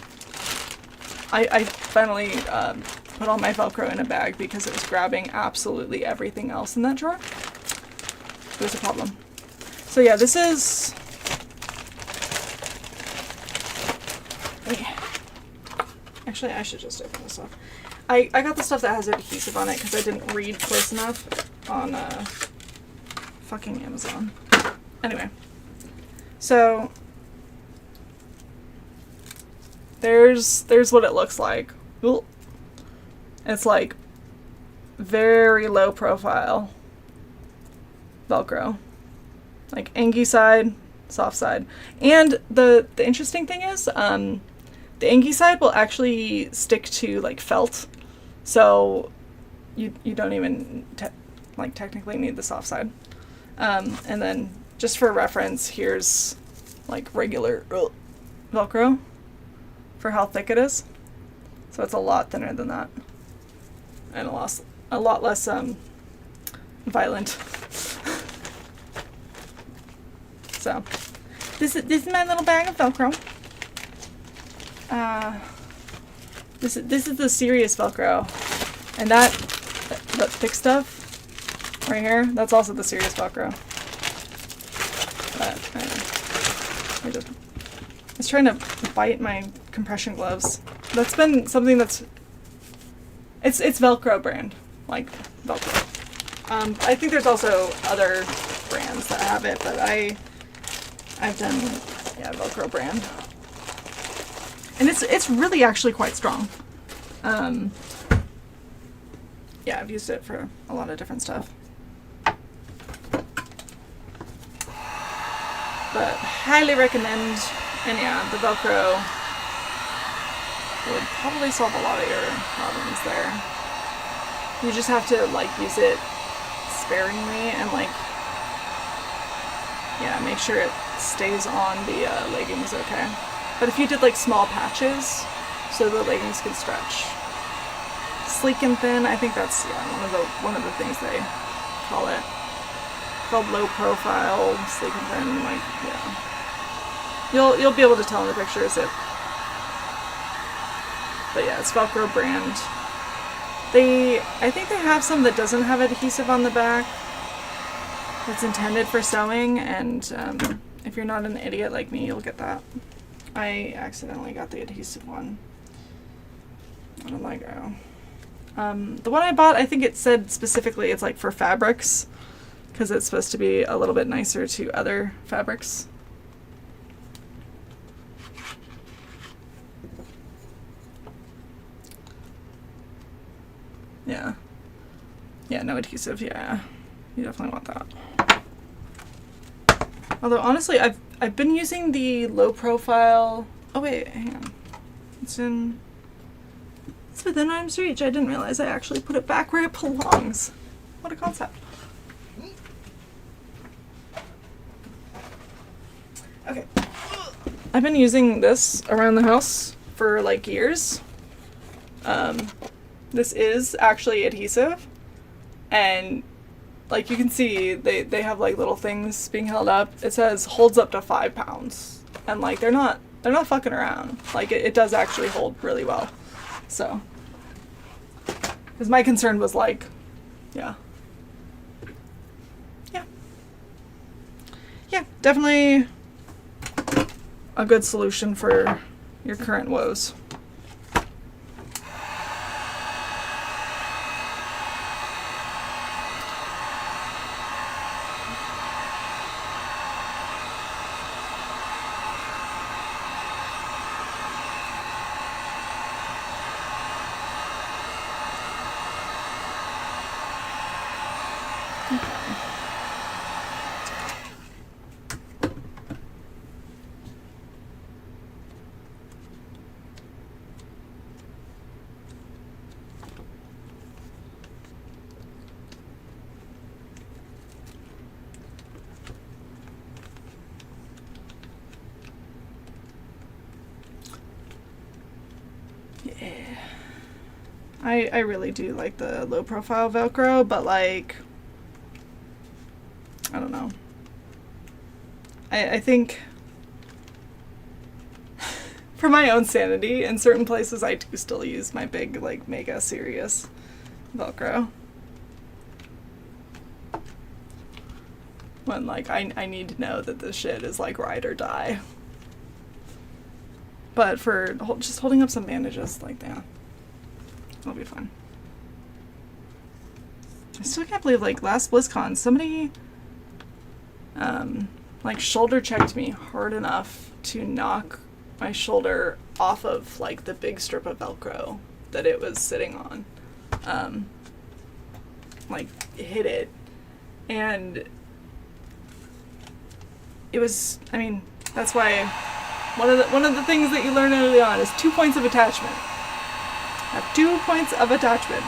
I finally put all my Velcro in a bag because it was grabbing absolutely everything else in that drawer. It was a problem. So yeah, this is... Wait. Actually, I should just open this up. I got the stuff that has adhesive on it because I didn't read close enough on fucking Amazon. Anyway. So... There's what it looks like. Ooh. It's like very low profile Velcro. Like angy side, soft side. And the interesting thing is, the angy side will actually stick to like felt. So you don't even technically need the soft side. And then just for reference, here's like regular Velcro for how thick it is. So it's a lot thinner than that. And a lot less violent. So this is my little bag of Velcro. This is the serious Velcro, and that thick stuff right here, that's also the serious Velcro. But I was trying to bite my compression gloves. That's been something that's it's Velcro brand, like Velcro. I think there's also other brands that have it, but I've done Velcro brand. And it's really actually quite strong. Yeah, I've used it for a lot of different stuff. But highly recommend, and yeah, the Velcro would probably solve a lot of your problems there. You just have to like use it sparingly and like, yeah, make sure it stays on the leggings okay. But if you did like small patches so the leggings could stretch. Sleek and thin, I think that's one of the things they call it. Called low profile, sleek and thin, like yeah. You'll be able to tell in the pictures it. But yeah, it's Velcro brand. I think they have some that doesn't have adhesive on the back. That's intended for sewing, and if you're not an idiot like me, you'll get that. I accidentally got the adhesive one. I don't like it. The one I bought, I think it said specifically it's like for fabrics, because it's supposed to be a little bit nicer to other fabrics. Yeah. Yeah, no adhesive, yeah. You definitely want that. Although honestly, I've been using the low profile. Oh wait, hang on. It's within arm's reach. I didn't realize I actually put it back where it belongs. What a concept. Okay. I've been using this around the house for like years. This is actually adhesive, and like you can see they have like little things being held up. It says holds up to 5 pounds, and like they're not fucking around. Like it does actually hold really well. So, because my concern was like, yeah, definitely a good solution for your current woes. I really do like the low profile Velcro, but like, I don't know. I think for my own sanity, in certain places I do still use my big, like, mega serious Velcro. When, like, I need to know that this shit is, like, ride or die. But for just holding up some bandages, like, yeah. It'll be fun. I still can't believe, like, last BlizzCon, somebody, like, shoulder checked me hard enough to knock my shoulder off of, like, the big strip of Velcro that it was sitting on. Like, hit it. And it was, I mean, that's why one of the things that you learn early on is 2 points of attachment. Have 2 points of attachment.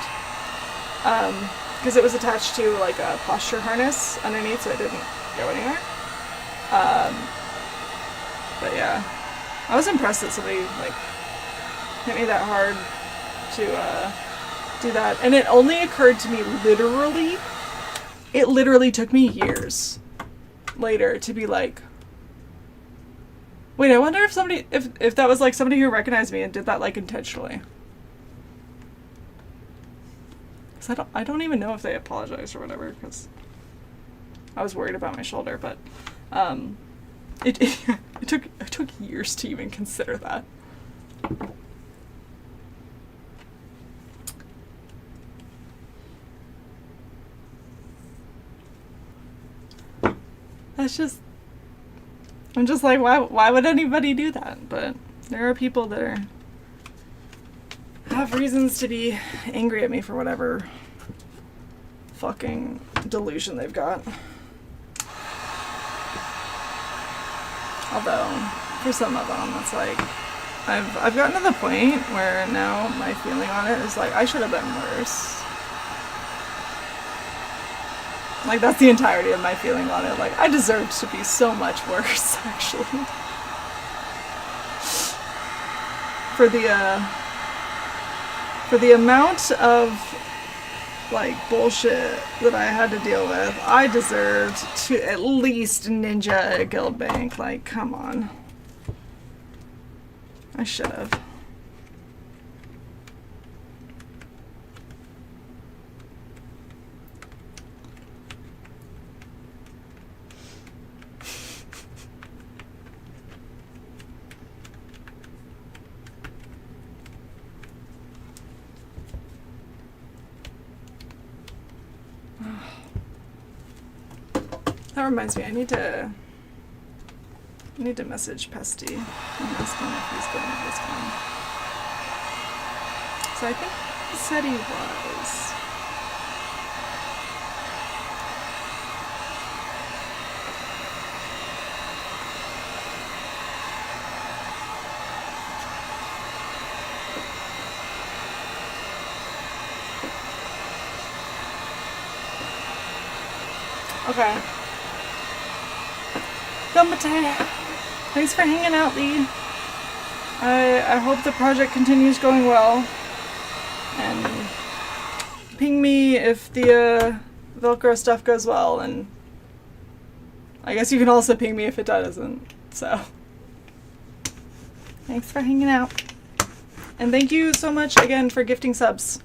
because it was attached to like a posture harness underneath, so it didn't go anywhere. But yeah, I was impressed that somebody like hit me that hard to do that, and it only occurred to me literally. It literally took me years later to be like, wait, I wonder if somebody, if that was like somebody who recognized me and did that like intentionally. Cause I don't even know if they apologized or whatever, because I was worried about my shoulder, but it took years to even consider that. That's just, I'm just like, why would anybody do that? But there are people that have reasons to be angry at me for whatever fucking delusion they've got. Although, for some of them, it's like, I've gotten to the point where now my feeling on it is like, I should have been worse. Like, that's the entirety of my feeling on it. Like, I deserved to be so much worse, actually. For the amount of, like, bullshit that I had to deal with, I deserved to at least ninja a guild bank. Like, come on. I should have. That reminds me, I need to message Pesty and ask him if he's going to Blizzcon. So I think he said he was. Okay. Gumbate, thanks for hanging out, Lee. I hope the project continues going well. And ping me if the Velcro stuff goes well, and I guess you can also ping me if it doesn't. So, thanks for hanging out. And thank you so much again for gifting subs.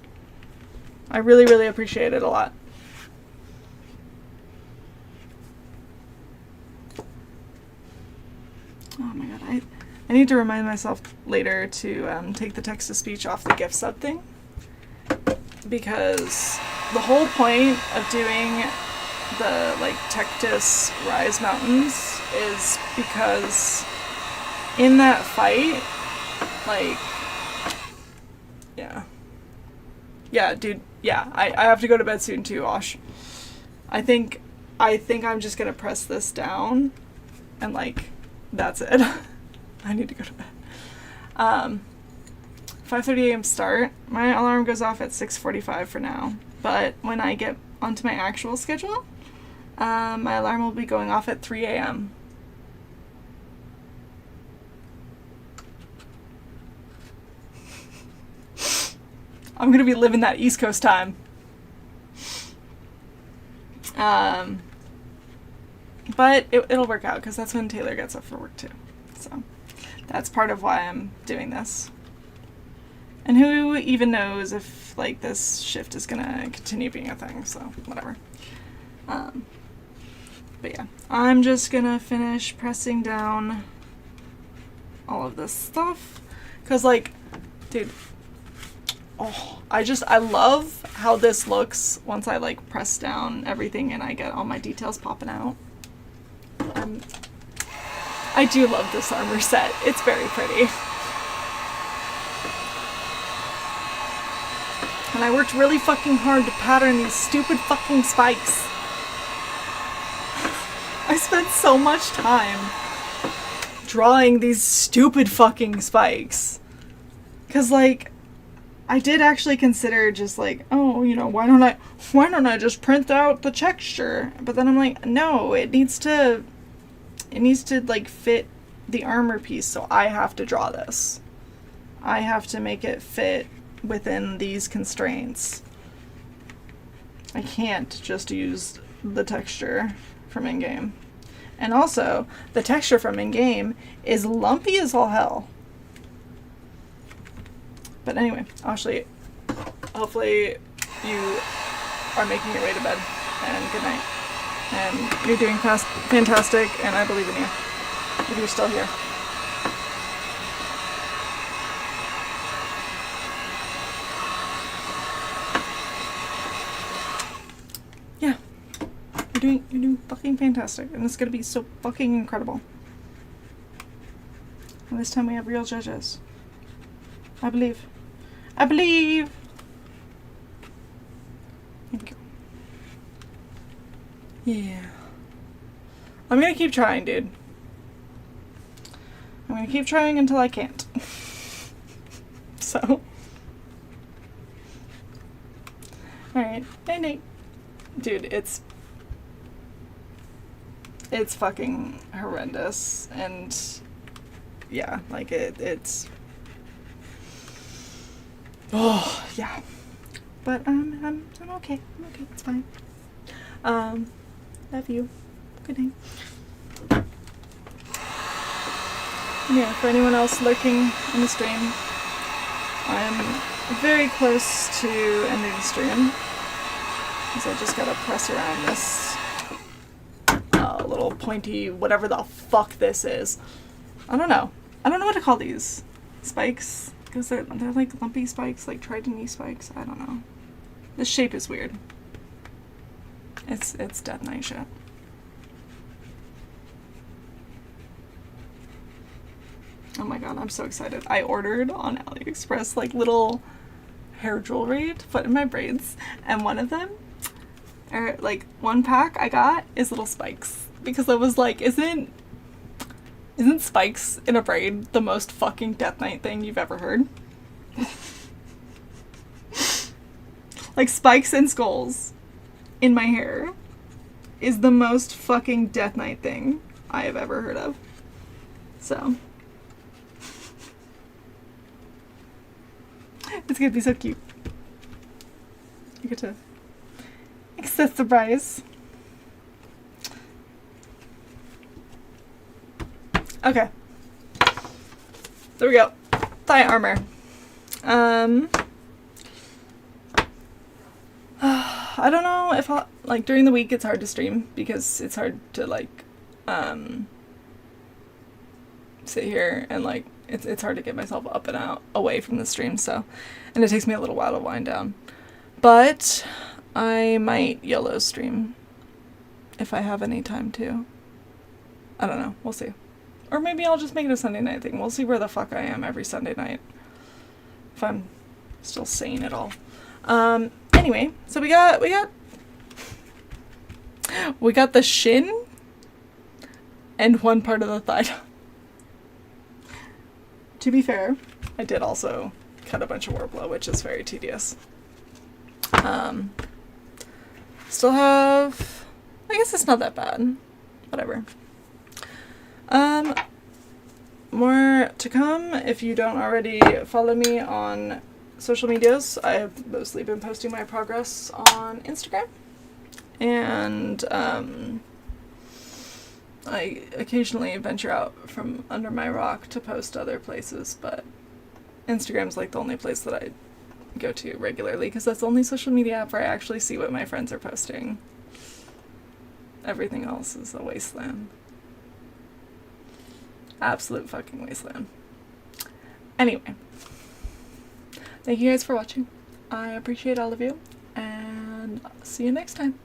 I really, really appreciate it a lot. Oh my god, I need to remind myself later to take the text-to-speech off the gift sub thing. Because the whole point of doing the, like, Tectus Rise Mountains is because in that fight, like, yeah. Yeah, dude, yeah, I have to go to bed soon too, Osh. I think I'm just gonna press this down and, like, that's it. I need to go to bed. 5:30 a.m. start. My alarm goes off at 6:45 for now. But when I get onto my actual schedule, my alarm will be going off at 3 a.m. I'm gonna be living that East Coast time. But it'll work out because that's when Taylor gets up for work too. So that's part of why I'm doing this. And who even knows if, like, this shift is gonna continue being a thing, so whatever. But yeah, I'm just gonna finish pressing down all of this stuff. Cause, like, dude, oh, I love how this looks once I, like, press down everything and I get all my details popping out. I do love this armor set. It's very pretty. And I worked really fucking hard to pattern these stupid fucking spikes. I spent so much time drawing these stupid fucking spikes. 'Cause, like, I did actually consider just like, oh, you know, why don't I just print out the texture? But then I'm like, no, it needs to like fit the armor piece, so I have to draw this. I have to make it fit within these constraints. I can't just use the texture from in-game. And also, the texture from in-game is lumpy as all hell. But anyway, Ashley, hopefully you are making your way to bed, and good night. And you're doing fantastic, and I believe in you, if you're still here. Yeah, you're doing fucking fantastic, and it's gonna be so fucking incredible. And this time we have real judges. I believe. I believe! Thank you. Yeah. I'm gonna keep trying, dude. I'm gonna keep trying until I can't. So. Alright. Night night. Dude, it's fucking horrendous. And yeah, like it's oh, yeah. But I'm okay. I'm okay. It's fine. Love you. Good night. Yeah, for anyone else lurking in the stream, I'm very close to ending the stream. Because I just gotta press around this little pointy whatever the fuck this is. I don't know. I don't know what to call these. Spikes? Because they're like lumpy spikes, like trident-y spikes. I don't know. The shape is weird. It's Death Knight shit. Oh my god, I'm so excited. I ordered on AliExpress like little hair jewelry to put in my braids, and one of them, or like one pack I got is little spikes, because I was like, isn't spikes in a braid the most fucking Death Knight thing you've ever heard? Like, spikes and skulls in my hair is the most fucking Death Knight thing I have ever heard of. So. It's gonna be so cute. You get to accessorize. Okay. There we go. Thigh armor. I don't know if I'll, like, during the week it's hard to stream because it's hard to, like, sit here and, like, it's hard to get myself up and out away from the stream, so, and it takes me a little while to wind down. But I might YOLO stream if I have any time to. I don't know. We'll see. Or maybe I'll just make it a Sunday night thing. We'll see where the fuck I am every Sunday night. If I'm still sane at all. Anyway, so we got the shin and one part of the thigh. To be fair, I did also cut a bunch of Warblow, which is very tedious. Still have, I guess it's not that bad. Whatever. More to come. If you don't already follow me on social medias, I have mostly been posting my progress on Instagram. And, I occasionally venture out from under my rock to post other places, but Instagram's like the only place that I go to regularly, because that's the only social media app where I actually see what my friends are posting. Everything else is a wasteland. Absolute fucking wasteland. Anyway. Thank you guys for watching. I appreciate all of you, and see you next time.